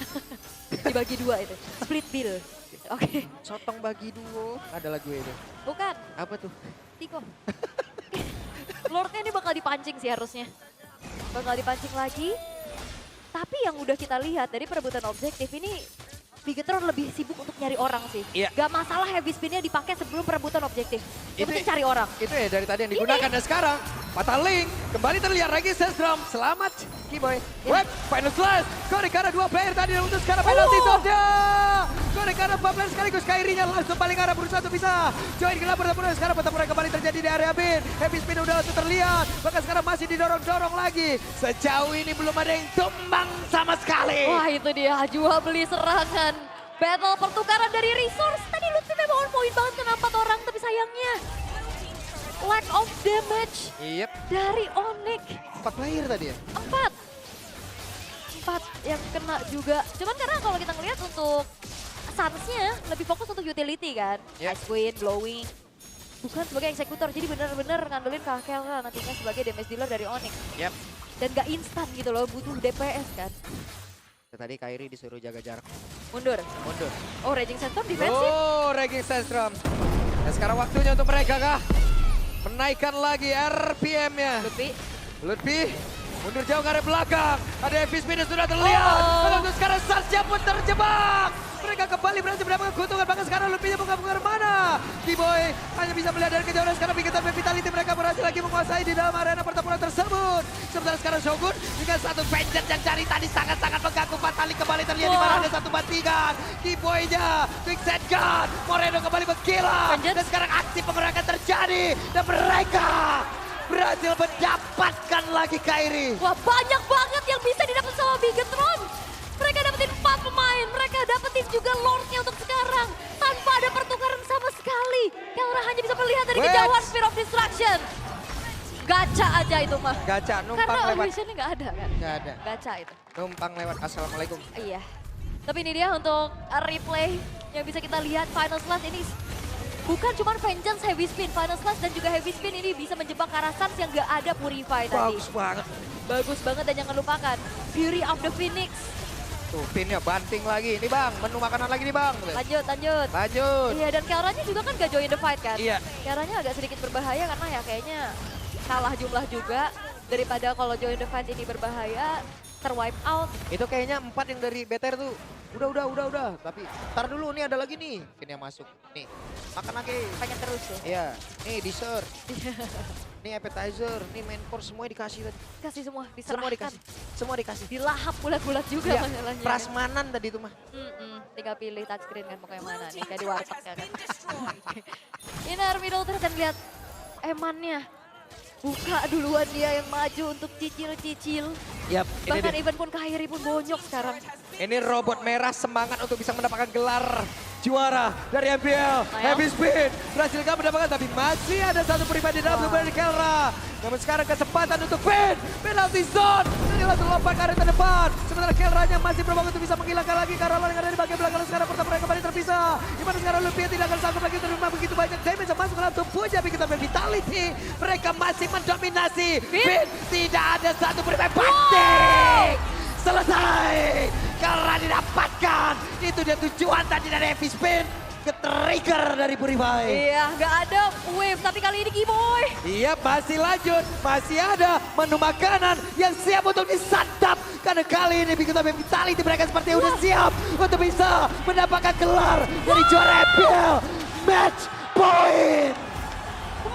Speaker 1: Dibagi dua itu. Split bill. Oke.
Speaker 2: Sotong bagi duo. Ada lagu itu.
Speaker 1: Bukan,
Speaker 2: Apa tuh?
Speaker 1: Tiko. Lordnya ini bakal dipancing sih harusnya. Bakal dipancing lagi. Tapi yang udah kita lihat dari perebutan objektif ini Bigetron lebih sibuk untuk nyari orang sih.
Speaker 2: Iya.
Speaker 1: Gak masalah heavy spinnya dipakai sebelum perebutan objektif. Yang
Speaker 2: Itu-
Speaker 1: penting cari orang.
Speaker 2: Itu ya dari tadi yang digunakan dan sekarang Pataling kembali terlihat lagi Sesdrum. Selamat Kiboy. Web final slash. Korekara 2 player tadi dan untuk sekarang penalty zone. Korekara 4 player sekaligus Kairinya langsung paling arah berusaha untuk bisa join ke lapar dan sekarang pertempuran kembali terjadi di area mid. Heavy spin udah untuk terlihat. Bahkan sekarang masih didorong-dorong lagi. Sejauh ini belum ada yang tumbang sama sekali.
Speaker 1: Wah itu dia, jual beli serangan. Battle pertukaran dari resource. Tadi Lutfi memang on point banget kena 4 orang, tapi sayangnya lack of damage
Speaker 2: Yep,
Speaker 1: dari Onyx.
Speaker 2: 4 player tadi ya.
Speaker 1: 4 yang kena juga. Cuman karena kalau kita ngelihat untuk Suns-nya lebih fokus untuk utility kan.
Speaker 2: Yep.
Speaker 1: Ice Queen, Blowing. Bukan sebagai eksekutor, jadi benar-benar ngandelin Kelra nantinya sebagai damage dealer dari Onyx.
Speaker 2: Yep.
Speaker 1: Dan gak instan gitu loh, butuh DPS kan.
Speaker 2: Tadi Kairi disuruh jaga jarak.
Speaker 1: Mundur.
Speaker 2: Mundur.
Speaker 1: Oh, Raging Sandstorm defensif.
Speaker 2: Oh, Raging Sandstorm. Dan sekarang waktunya untuk mereka kah? Menaikkan lagi RPM-nya.
Speaker 1: Lutfi.
Speaker 2: Lutfi Mundur jauh ke arah belakang. Ada Evis Spin yang sudah terlihat. Lalu sekarang Sarsya pun terjebak. Mereka kembali berhasil mendapatkan keuntungan. Bahkan sekarang Lupinya bukan kemana. T-Boy hanya bisa melihat dari kejauhan. Sekarang Bikitan Vitality mereka berhasil lagi menguasai di dalam arena pertempuran tersebut. Sementara sekarang Shogun dengan satu vengeance yang dari tadi sangat-sangat mengganggu. Fatali kembali terlihat di mana ada satu bantingan. T-Boy-nya, Quicksand Gun. Moreno kembali berkilau. Dan sekarang aksi pengeroyokan terjadi. Dan mereka berhasil mendapatkan lagi Kairi.
Speaker 1: Wah, banyak banget yang bisa didapat sama Bigetron. Mereka dapetin 4 pemain, mereka dapetin juga Lordnya untuk sekarang. Tanpa ada pertukaran sama sekali. Kelra hanya bisa melihat dari kejauhan Spear of Destruction. Gacha aja itu mah.
Speaker 2: Gacha, numpang
Speaker 1: Karena
Speaker 2: lewat.
Speaker 1: visionnya nggak ada kan?
Speaker 2: Nggak ada.
Speaker 1: Gacha itu.
Speaker 2: Numpang lewat. Assalamualaikum.
Speaker 1: Iya. Tapi ini dia untuk replay yang bisa kita lihat Final Slash ini. Bukan cuma Vengeance Heavy Spin, Final Slash dan juga Heavy Spin ini bisa menjebak ke arah Sans yang gak ada Purify tadi.
Speaker 2: Bagus banget.
Speaker 1: Bagus banget dan jangan lupakan Fury of the Phoenix.
Speaker 2: Tuh, pinnya banting lagi. Ini bang, menu makanan lagi nih bang.
Speaker 1: Lanjut, lanjut.
Speaker 2: Lanjut.
Speaker 1: Iya, dan Kelranya juga kan gak join the fight kan?
Speaker 2: Iya.
Speaker 1: Kelranya agak sedikit berbahaya karena ya kayaknya kalah jumlah juga. Daripada kalau join the fight ini berbahaya, terwipe out.
Speaker 2: Itu kayaknya 4 yang dari BTR tuh. Udah. Tapi ntar dulu nih ada lagi nih. Pin yang masuk. Nih, makan lagi.
Speaker 1: Pengen terus ya.
Speaker 2: Iya, nih dessert. Nih appetizer, nih main course semuanya dikasih tadi.
Speaker 1: Kasih semua,
Speaker 2: Semua
Speaker 1: diserahkan.
Speaker 2: dikasih. Semua dikasih.
Speaker 1: Dilahap bulat-bulat juga
Speaker 2: Iya,
Speaker 1: masalahnya.
Speaker 2: prasmanan tadi tuh mah.
Speaker 1: Tinggal pilih touchscreen kan mau kayak mana nih, kayak di warteg ya kan. Inner middle terus dan lihat Emannya. Buka duluan dia yang maju untuk cicil-cicil.
Speaker 2: Yap, ini
Speaker 1: Bahkan
Speaker 2: dia.
Speaker 1: even pun Kairi pun bonyok sekarang.
Speaker 2: Ini robot merah semangat untuk bisa mendapatkan gelar juara dari MPL. Heavy Spin berhasil gak mendapatkan, tapi masih ada satu pribadi dalam tubuh dari Kelra. Namun sekarang kesempatan untuk Pin. Penalty zone. Jadi langsung lompat ke area depan. Sementara Kelranya masih berbangun untuk bisa menghilangkan lagi Karolin yang ada di bagian belakang. Sekarang pertempuran kembali terpisah. Dimana sekarang Lupia tidak akan sanggup lagi menerima begitu banyak damage yang masuk ke dalam tubuhnya. Bikin Vitality. Mereka masih mendominasi. Pin tidak ada satu pribadi banting. Selesai. Karena didapatkan. Itu dia tujuan tadi dari Heavy Spin. Ke-trigger dari Purify.
Speaker 1: Iya, nggak ada wave, tapi kali ini Giboy.
Speaker 2: Iya, masih lanjut. Masih ada menu makanan yang siap untuk disantap. Karena kali ini Bikin Vitality mereka seperti udah siap untuk bisa mendapatkan gelar dari juara MPL. Match point.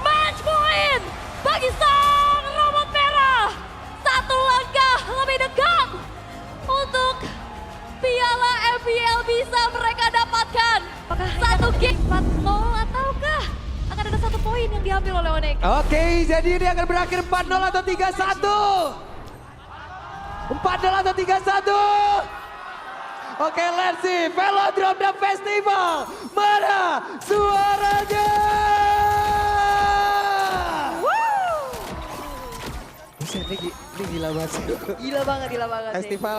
Speaker 1: Match point bagi sang robot merah. Satu langkah lebih dekat untuk piala MPL bisa mereka dapatkan. Apakah satu game 4-0 ataukah akan ada satu poin yang diambil oleh Onyx?
Speaker 2: Oke, jadi ini akan berakhir 4-0 atau 3-1. 4-0 atau 3-1. Oke, let's see. Velodrome dan Festival. Mana suaranya? Buset, ini gila banget sih.
Speaker 1: Gila banget sih.
Speaker 2: Festival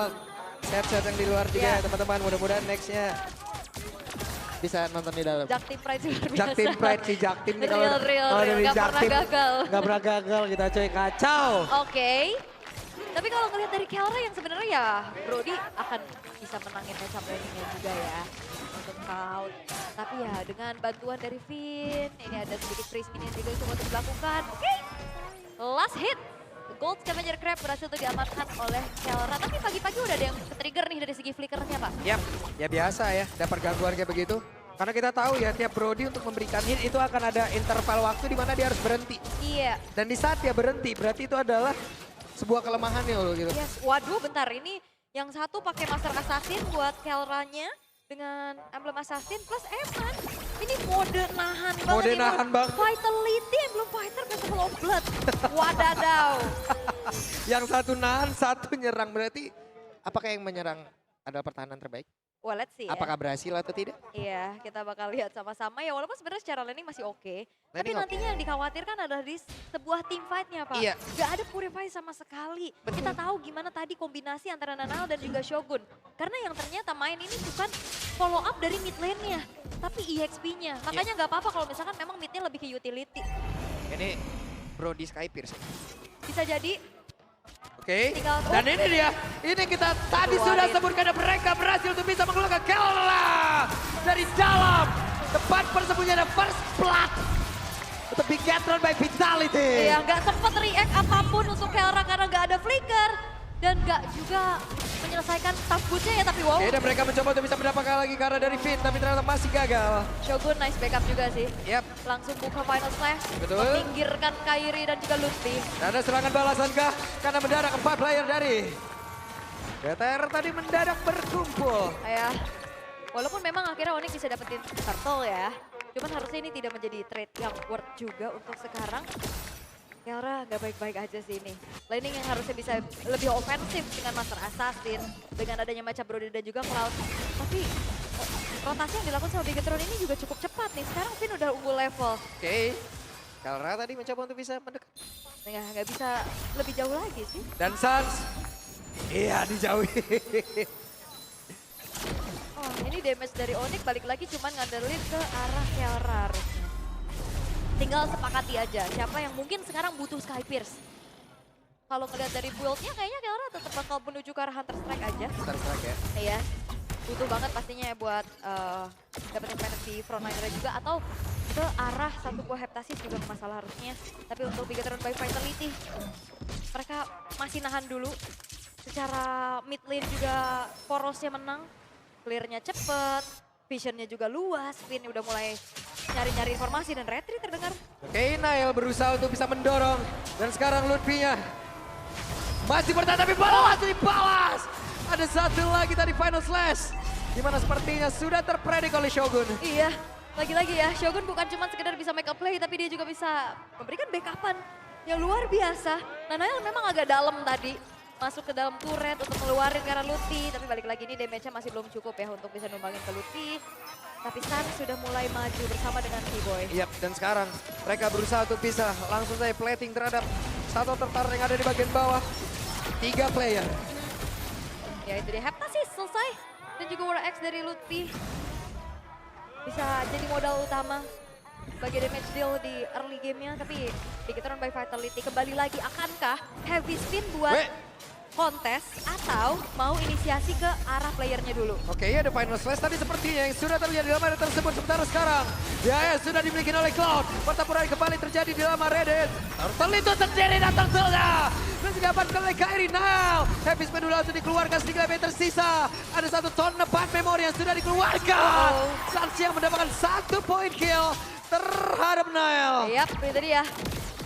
Speaker 2: set-set yang di luar juga
Speaker 1: Iya.
Speaker 2: ya teman-teman. Mudah-mudahan nextnya bisa nonton di dalam.
Speaker 1: Jaktim Pride sih luar biasa.
Speaker 2: Jaktim Pride si Jaktim nih kalau
Speaker 1: Real.
Speaker 2: dari
Speaker 1: Nggak pernah gagal.
Speaker 2: Gak pernah gagal kita coy, kacau.
Speaker 1: Oke. Tapi kalau ngelihat dari Kelra yang sebenarnya ya Brody akan bisa menangin match up laning-nya juga ya untuk count. Tapi ya dengan bantuan dari Finn, ini ada sedikit free spin yang juga coba untuk dilakukan. Oke. Last hit. Gold Scavenger Crab berhasil untuk diamankan oleh Kelra. Tapi pagi-pagi udah ada yang ke-trigger nih dari segi flickernya Pak.
Speaker 2: Yap, ya biasa ya dapat gangguan kayak begitu. Karena kita tahu ya tiap Brody untuk memberikan hit itu akan ada interval waktu di mana dia harus berhenti.
Speaker 1: Iya.
Speaker 2: Dan di saat dia berhenti berarti itu adalah sebuah kelemahannya loh gitu.
Speaker 1: Yes. Waduh bentar ini yang satu pakai Master Assassin buat Kelranya dengan emblem Assassin plus Eman. Ini mode nahan banget.
Speaker 2: Mode
Speaker 1: ini,
Speaker 2: nahan banget.
Speaker 1: Vitality emblem fighter Festival of Blood. Wadadaw.
Speaker 2: Yang satu nahan, satu nyerang. Berarti apakah yang menyerang adalah pertahanan terbaik?
Speaker 1: Well, let's see ya.
Speaker 2: Apakah berhasil atau tidak?
Speaker 1: Iya, kita bakal lihat sama-sama ya. Walaupun sebenarnya secara laning masih oke. Tapi
Speaker 2: Laning
Speaker 1: nantinya yang dikhawatirkan adalah di sebuah team fight-nya Pak.
Speaker 2: Iya.
Speaker 1: Gak ada Purify sama sekali. Kita tahu gimana tadi kombinasi antara Nanao dan juga Shogun. Karena yang ternyata main ini bukan follow up dari mid lane-nya. Tapi EXP-nya. Makanya gak apa-apa kalau misalkan memang mid-nya lebih ke utility.
Speaker 2: Ini Brody Skypierce.
Speaker 1: Bisa jadi.
Speaker 2: Oke,
Speaker 1: Tinggal
Speaker 2: dan ini dia. Ini kita tadi sudah sebutkan dan mereka berhasil untuk bisa mengeluarkan Kelra dari dalam tempat persembunyian first blood.
Speaker 4: untuk Bigatron by Vitality.
Speaker 1: Iya, nggak sempet react apapun untuk Kelra karena nggak ada flicker. Dan nggak juga menyelesaikan tabutnya ya, tapi wow.
Speaker 2: Oke, dan mereka mencoba untuk bisa mendapatkan lagi karena dari Finn, tapi ternyata masih gagal.
Speaker 1: Shogun nice backup juga sih.
Speaker 2: Yap,
Speaker 1: Langsung buka final slash.
Speaker 2: Betul.
Speaker 1: Meminggirkan Kairi dan juga Lutfi.
Speaker 2: ada serangan balasan kah? Karena mendadak 4 player dari BTR tadi mendadak berkumpul.
Speaker 1: Ya, walaupun memang akhirnya Onyx bisa dapetin turtle ya. Cuman harusnya ini tidak menjadi trade yang worth juga untuk sekarang. Kelra nggak baik-baik aja sih ini. Laning yang harusnya bisa lebih ofensif dengan Master Assassin. Dengan adanya macam Brody dan juga Cloud. Tapi rotasi yang dilakukan sama Bigatron ini juga cukup cepat nih. Sekarang Finn udah unggul level.
Speaker 2: Oke, Kelra tadi mencoba untuk bisa mendekat.
Speaker 1: Nggak bisa lebih jauh lagi sih.
Speaker 2: Dan Sans, iya dijauhi.
Speaker 1: Oh, ini damage dari Onyx balik lagi cuman ngandelin ke arah Kelra harusnya. Tinggal sepakati aja siapa yang mungkin sekarang butuh Sky Pierce. Kalau ngeliat dari build-nya kayaknya Kelra tetap bakal menuju ke arah Hunter Strike aja.
Speaker 2: Hunter Strike ya.
Speaker 1: Iya, butuh banget pastinya ya buat dapetin penalty frontliner juga atau ke arah satu buah Heptasis juga masalah harusnya. Tapi untuk Bigatron by Vitality, mereka masih nahan dulu. Secara mid lane juga porosnya menang, clear-nya cepet, vision-nya juga luas, Finn udah mulai nyari-nyari informasi dan retreat terdengar.
Speaker 2: Oke, Nail berusaha untuk bisa mendorong. Dan sekarang Lutfi-nya masih bertahan tapi balas dibalas. Ada satu lagi tadi final slash. Dimana sepertinya sudah terpredik oleh Shogun.
Speaker 1: Iya, lagi-lagi ya Shogun bukan cuma sekedar bisa make up play tapi dia juga bisa memberikan backupan yang luar biasa. Nah Nail memang agak dalam tadi. Masuk ke dalam turret untuk ngeluarin karena Lutfi. Tapi balik lagi ini damage-nya masih belum cukup ya untuk bisa numbangin ke Lutfi. Tapi Sun sudah mulai maju bersama dengan T-Boy.
Speaker 2: Yap, dan sekarang mereka berusaha untuk bisa langsung saja plating terhadap satu tertar yang ada di bagian bawah. 3 player.
Speaker 1: Ya itu dia, Heptasis selesai. Dan juga War X dari Lutfi. Bisa jadi modal utama sebagai damage deal di early game-nya. Tapi Bigatron by Vitality kembali lagi. Akankah heavy spin buat kontes atau mau inisiasi ke arah playernya dulu?
Speaker 2: Oke, ada final slash tadi sepertinya yang sudah terjadi dalam area tersebut. Sementara sekarang ya sudah dimiliki oleh Cloud. Pertempuran kembali terjadi di dalam Reddit. Turtle itu sendiri datang saja. Dan didapatkan oleh Kairi now. Happy spin dulu langsung dikeluarkan, sedikit lebih tersisa. Ada satu ton nepat memori yang sudah dikeluarkan. Sans yang mendapatkan 1 point kill terhadap Nail.
Speaker 1: Yap, itu dia.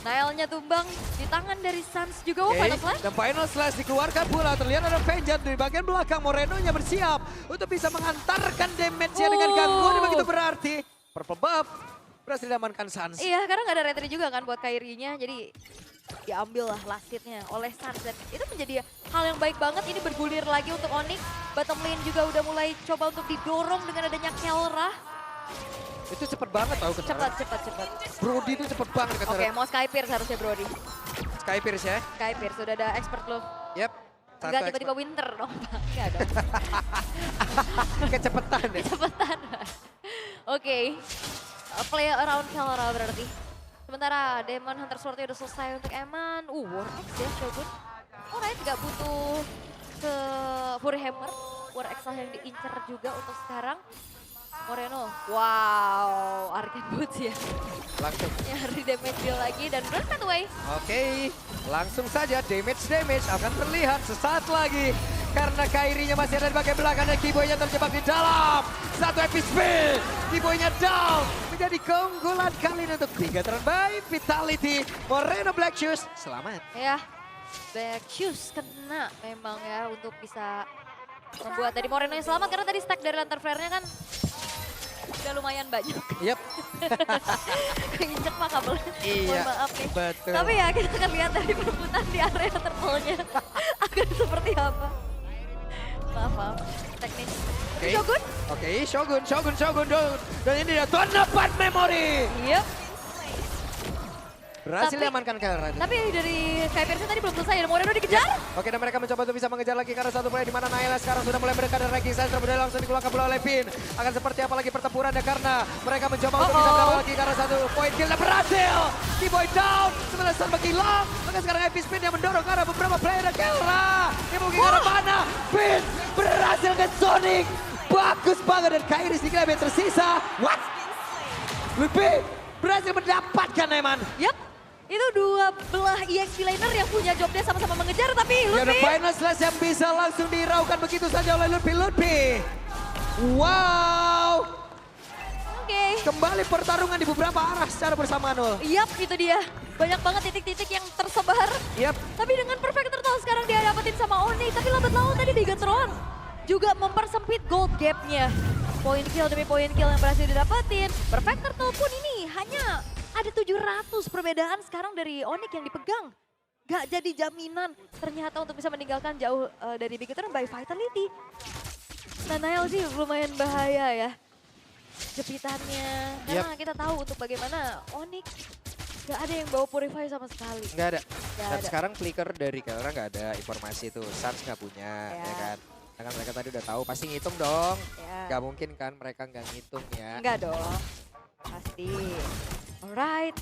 Speaker 1: Nailnya tumbang di tangan dari Sans juga. Final slash.
Speaker 2: Dan final slash dikeluarkan pula. Terlihat ada Vengeance di bagian belakang. Moreno-nya bersiap untuk bisa mengantarkan damage-nya dengan gangguan yang begitu berarti. Purple buff berhasil diamankan Sans.
Speaker 1: Iya, karena nggak ada retry juga kan buat Kairi-nya. Jadi diambil lah last hit-nya oleh Sans. Dan itu menjadi hal yang baik banget. Ini bergulir lagi untuk Onyx. Bottom lane juga udah mulai coba untuk didorong dengan adanya Kelra.
Speaker 2: Itu cepet banget tau
Speaker 1: Cepat.
Speaker 2: Brody itu cepet banget
Speaker 1: Oke, mau Sky Pierce harusnya Brody.
Speaker 2: Sky Pierce ya.
Speaker 1: Sky Pierce, sudah ada expert loh.
Speaker 2: Yep.
Speaker 1: Enggak tiba-tiba winter dong, Pak. Enggak dong.
Speaker 2: Kecepetan ya.
Speaker 1: Cepetan. Oke. Play around Kelra berarti. Sementara Demon Hunter Sword-nya udah selesai untuk Eman. War X ya Shogun. Alright, nggak butuh ke Fury Hammer. War X lah yang diincar juga untuk sekarang. Moreno, wow, Arcane Boots ya.
Speaker 2: Langsung.
Speaker 1: Nyari damage deal lagi dan run away.
Speaker 2: Oke, langsung saja damage akan terlihat sesaat lagi. Karena Kairi-nya masih ada di bagian belakang dan Kiboy-nya terjebak di dalam. Satu epic spin, Kiboy-nya down. Menjadi keunggulan kali ini untuk Bigatron by Vitality. Moreno Black Shoes, selamat.
Speaker 1: Ya, Black Shoes kena memang ya untuk bisa membuat tadi Moreno yang selamat. Karena tadi stack dari Lantern Flare-nya kan udah lumayan banyak.
Speaker 2: Yep.
Speaker 1: Injek mah kabelnya.
Speaker 2: Iya,
Speaker 1: Mohon maaf nih.
Speaker 2: betul.
Speaker 1: Tapi ya kita akan lihat dari perebutan di area turtle-nya akan seperti apa. Maaf. Teknis.
Speaker 2: Oke.
Speaker 1: Shogun.
Speaker 2: Oke, Shogun. Dan ini dia tuan dapat memori.
Speaker 1: Iya.
Speaker 2: Berhasil
Speaker 1: Tapi-
Speaker 2: diamankan Kelra.
Speaker 1: Tapi dari Sky Pierce tadi belum selesai. Dan Moreno dikejar.
Speaker 2: Oke, dan mereka mencoba untuk bisa mengejar lagi karena satu play di mana Naila sekarang sudah mulai mendekat dan ranking saya terlebih langsung dikeluarkan pula oleh Finn. Akan seperti apa lagi pertempurannya karena mereka mencoba untuk bisa mendapatkan lagi karena satu point kill dan berhasil. T-Boy down, sementara Sun menghilang. Maka sekarang Epic Spin yang mendorong ke arah beberapa player dan Kelra. Dia mungkin ke arah mana? Finn berhasil ke Sonic. Bagus banget dan Kairi sedikit lebih tersisa. What? Lebih
Speaker 4: berhasil mendapatkan Eman.
Speaker 1: Yap, itu dua belah EXP laner yang punya jobnya sama-sama mengejar, tapi
Speaker 4: Ya, ada
Speaker 1: Lutfi.
Speaker 4: final slash yang bisa langsung diraukan begitu saja oleh Lutfi. Wow,
Speaker 1: Oke.
Speaker 4: kembali pertarungan di beberapa arah secara bersamaan.
Speaker 1: Yap, itu dia. Banyak banget titik-titik yang tersebar.
Speaker 4: Yap.
Speaker 1: Tapi dengan perfect turtle sekarang dia dapetin sama Oni. Tapi lambat laun tadi Bigatron juga mempersempit gold gap-nya. Poin kill demi poin kill yang berhasil didapetin. Perfect turtle pun ini hanya ada 700 perbedaan sekarang dari Onyx yang dipegang. Gak jadi jaminan ternyata untuk bisa meninggalkan jauh dari Bigatron by Vitality. Nah, Nail sih lumayan bahaya ya. Jepitannya. Karena kita tahu untuk bagaimana Onyx gak ada yang bawa Purify sama sekali.
Speaker 2: Nggak ada.
Speaker 1: Nggak
Speaker 2: Dan
Speaker 1: ada.
Speaker 2: sekarang flicker dari Kelra nggak ada informasi tuh. Suns nggak punya,
Speaker 1: Ya.
Speaker 2: ya kan? Dengan mereka tadi udah tahu, pasti ngitung dong.
Speaker 1: Ya.
Speaker 2: Nggak mungkin kan mereka nggak ngitung ya.
Speaker 1: Enggak dong. Pasti. Alright.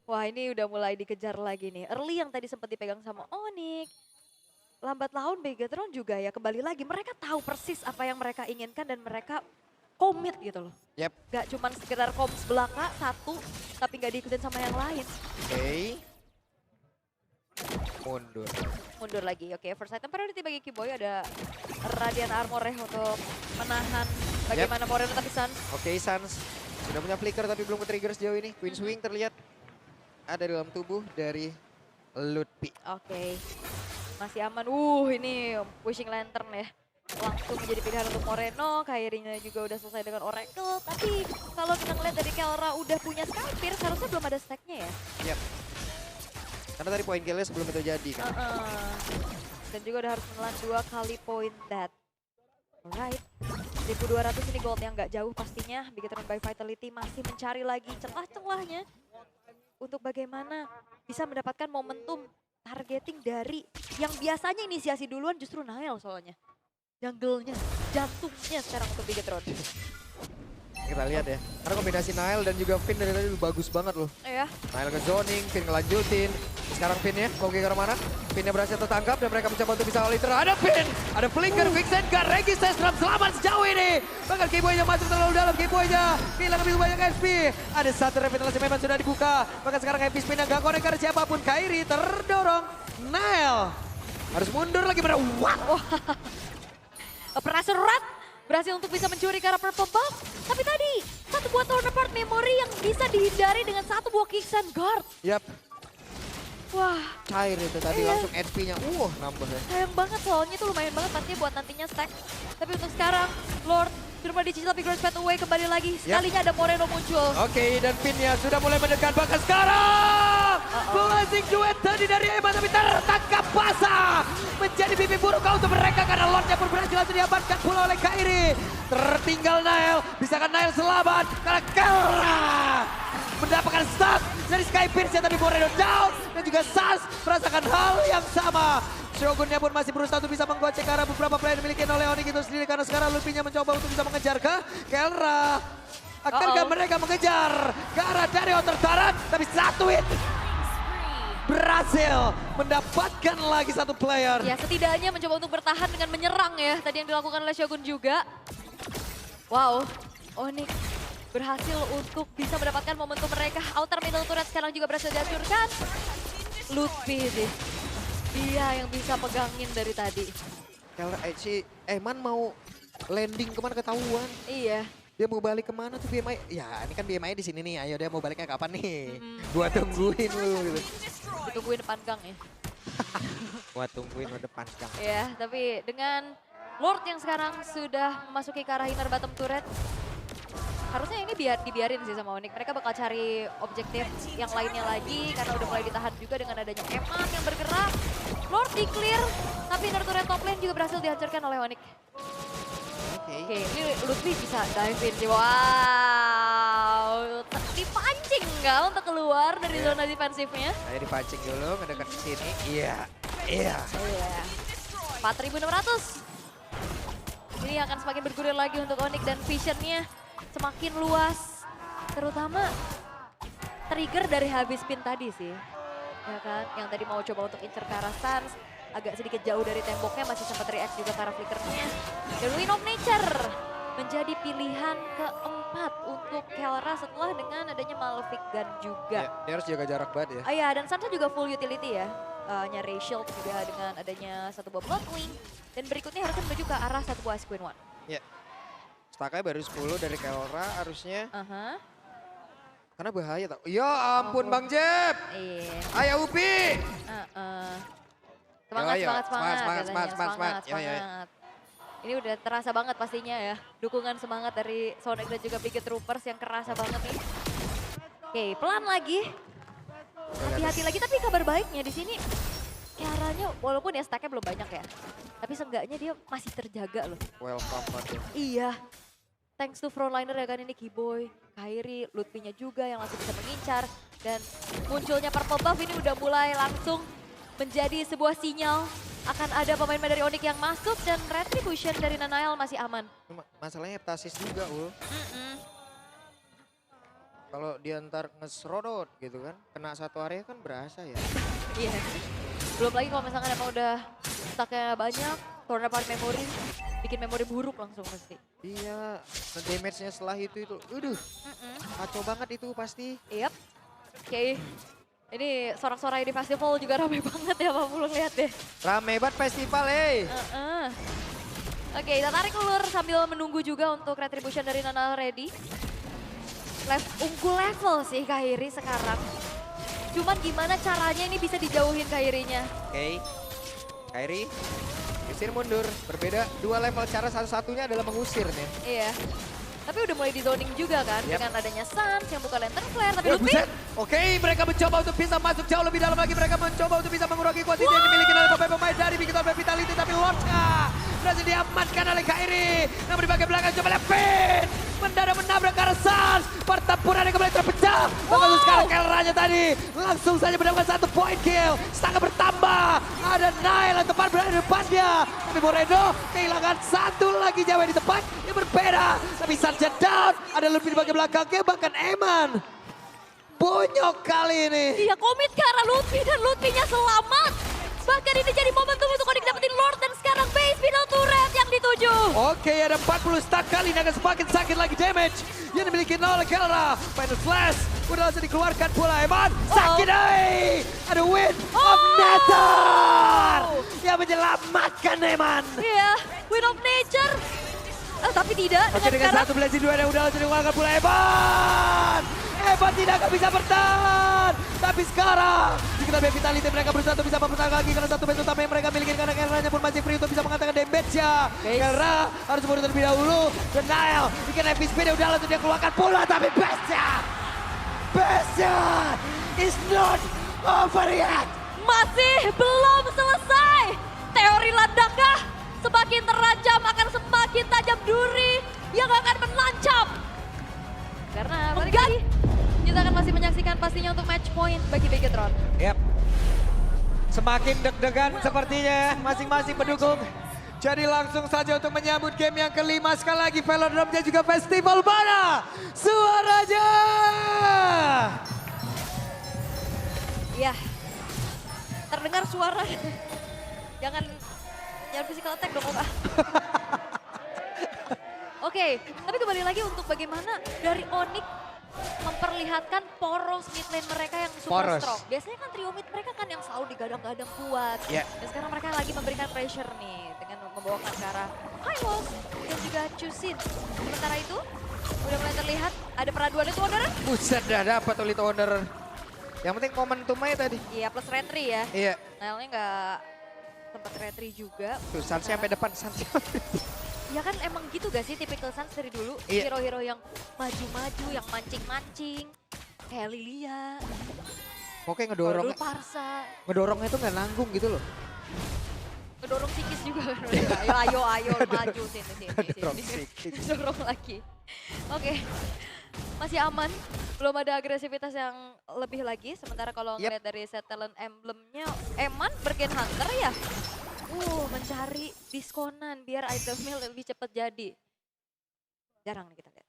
Speaker 1: Wah, ini udah mulai dikejar lagi nih. Early yang tadi sempat dipegang sama Onyx. Lambat laun Bigatron juga ya kembali lagi. Mereka tahu persis apa yang mereka inginkan dan mereka komit gitu loh.
Speaker 2: Yep.
Speaker 1: Gak cuman sekedar koms belaka satu, tapi gak diikutin sama yang lain.
Speaker 2: Oke. Mundur.
Speaker 1: Mundur lagi. Oke, first item priority bagi Kiboy ada Radiant Armor ya untuk menahan bagaimana Moreno tapi Suns.
Speaker 2: Oke, Suns sudah punya flicker tapi belum ke-trigger sejauh ini. Queen Swing terlihat ada di dalam tubuh dari Lutfi.
Speaker 1: Oke, masih aman. Ini pushing lantern ya. Langsung menjadi pilihan untuk Moreno. Kairinya juga udah selesai dengan Oracle. Tapi kalau kita ngeliat dari Kelra udah punya Skypear, seharusnya belum ada stacknya ya.
Speaker 2: Yep. Karena tadi poin killnya sebelum itu jadi kan.
Speaker 1: Dan juga udah harus menelan 2 kali point that. Alright. 1200 ini gold yang gak jauh pastinya. Bigatron by Vitality masih mencari lagi celah-celahnya. Untuk bagaimana bisa mendapatkan momentum targeting dari yang biasanya inisiasi duluan justru Nail soalnya. Jungle-nya, jantungnya sekarang untuk Bigatron.
Speaker 2: Kita lihat ya. Karena kombinasi Nile dan juga Finn dari tadi bagus banget loh.
Speaker 1: Ya.
Speaker 2: Nile ke zoning, Finn ngelanjutin. Sekarang Finn ya, mau ke arah mana? Finnnya berhasil tertangkap dan mereka mencoba untuk bisa liter. Ada Finn, ada flicker, Vixen, gak resistance dalam selamat sejauh ini. Bahkan Kiboy-nya masuk terlalu dalam, Kiboy-nya hilang lebih banyak SP. Ada satu revitalisasi memang sudah dibuka. Bahkan sekarang MP spin yang gak connect karena siapapun. Kairi terdorong, Nile harus mundur lagi pada
Speaker 1: Operasi Rat berhasil untuk bisa mencuri ke arah Purple Buff. Tapi tadi, satu buah counterpart memory yang bisa dihindari dengan satu buah Kickstand Guard.
Speaker 2: Yap,
Speaker 1: Wah,
Speaker 2: cair itu tadi
Speaker 1: Iya.
Speaker 2: langsung HP-nya. Nambah ya.
Speaker 1: sayang banget soalnya itu lumayan banget pastinya buat nantinya stack. Tapi untuk sekarang, Lord cuma dicicil tapi Grand Fade Away kembali lagi. Sekalinya ada Moreno muncul.
Speaker 2: Oke, dan Finn-nya sudah mulai mendekat. Bahkan sekarang, blessing duet tadi dari Eman tapi tertangkap basah. Menjadi pipi buruk untuk mereka karena Lordnya pun berhasil langsung diamankan pula oleh Kairi. Tertinggal Nile, bisakah Nile selamat? Karena Kelra mendapatkan stun dari Sky Pierce tapi Moreno down. Dan juga Sans merasakan hal yang sama. Shogunnya pun masih berusaha untuk bisa menggocek ke arah beberapa player dimiliki oleh Onyx itu sendiri. Karena sekarang Lutfi-nya mencoba untuk bisa mengejar ke Kelra. Akankah mereka mengejar ke arah dari Outer Turret? Tapi satu hit berhasil mendapatkan lagi satu player.
Speaker 1: Ya setidaknya mencoba untuk bertahan dengan menyerang ya. Tadi yang dilakukan oleh Shogun juga. Wow, Onyx berhasil untuk bisa mendapatkan momentum mereka. Outer middle turret sekarang juga berhasil dihancurkan. Lutfi sih. Dia yang bisa pegangin dari tadi.
Speaker 2: Kelra si Eman mau landing kemana ketahuan.
Speaker 1: Iya.
Speaker 2: Dia mau balik kemana tuh BMI? Ya ini kan BMI di sini nih. Ayo dia mau baliknya kapan nih? Gua tungguin lu gitu.
Speaker 1: Ditungguin depan gang ya.
Speaker 2: Gua tungguin di depan gang.
Speaker 1: Ya, tapi dengan Lord yang sekarang sudah memasuki ke arah inner bottom turret. Harusnya ini dibiarin sih sama Onyx. Mereka bakal cari objektif yang lainnya lagi karena udah mulai ditahan juga dengan adanya Eman yang bergerak. Lord di clear, tapi inner turret top lane juga berhasil dihancurkan oleh Onyx. Oke, ini Lutfi bisa dive in sih. Wow, dipancing nggak untuk keluar dari zona defensifnya?
Speaker 2: Saya dipancing dulu, ngedekat ke sini. Iya, iya.
Speaker 1: Iya. 4.600. Ini akan semakin bergulir lagi untuk Onyx dan visionnya semakin luas. Terutama trigger dari habis pin tadi sih. Ya kan, yang tadi mau coba untuk incer ke arah Sans. Agak sedikit jauh dari temboknya, masih sempat react juga ke arah flickernya. Dan Wind of Nature menjadi pilihan keempat tepat untuk Kelra setelah dengan adanya Malefic Gun juga.
Speaker 2: Ya, dia harus jaga jarak banget ya.
Speaker 1: Ah ya, dan Sansa juga full utility ya. Nyari shield juga dengan adanya satu buah Bloodwing. Dan berikutnya harusnya menuju ke arah satu buah Ice Queen One.
Speaker 2: Ya. Stacknya baru 10 dari Kelra harusnya. Karena bahaya tau. Ya ampun Bang Jeb.
Speaker 1: Iya.
Speaker 2: Ayo Upi.
Speaker 1: Semangat,
Speaker 2: Yo,
Speaker 1: semangat, semangat,
Speaker 2: semangat,
Speaker 1: katanya.
Speaker 2: semangat. Yo, yo, yo.
Speaker 1: Semangat. Ini udah terasa banget pastinya ya. Dukungan semangat dari Sonic dan juga Big Troopers yang kerasa banget nih. Oke, pelan lagi. Hati-hati lagi, tapi kabar baiknya di sini Kelranya walaupun ya stacknya belum banyak ya. Tapi seenggaknya dia masih terjaga loh.
Speaker 2: Welcome banget.
Speaker 1: Iya. Thanks to frontliner ya kan ini Keyboy, Kairi, Lutfi-nya juga yang langsung bisa mengincar. Dan munculnya Purple Buff ini udah mulai langsung menjadi sebuah sinyal akan ada pemain-pemain dari Onyx yang masuk dan Retribution dari Nanael masih aman.
Speaker 2: Masalahnya Heptasis juga Ul. Kalau dia ntar ngesrodot gitu kan, kena satu area kan berasa ya.
Speaker 1: Iya. Belum lagi kalau misalkan emang udah stacknya banyak, turun part memory, bikin memori buruk langsung pasti.
Speaker 2: Iya, damage-nya setelah itu, aduh, kacau banget itu pasti.
Speaker 1: Yap. Oke. Ini sorak-sorai di festival juga rame banget ya Pak Pulung, lihat deh.
Speaker 2: Rame banget festival,
Speaker 1: Oke, kita tarik ulur sambil menunggu juga untuk Retribution dari Nanael ready. Unggul level sih Kairi sekarang. Cuman gimana caranya ini bisa dijauhin Kairinya.
Speaker 2: Oke, Kairi, usir mundur. Berbeda, 2 level cara satu-satunya adalah mengusir nih.
Speaker 1: Iya. Tapi udah mulai di zoning juga kan dengan adanya Sans yang bukan lantern flare. Tapi Lutfi.
Speaker 2: Oke, mereka mencoba untuk bisa masuk jauh lebih dalam lagi. Mereka mencoba untuk bisa mengurangi kuantiti yang dimiliki oleh pemain-pemain dari Big Top Vitality. Tapi Lordnya berhasil diamankan oleh Kairi. Namun di bagian belakang coba Levin. Mendadak menabrak ke arah Sans. Pertempuran yang kembali terpecah. Lalu sekarang Kelranya tadi langsung saja mendapatkan 1 point kill. Setengah bertambah. Ada Nail yang tepat berada di depannya. Tapi Moreno kehilangan 1 lagi Jawa di tempat yang berbeda. Tapi Sanchez down. Ada lebih di bagian belakangnya. Bahkan Eman. Bonyok kali ini.
Speaker 1: Iya, komit ke arah Lutfi dan Lutfinya selamat. Bahkan ini jadi momentum untuk Onyx dapetin Lord dan sekarang base middle turret yang dituju.
Speaker 2: Oke, ada 40 stack kali ini akan semakin sakit lagi damage yang dimiliki oleh Kelra. Final Slash udah langsung dikeluarkan pula Eman. Sakit ada win of Nature yang menyelamatkan Eman.
Speaker 1: Iya, win of nature. Tapi tidak.
Speaker 2: Oke, dengan
Speaker 1: sekarang
Speaker 2: satu blessing 2 yang udah langsung dikeluarkan pula Eman. Eman tidak akan bisa bertahan. Tapi sekarang di kita Vitality mereka berusaha untuk bisa mempertahankan lagi karena satu base utama yang mereka miliki karena Kelranya pun masih free untuk bisa mengatakan damage-nya. Kelra harus mundur terlebih dahulu. Dan Nail bikin heavy speed udah langsung dia keluarkan pula tapi base-nya is not over yet.
Speaker 1: masih belum selesai. Teori landakah semakin terancam akan semakin tajam duri yang akan menancap. Karena balik lagi, kita akan masih menyaksikan pastinya untuk match point bagi Begetron.
Speaker 2: Yap. Semakin deg-degan sepertinya masing-masing pendukung. Jadi langsung saja untuk menyambut game yang kelima. Sekali lagi Velodrome-nya juga festival mana suaranya.
Speaker 1: Ya, terdengar suara. Jangan physical attack dong, Pak. Oke, tapi kembali lagi untuk bagaimana dari Onyx memperlihatkan poros mid lane mereka yang super
Speaker 2: Poros.
Speaker 1: strong. Biasanya kan trio mid mereka kan yang selalu digadang-gadang kuat.
Speaker 2: Yeah.
Speaker 1: Dan sekarang mereka lagi memberikan pressure nih dengan membawakan ke arah Hylos dan juga Chusin. Sementara itu udah mulai terlihat ada peraduan itu Wanderer.
Speaker 2: Buset dah dapat Olito Wanderer. Yang penting momentum aja tadi.
Speaker 1: Iya, plus retri ya.
Speaker 2: Iya.
Speaker 1: Nailnya nggak sempat retri juga.
Speaker 2: Tuh Sansi sampai depan Sansi.
Speaker 1: Ya kan emang gitu gak sih tipikal Sans dari dulu?
Speaker 2: Iya.
Speaker 1: Hero-hero yang maju-maju, yang mancing-mancing. Kayak Lilia,
Speaker 2: Pokoknya
Speaker 1: Dulu Parsa.
Speaker 2: ngedorongnya tuh nggak nanggung gitu loh.
Speaker 1: Ngedorong psikis juga kan mereka. Ayo maju sini.
Speaker 2: Ngedorong psikis.
Speaker 1: Dorong lagi. Oke. Masih aman, belum ada agresivitas yang lebih lagi. Sementara kalau
Speaker 2: Yep.
Speaker 1: ngeliat dari set talent emblemnya, Eman Bergen Hunter ya. Mencari diskonan biar itemnya lebih cepat jadi. Jarang nih kita lihat.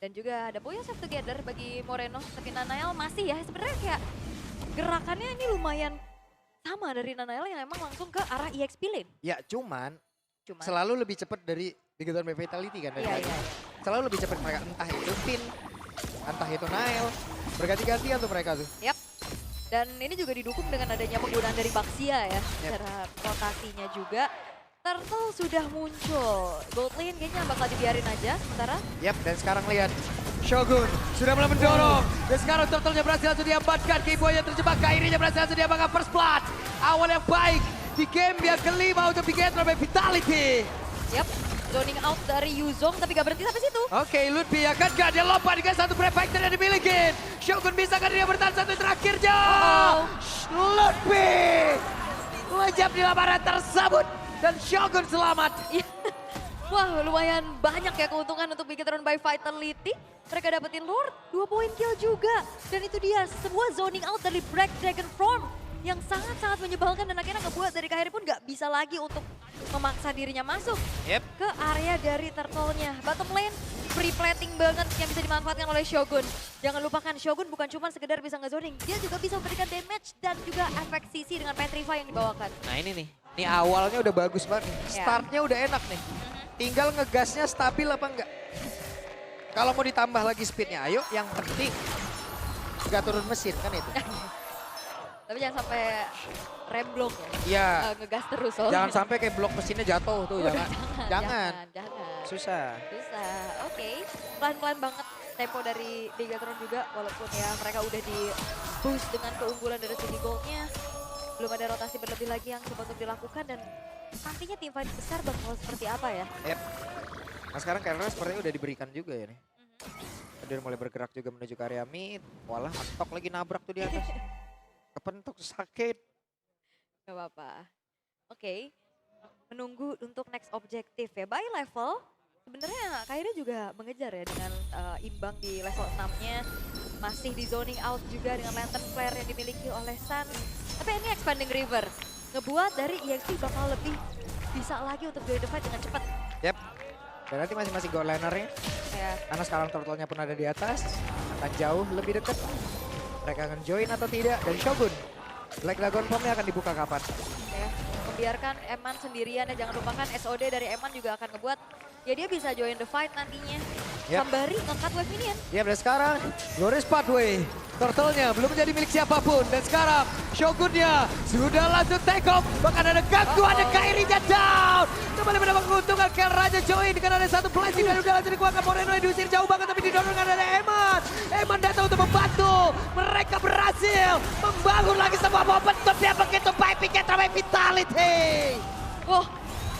Speaker 1: Dan juga ada Boya Save Together bagi Moreno. Tapi Nanael masih ya, sebenarnya kayak gerakannya ini lumayan sama dari Nanael yang emang langsung ke arah EXP lane.
Speaker 2: Ya cuman
Speaker 1: Cuma
Speaker 2: selalu lebih cepat dari Bigoton Vitality kan.
Speaker 1: iya.
Speaker 4: selalu lebih cepat mereka. Entah itu Finn, entah itu Nile. Berganti-gantian tuh mereka tuh.
Speaker 1: Yap. Dan ini juga didukung dengan adanya penggunaan dari Baxia ya.
Speaker 4: Yep.
Speaker 1: Secara rotasinya juga. Turtle sudah muncul. Gold lane kayaknya bakal dibiarin aja sementara.
Speaker 4: Yap, dan sekarang lihat. Shogun sudah mulai mendorong. Dan sekarang Turtle-nya berhasil langsung diamankan. Keyboy-nya terjebak. Kairi-nya berhasil langsung diamankan. First blood. Awal yang baik. Di game yang kelima untuk Bigetron by Vitality.
Speaker 1: Yap. Zoning out dari Yuzong tapi gak berhenti sampai situ.
Speaker 4: Oke, Ludwig akan gak dia lompat dengan satu prefector yang dimiliki. Shogun bisa kan dia bertahan satu terakhirnya. Ludwig lejap di lamaran tersebut. Dan Shogun selamat.
Speaker 1: Wah, lumayan banyak ya keuntungan untuk Bigetron by Vitality. Mereka dapetin Lord, 2 poin kill juga. Dan itu dia, sebuah zoning out dari Black Dragon Form yang sangat-sangat menyebalkan dan akhirnya ngebuat dari Kairi pun gak bisa lagi untuk memaksa dirinya masuk ke area dari turtle-nya. Bottom lane, free plating banget yang bisa dimanfaatkan oleh Shogun. Jangan lupakan Shogun bukan cuma sekedar bisa nge-zoning, dia juga bisa memberikan damage dan juga efek CC dengan Petrify yang dibawakan.
Speaker 4: Nah ini nih, ini awalnya udah bagus banget nih.
Speaker 1: Ya.
Speaker 4: Startnya udah enak nih. Tinggal ngegasnya stabil apa enggak. Kalau mau ditambah lagi speednya, ayo yang penting nggak turun mesin kan itu.
Speaker 1: Tapi jangan sampai remblong ya.
Speaker 4: Iya.
Speaker 1: Ngegas terus soalnya.
Speaker 4: Jangan sampai kayak blok mesinnya jatuh tuh,
Speaker 1: Udah,
Speaker 4: jangan.
Speaker 1: Jangan.
Speaker 4: Susah.
Speaker 1: Susah, oke. Pelan-pelan banget tempo dari Bigetron juga. Walaupun ya mereka udah di boost dengan keunggulan dari segi goldnya. Belum ada rotasi berlebih lagi yang coba untuk dilakukan. Dan nantinya tim fight besar bakal seperti apa ya?
Speaker 4: Yep. Nah sekarang karena sepertinya udah diberikan juga ya nih. Udah mulai bergerak juga menuju ke area mid. Walah, mentok lagi nabrak tuh di atas. Kepentok sakit.
Speaker 1: Gak apa-apa. Oke, menunggu untuk next objektif ya. By level, sebenarnya Kairi juga mengejar ya dengan imbang di level 6-nya. Masih di zoning out juga dengan lantern flare yang dimiliki oleh Sun. Tapi ini expanding river. Ngebuat dari EXP bakal lebih bisa lagi untuk join the fight dengan cepat.
Speaker 4: Yep. Dan nanti masing-masing goal linernya.
Speaker 1: Ya.
Speaker 4: Karena sekarang turtle-nya pun ada di atas. Akan jauh lebih dekat. Mereka akan join atau tidak. Dan Shogun. Black Dragon Form-nya akan dibuka kapan?
Speaker 1: Ya, membiarkan Eman sendirian ya. Jangan lupakan SOD dari Eman juga akan ngebuat ya dia bisa join the fight nantinya.
Speaker 4: Yep.
Speaker 1: Sambari nge-cut wave minion.
Speaker 4: Ya, dan sekarang Glorious Pathway. Turtle-nya belum menjadi milik siapapun. Dan sekarang Shogun-nya sudah langsung take off. Bahkan ada gangguan, ada Kairi-nya down. Kembali mendapat keuntungan ke Raja Join dengan ada satu blessing dan udah langsung dikeluarkan. Moreno yang diusir jauh banget tapi didorong dengan ada Eman. Eman datang untuk membantu. Mereka berhasil membangun lagi sebuah momentum yang begitu baik. Bigetron by Vitality.
Speaker 1: Wah,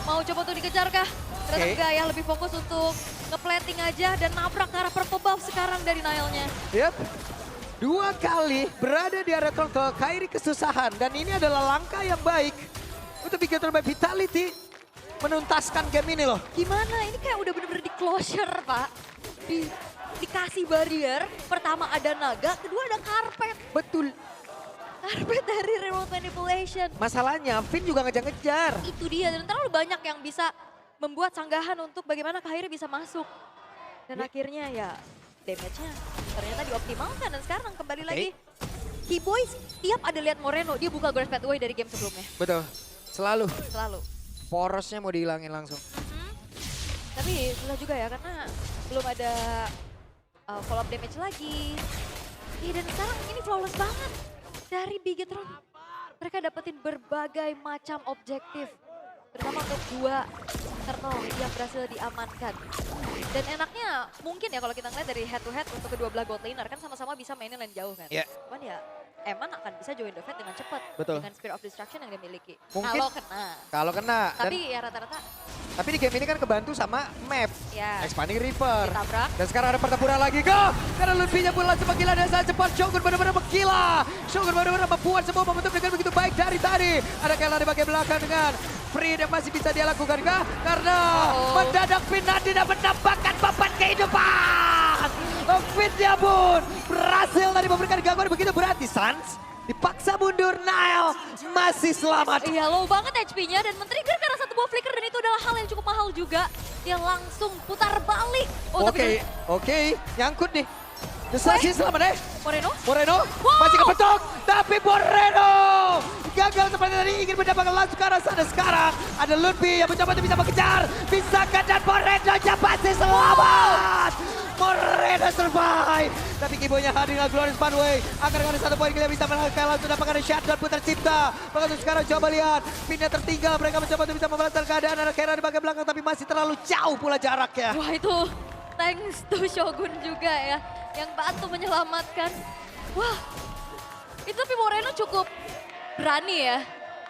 Speaker 1: mau coba untuk dikejar kah? Ternyata
Speaker 4: Oke.
Speaker 1: enggak ya, lebih fokus untuk nge-plating aja dan nabrak ke arah purple buff sekarang dari Nile-nya.
Speaker 4: Yep. 2 kali berada di area turtle, Kairi kesusahan. Dan ini adalah langkah yang baik untuk Bigetron by Vitality menuntaskan game ini loh.
Speaker 1: Gimana? Ini kayak udah bener-bener di closure, Pak. Dikasih barrier, pertama ada naga, kedua ada karpet.
Speaker 4: Betul.
Speaker 1: Karpet dari remote manipulation.
Speaker 4: Masalahnya Finn juga ngejar-ngejar.
Speaker 1: Itu dia, dan terlalu banyak yang bisa membuat sanggahan untuk bagaimana Kairi bisa masuk. Dan akhirnya ya damage-nya ternyata dioptimalkan dan sekarang kembali lagi. Keyboy tiap ada lihat Moreno, dia buka Grass Pathway dari game sebelumnya.
Speaker 4: Betul. Selalu.
Speaker 1: Selalu.
Speaker 4: Porosnya mau dihilangin langsung.
Speaker 1: Tapi susah juga ya karena belum ada follow up damage lagi. Dan sekarang ini flawless banget dari Bigetron. Mereka dapetin berbagai macam objektif. Terutama untuk 2 turtle yang berhasil diamankan. Dan enaknya mungkin ya kalau kita ngeliat dari head to head untuk kedua belah gold laner kan sama-sama bisa mainin lane jauh kan.
Speaker 4: Iya.
Speaker 1: Cuman ya Eman akan bisa join the fight dengan cepat.
Speaker 4: Betul.
Speaker 1: Dengan Spear of Destruction yang dia miliki.
Speaker 4: Mungkin
Speaker 1: Kalau kena.
Speaker 4: Kalau kena.
Speaker 1: Tapi ya rata-rata
Speaker 4: Tapi di game ini kan kebantu sama map.
Speaker 1: ya
Speaker 4: Expanding River.
Speaker 1: ditabrak.
Speaker 4: Dan sekarang ada pertempuran lagi. Go! Karena Ludwig-nya pun langsung menggila dan sangat cepat. Shogun benar-benar menggila. Shogun benar-benar membuat semua momentum dengan begitu baik dari tadi. Ada Kayla di bagian belakang dengan free yang masih bisa dia lakukan kah? Karena mendadak Finn tidak mendapatkan beban kehidupan. Finn-nya pun berhasil tadi memberikan gangguan begitu berarti Sans dipaksa mundur. Nile masih selamat.
Speaker 1: Iya low banget HP-nya dan men-trigger karena satu buah flicker dan itu adalah hal yang cukup mahal juga. Dia langsung putar balik. Oh, tapi
Speaker 4: Oke, nyangkut nih. Desasi selamat deh.
Speaker 1: Moreno?
Speaker 4: Moreno
Speaker 1: Wow!
Speaker 4: masih kepetok, tapi Moreno gagal seperti tadi ingin mendapatkan langsung ke arah sana. Sekarang ada Lutfi yang mencoba untuk bisa mengejar. Bisakah dan Moreno pasti selamat. Moreno survive. Tapi Kiboy-nya hadir dengan Glorious Pathway. Akan dengan satu poin kita bisa menangkan langsung dapatkan shutdown pun tercipta. Maka untuk sekarang coba lihat. Pinnya tertinggal. Mereka mencoba untuk bisa membalaskan keadaan. Ada Kera di bagian belakang tapi masih terlalu jauh pula jaraknya.
Speaker 1: Wah itu thanks to Shogun juga ya. Yang bantu menyelamatkan. Wah itu tapi Moreno cukup berani ya.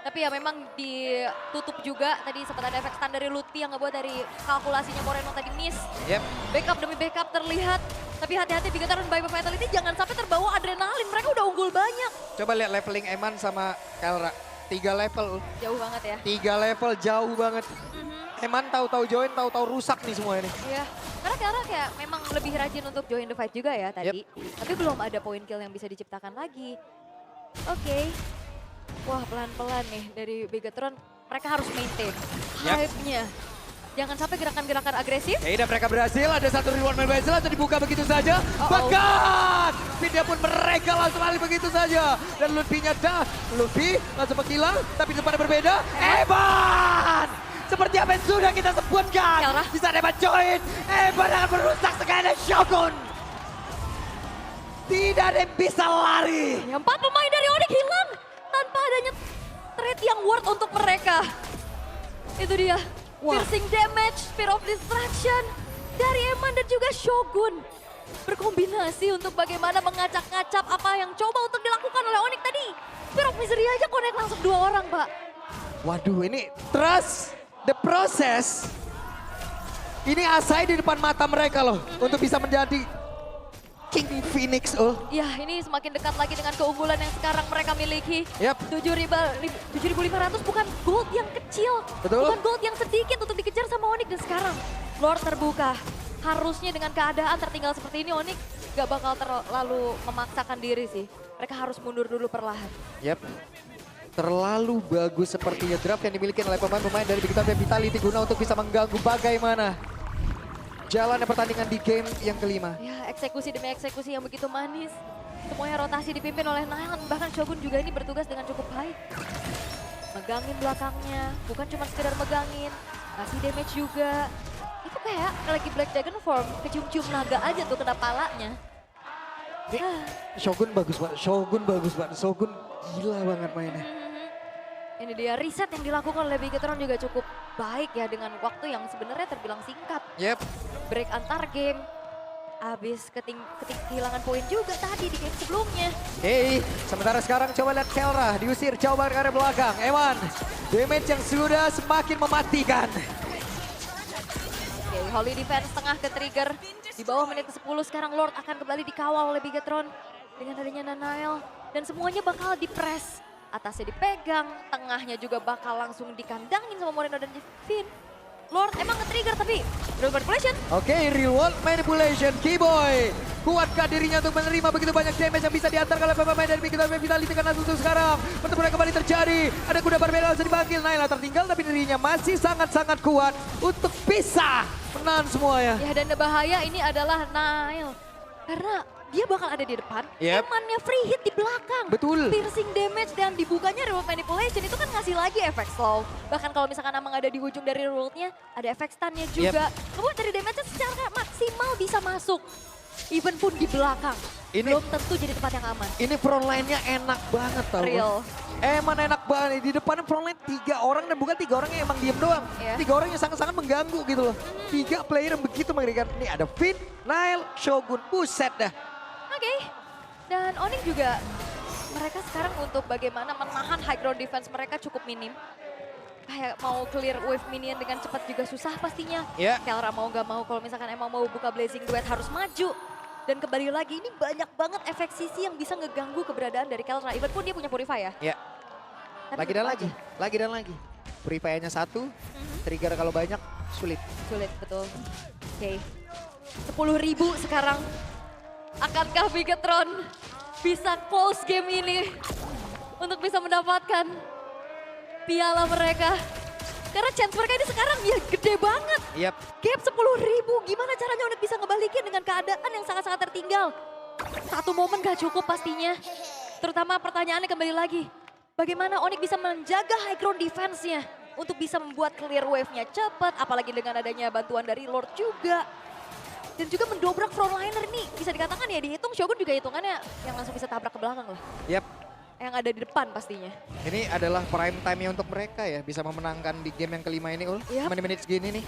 Speaker 1: Tapi ya memang ditutup juga. Tadi sempat ada efek stun dari Lutfi yang ngebuat dari kalkulasinya Moreno tadi miss.
Speaker 2: Yep.
Speaker 1: Backup demi backup terlihat. Tapi hati-hati Bigoteron by Vitality jangan sampai terbawa adrenalin. Mereka udah unggul banyak.
Speaker 2: Coba lihat leveling Eman sama Kelra. 3 level.
Speaker 1: Jauh banget ya.
Speaker 2: 3 level jauh banget. Eman tahu-tahu join, tahu-tahu rusak nih semua ini.
Speaker 1: Iya. Karena kayak memang lebih rajin untuk join the fight juga ya tadi. Tapi belum ada point kill yang bisa diciptakan lagi. Oke. Wah pelan-pelan nih dari Bigetron. Mereka harus maintain hype-nya. Jangan sampai gerakan-gerakan agresif.
Speaker 4: Oke, dan mereka berhasil. Ada satu reward Melbazel langsung dibuka begitu saja. Bahkan Pinnya pun mereka langsung alih begitu saja. Dan Lutfi-nya Lutfi langsung menghilang. Tapi tempatnya berbeda. Evan! Seperti apa yang sudah kita sebutkan.
Speaker 1: Kelra.
Speaker 4: Bisa Evan join. Evan akan merusak sekali Shogun. Tidak ada yang bisa lari.
Speaker 1: Ya, 4 pemain dari Onyx hilang tanpa adanya trade yang worth untuk mereka. Itu dia.
Speaker 4: Wah.
Speaker 1: Piercing damage, Spear of Distraction dari Eman dan juga Shogun. Berkombinasi untuk bagaimana mengacak-ngacap apa yang coba untuk dilakukan oleh Onyx tadi. Spear of Misery aja connect langsung 2 orang, Pak.
Speaker 4: Waduh, ini trust the process. Ini Asai di depan mata mereka loh. Untuk bisa menjadi King Phoenix.
Speaker 1: Ya, ini semakin dekat lagi dengan keunggulan yang sekarang mereka miliki.
Speaker 2: Yap.
Speaker 1: 7.500 bukan gold yang kecil.
Speaker 2: Betul.
Speaker 1: Bukan gold yang sedikit untuk dikejar sama Onyx. Dan sekarang floor terbuka. Harusnya dengan keadaan tertinggal seperti ini Onyx gak bakal terlalu memaksakan diri sih. Mereka harus mundur dulu perlahan.
Speaker 2: Yep. Terlalu bagus sepertinya draft yang dimiliki oleh pemain-pemain dari Big Time dan Vitality guna untuk bisa mengganggu bagaimana jalannya pertandingan di game yang kelima.
Speaker 1: Ya, eksekusi demi eksekusi yang begitu manis. Semuanya rotasi dipimpin oleh Nilan. Bahkan Shogun juga ini bertugas dengan cukup baik. Megangin belakangnya, bukan cuma sekedar megangin. Kasih damage juga. Itu kayak lagi Black Dragon form, kecium-cium naga aja tuh kena palanya.
Speaker 4: Shogun bagus banget. Shogun bagus banget. Shogun gila banget mainnya.
Speaker 1: Ini dia reset yang dilakukan oleh Bigetron juga cukup baik ya dengan waktu yang sebenarnya terbilang singkat.
Speaker 2: Yep.
Speaker 1: Break antar game. Abis kehilangan poin juga tadi di game sebelumnya.
Speaker 2: Sementara sekarang coba lihat Kelra diusir jauh banget ke arah belakang. Eman, damage yang sudah semakin mematikan.
Speaker 1: Oke, Holy Defense tengah ke trigger. Di bawah menit ke-10 sekarang Lord akan kembali dikawal oleh Bigetron. Dengan adanya Nanael. Dan semuanya bakal di-press. Atasnya dipegang, tengahnya juga bakal langsung dikandangin sama Moreno dan Finn. Lord emang nge-trigger tapi real manipulation.
Speaker 4: Oke, real world manipulation. Kiboy kuatkah dirinya untuk menerima begitu banyak damage yang bisa diantarkan oleh pemain dari Big Time Vitality karena untuk sekarang pertempuran kembali terjadi. Ada kuda berbeda langsung dipanggil. Naila tertinggal tapi dirinya masih sangat-sangat kuat untuk bisa menahan semuanya.
Speaker 1: Ya dan bahaya ini adalah Nail. Karena dia bakal ada di depan, Emannya free hit di belakang.
Speaker 2: Betul.
Speaker 1: Piercing damage dan dibukanya remote manipulation itu kan ngasih lagi efek slow. Bahkan kalau misalkan Amang ada di ujung dari remote-nya, ada efek stun-nya juga. Kemudian dari damage-nya secara maksimal bisa masuk. Even pun di belakang. Belum tentu jadi tempat yang aman.
Speaker 4: Ini front line-nya enak banget tau.
Speaker 1: Real.
Speaker 4: Emang enak banget. Di depannya front line 3 orang dan bukan 3 orang yang emang diem doang. 3 orang yang sangat-sangat mengganggu gitu loh. 3 player yang begitu mengerikan. Ini ada Finn, Nile, Shogun. Buset dah.
Speaker 1: Oke. Dan Onyx juga mereka sekarang untuk bagaimana menahan high ground defense mereka cukup minim. Kayak mau clear wave minion dengan cepat juga susah pastinya. Kelra mau gak mau kalau misalkan emang mau buka Blazing Duet harus maju. Dan kembali lagi ini banyak banget efek sisi yang bisa ngeganggu keberadaan dari Kelra. Even pun dia punya Purify ya.
Speaker 2: Iya. Lagi dan lagi, lagi dan lagi. Purify-nya 1, trigger kalau banyak sulit.
Speaker 1: Sulit, betul. Oke. 10.000 sekarang. Akankah Bigetron bisa close game ini untuk bisa mendapatkan piala mereka? Karena chance mereka ini sekarang ya gede banget.
Speaker 2: Yap.
Speaker 1: Gap 10.000, gimana caranya Onyx bisa ngebalikin dengan keadaan yang sangat-sangat tertinggal? Satu momen gak cukup pastinya. Terutama pertanyaannya kembali lagi, bagaimana Onyx bisa menjaga high ground defense-nya untuk bisa membuat clear wave-nya cepat, apalagi dengan adanya bantuan dari Lord juga. Dan juga mendobrak frontliner nih, bisa dikatakan ya dihitung Shogun juga hitungannya yang langsung bisa tabrak ke belakang lah.
Speaker 2: Yap,
Speaker 1: Yang ada di depan pastinya.
Speaker 2: ini adalah prime time-nya untuk mereka ya, bisa memenangkan di game yang kelima ini, Ul.
Speaker 1: Yap.
Speaker 2: Menit-menit segini nih.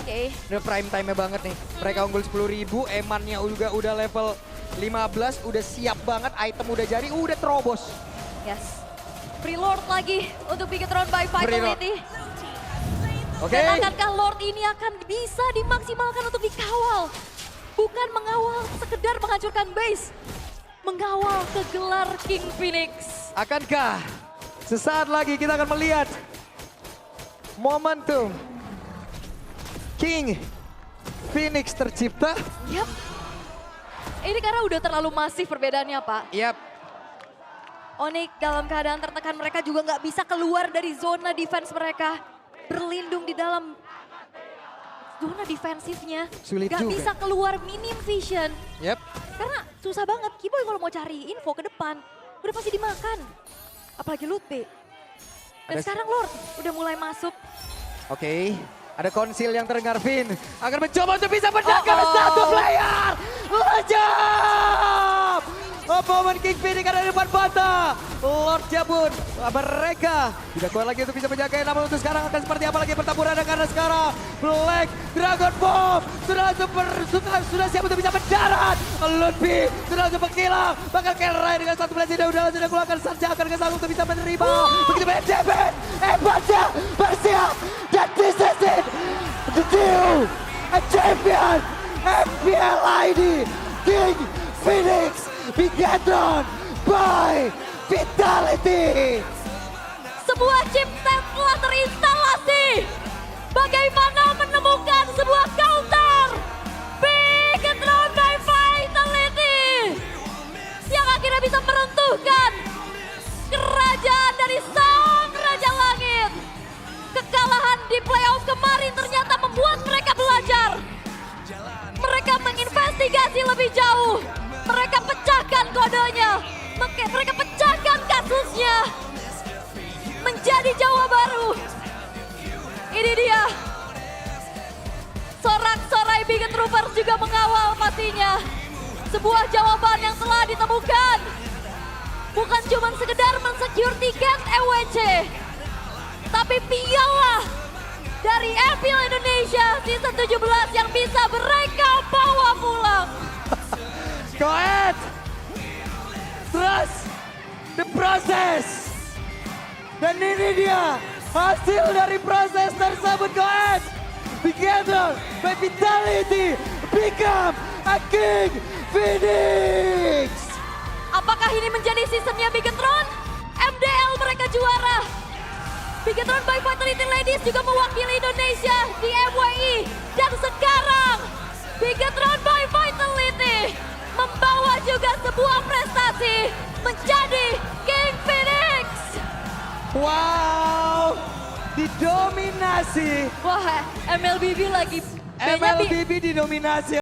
Speaker 1: Oke,
Speaker 2: Udah prime time-nya banget nih. Mereka unggul 10.000, emannya juga udah level 15, udah siap banget, item udah jadi, udah terobos.
Speaker 1: yes. Free Lord lagi untuk Bigetron by
Speaker 2: Free Lord.
Speaker 1: Vitality.
Speaker 2: Oke.
Speaker 1: Dan akankah Lord ini akan bisa dimaksimalkan untuk dikawal? Bukan mengawal sekedar menghancurkan base. Mengawal ke gelar King Phoenix.
Speaker 2: Akankah sesaat lagi kita akan melihat momentum King Phoenix tercipta?
Speaker 1: Yap. Ini karena udah terlalu masif perbedaannya, Pak.
Speaker 2: Yap.
Speaker 1: Onyx dalam keadaan tertekan, mereka juga nggak bisa keluar dari zona defense mereka. Berlindung di dalam zona defensifnya.
Speaker 2: Sulit
Speaker 1: Nggak
Speaker 2: juga.
Speaker 1: bisa keluar minim vision.
Speaker 2: Yap.
Speaker 1: Karena susah banget, Kiboy kalau mau cari info ke depan, udah pasti dimakan. Apalagi loot B. Dan
Speaker 2: Ada-
Speaker 1: sekarang Lord udah mulai masuk.
Speaker 2: Oke. Ada konsil yang terdengar, Vin akan mencoba untuk bisa menjaga
Speaker 1: Oh, oh.
Speaker 2: satu player. Lejam! Opponent King Phoenix ada di depan mata. Lord Jabun, mereka tidak kuat lagi untuk bisa menjaga. Namun untuk sekarang akan seperti apa lagi pertempuran, karena sekarang Black Dragon Bomb sudah siap untuk bisa mendarat. Ludwig sudah langsung menghilang, bakal kerai dengan satu flash ini udah langsung keluarkan saja akan kesal untuk bisa menerima. Begitu banyak damage, hebatnya bersiap dan this is it, the deal, a champion, FPL ID, King Phoenix, Bigetron by Vitality.
Speaker 1: Sebuah chipset telah terinstalasi. Bagaimana menemukan sebuah counter? Bigetron by Vitality. Yang akhirnya bisa meruntuhkan kerajaan dari sang Raja Langit. Kekalahan di playoff kemarin ternyata membuat mereka belajar. Mereka menginvestigasi lebih jauh. Mereka pecahkan kodenya. Mereka pecahkan kasusnya. Menjadi Jawa baru. Ini dia. Sorak-sorai Biget Troopers juga mengawal pastinya. Sebuah jawaban yang telah ditemukan. Bukan cuma sekedar mensecure tiket EWC. Tapi piala dari FPL Indonesia Season 17 yang bisa mereka bawa pulang.
Speaker 2: Go ahead, trust the process. Dan ini dia hasil dari proses tersebut. Go ahead, Bigetron by Vitality become a King Phoenix.
Speaker 1: Apakah ini menjadi seasonnya Bigetron? MDL mereka juara. Bigetron by Vitality Ladies juga mewakili Indonesia di MWI. Dan sekarang Bigetron by Vitality membawa juga sebuah prestasi menjadi King Phoenix.
Speaker 2: Wow, didominasi.
Speaker 1: Wah, MLBB lagi. B-nya
Speaker 2: MLBB didominasi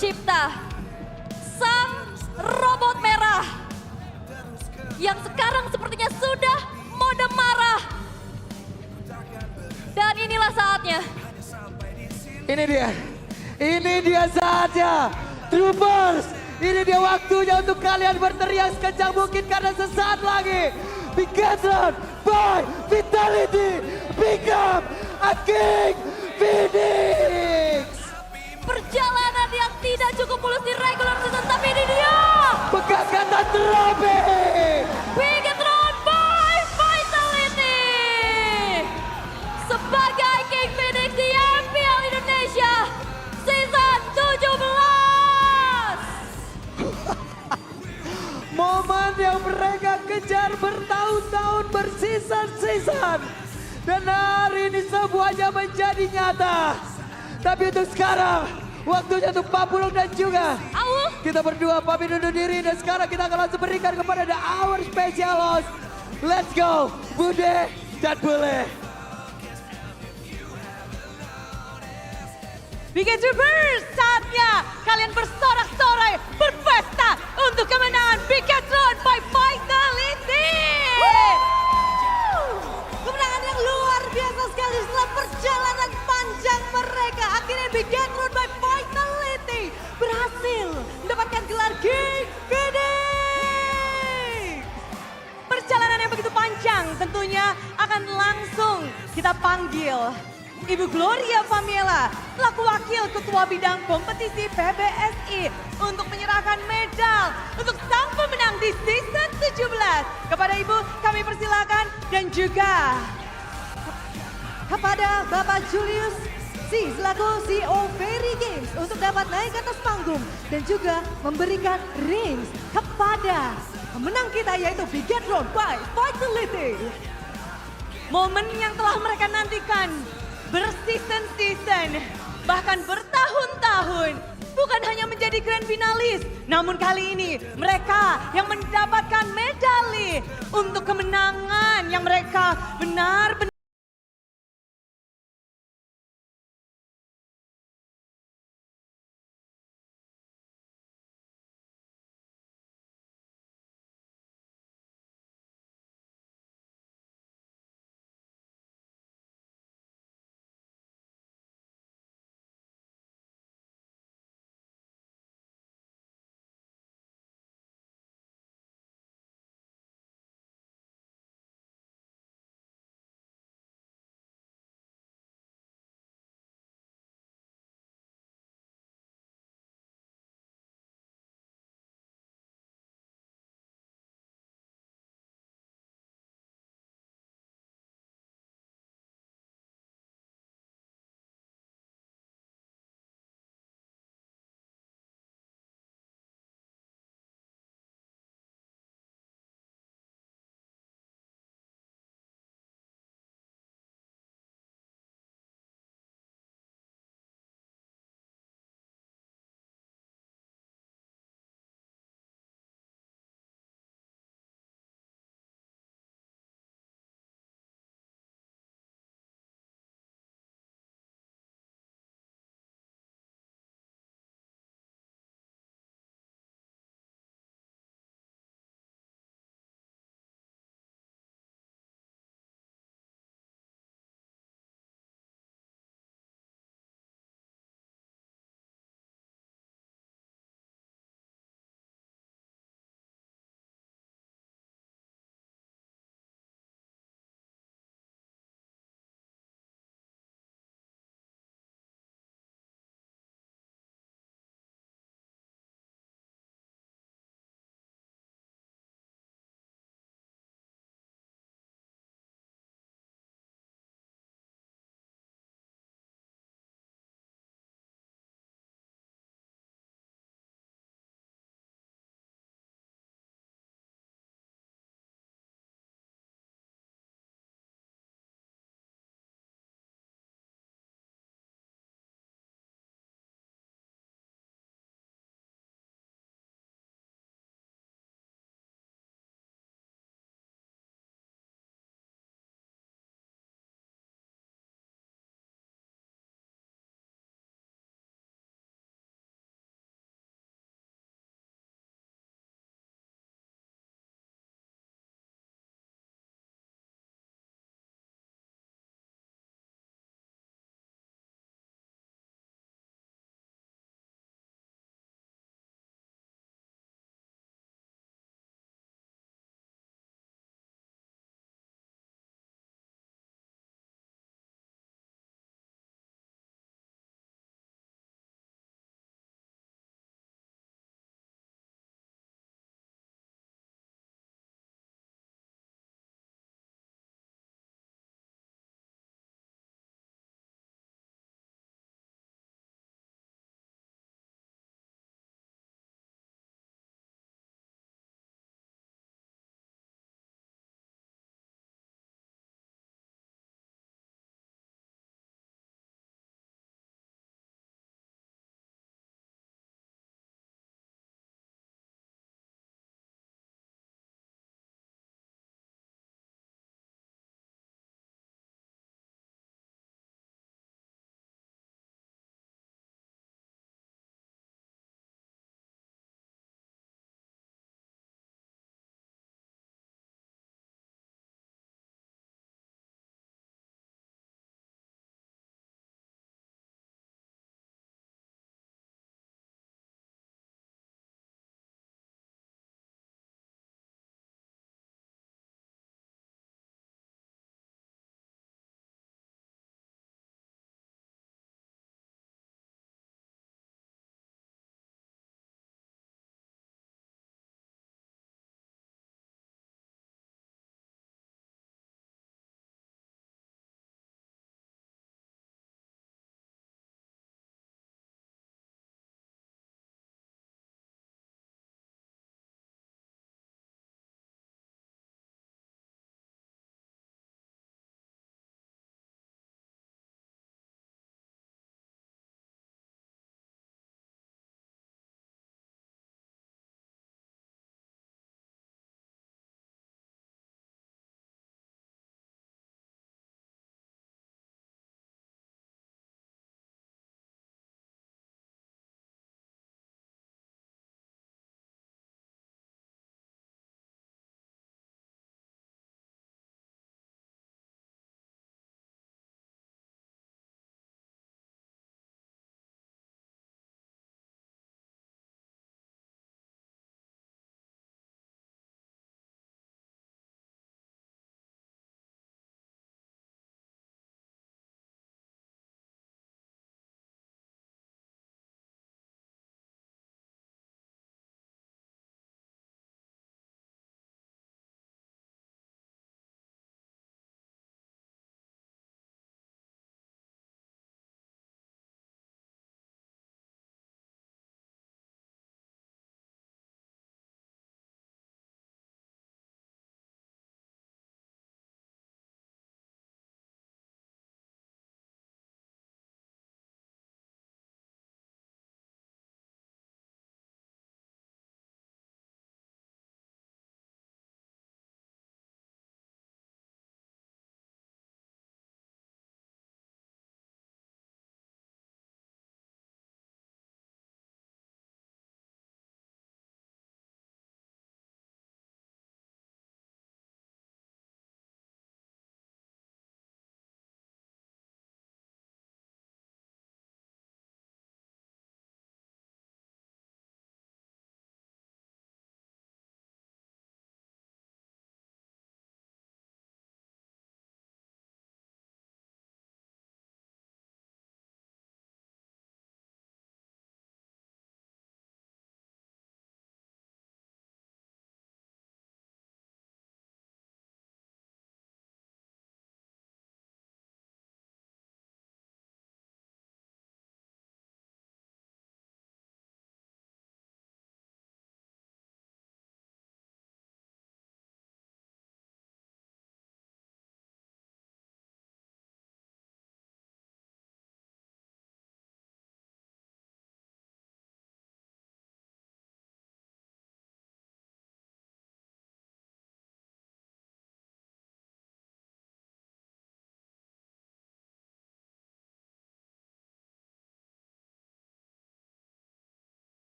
Speaker 1: tercipta sang robot merah yang sekarang sepertinya sudah mode marah. Dan inilah saatnya.
Speaker 4: Ini dia saatnya. Troopers, ini dia waktunya untuk kalian berteriak sekencang mungkin karena sesaat lagi Bigatron by Vitality become a King Phoenix.
Speaker 1: Perjalanan yang tidak cukup mulus di regular season, tapi ini dia.
Speaker 4: Pegangkatan trofi.
Speaker 1: Bigatron by Vitality. Sebagai King Phoenix di MPL Indonesia season 17.
Speaker 4: Momen yang mereka kejar bertahun-tahun, berseason-season. Dan hari ini semuanya menjadi nyata. Tapi untuk sekarang, waktunya untuk Pak Pulung dan juga kita berdua pamit undur diri. Dan sekarang kita akan langsung berikan kepada The Our Special Host. Let's go, Bude dan Bule.
Speaker 5: Bigatroners, saatnya kalian bersorak-sorai, berpesta untuk kemenangan Bigatron by Vitality. Kemenangan yang luar biasa sekali setelah perjalanan panjang mereka. Akhirnya Bigatron by Vitality berhasil mendapatkan gelar King Phoenix. Perjalanan yang begitu panjang tentunya akan langsung kita panggil Ibu Gloria Pamela selaku Wakil Ketua Bidang Kompetisi PBSI untuk menyerahkan medal untuk sang pemenang di season 17. Kepada Ibu kami persilakan dan juga kepada Bapak Julius C selaku CEO Very Games untuk dapat naik ke atas panggung dan juga memberikan rings kepada pemenang kita yaitu Bigatron by Vitality. Momen yang telah mereka nantikan berseason-season, bahkan bertahun-tahun, bukan hanya menjadi grand finalis, namun kali ini mereka yang mendapatkan medali untuk kemenangan yang mereka benar-benar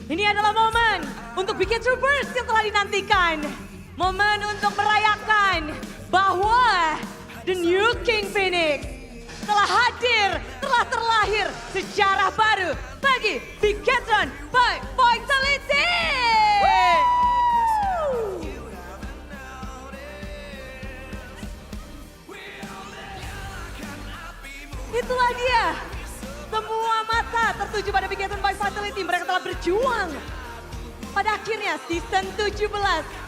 Speaker 5: Ini adalah momen untuk Bikin Troopers yang telah dinantikan. Momen untuk merayakan bahwa The New King Phoenix telah hadir, telah terlahir sejarah baru bagi Bigetron by Vitality. Itulah dia. Semua mata tertuju pada Bigetron by Vitality. Mereka telah berjuang. Pada akhirnya season 17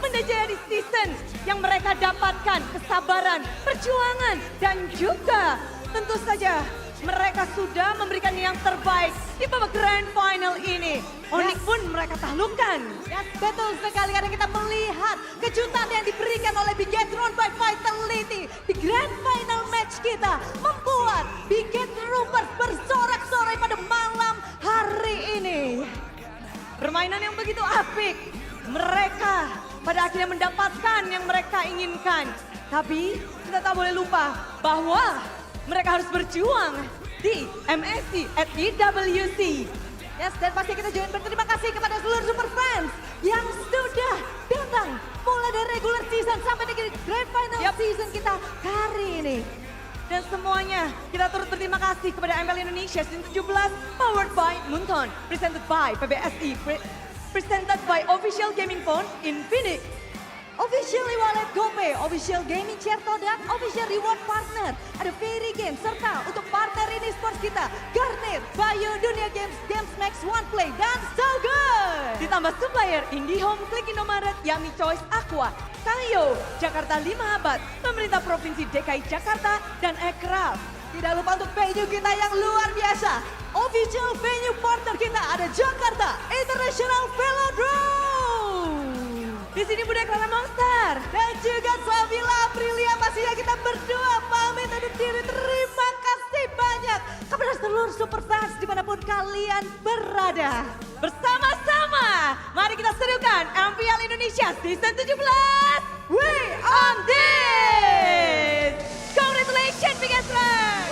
Speaker 5: menjadi season yang mereka dapatkan kesabaran, perjuangan, dan juga tentu saja mereka sudah memberikan yang terbaik di babak grand final ini. Onyx pun mereka taklukkan.
Speaker 6: Yes, betul sekali karena kita melihat kejutan yang diberikan oleh Bigetron by Vitality di grand final match kita membuat Bigetroopers bersorak-sorai pada malam hari ini.
Speaker 5: Permainan yang begitu apik. Mereka pada akhirnya mendapatkan yang mereka inginkan. Tapi kita tak boleh lupa bahwa mereka harus berjuang di MSC at EWC.
Speaker 6: Yes, dan pasti kita juga berterima kasih kepada seluruh super fans yang sudah datang mulai dari regular season sampai di grand final season kita hari ini.
Speaker 5: Dan semuanya kita turut berterima kasih kepada MPL Indonesia season 17 powered by Moonton, presented by PBSI, presented by Official Gaming Phone Infinix.
Speaker 6: Official e-wallet GoPay, official gaming chair dan official reward partner. Ada Fairy Games serta untuk partner ini sports kita Garner, Bayo, Dunia Games, Games Max, One Play, dan So Good.
Speaker 5: Ditambah supplier IndiHome, Klik Indomaret, Yummy Choice, Aqua, Tayo, Jakarta 5 Abad, Pemerintah Provinsi DKI Jakarta, dan Ekraf.
Speaker 6: Tidak lupa untuk venue kita yang luar biasa. Official venue partner kita ada Jakarta International Velodrome.
Speaker 5: Di sini Bunda Krana Monster.
Speaker 6: Dan juga Sabila Aprilia, pastinya kita berdua pamit undur diri. Terima kasih banyak kepada seluruh super fans dimanapun kalian berada.
Speaker 5: Bersama-sama, mari kita serukan MPL Indonesia Season 17. We on this! Congratulations, Bigetron!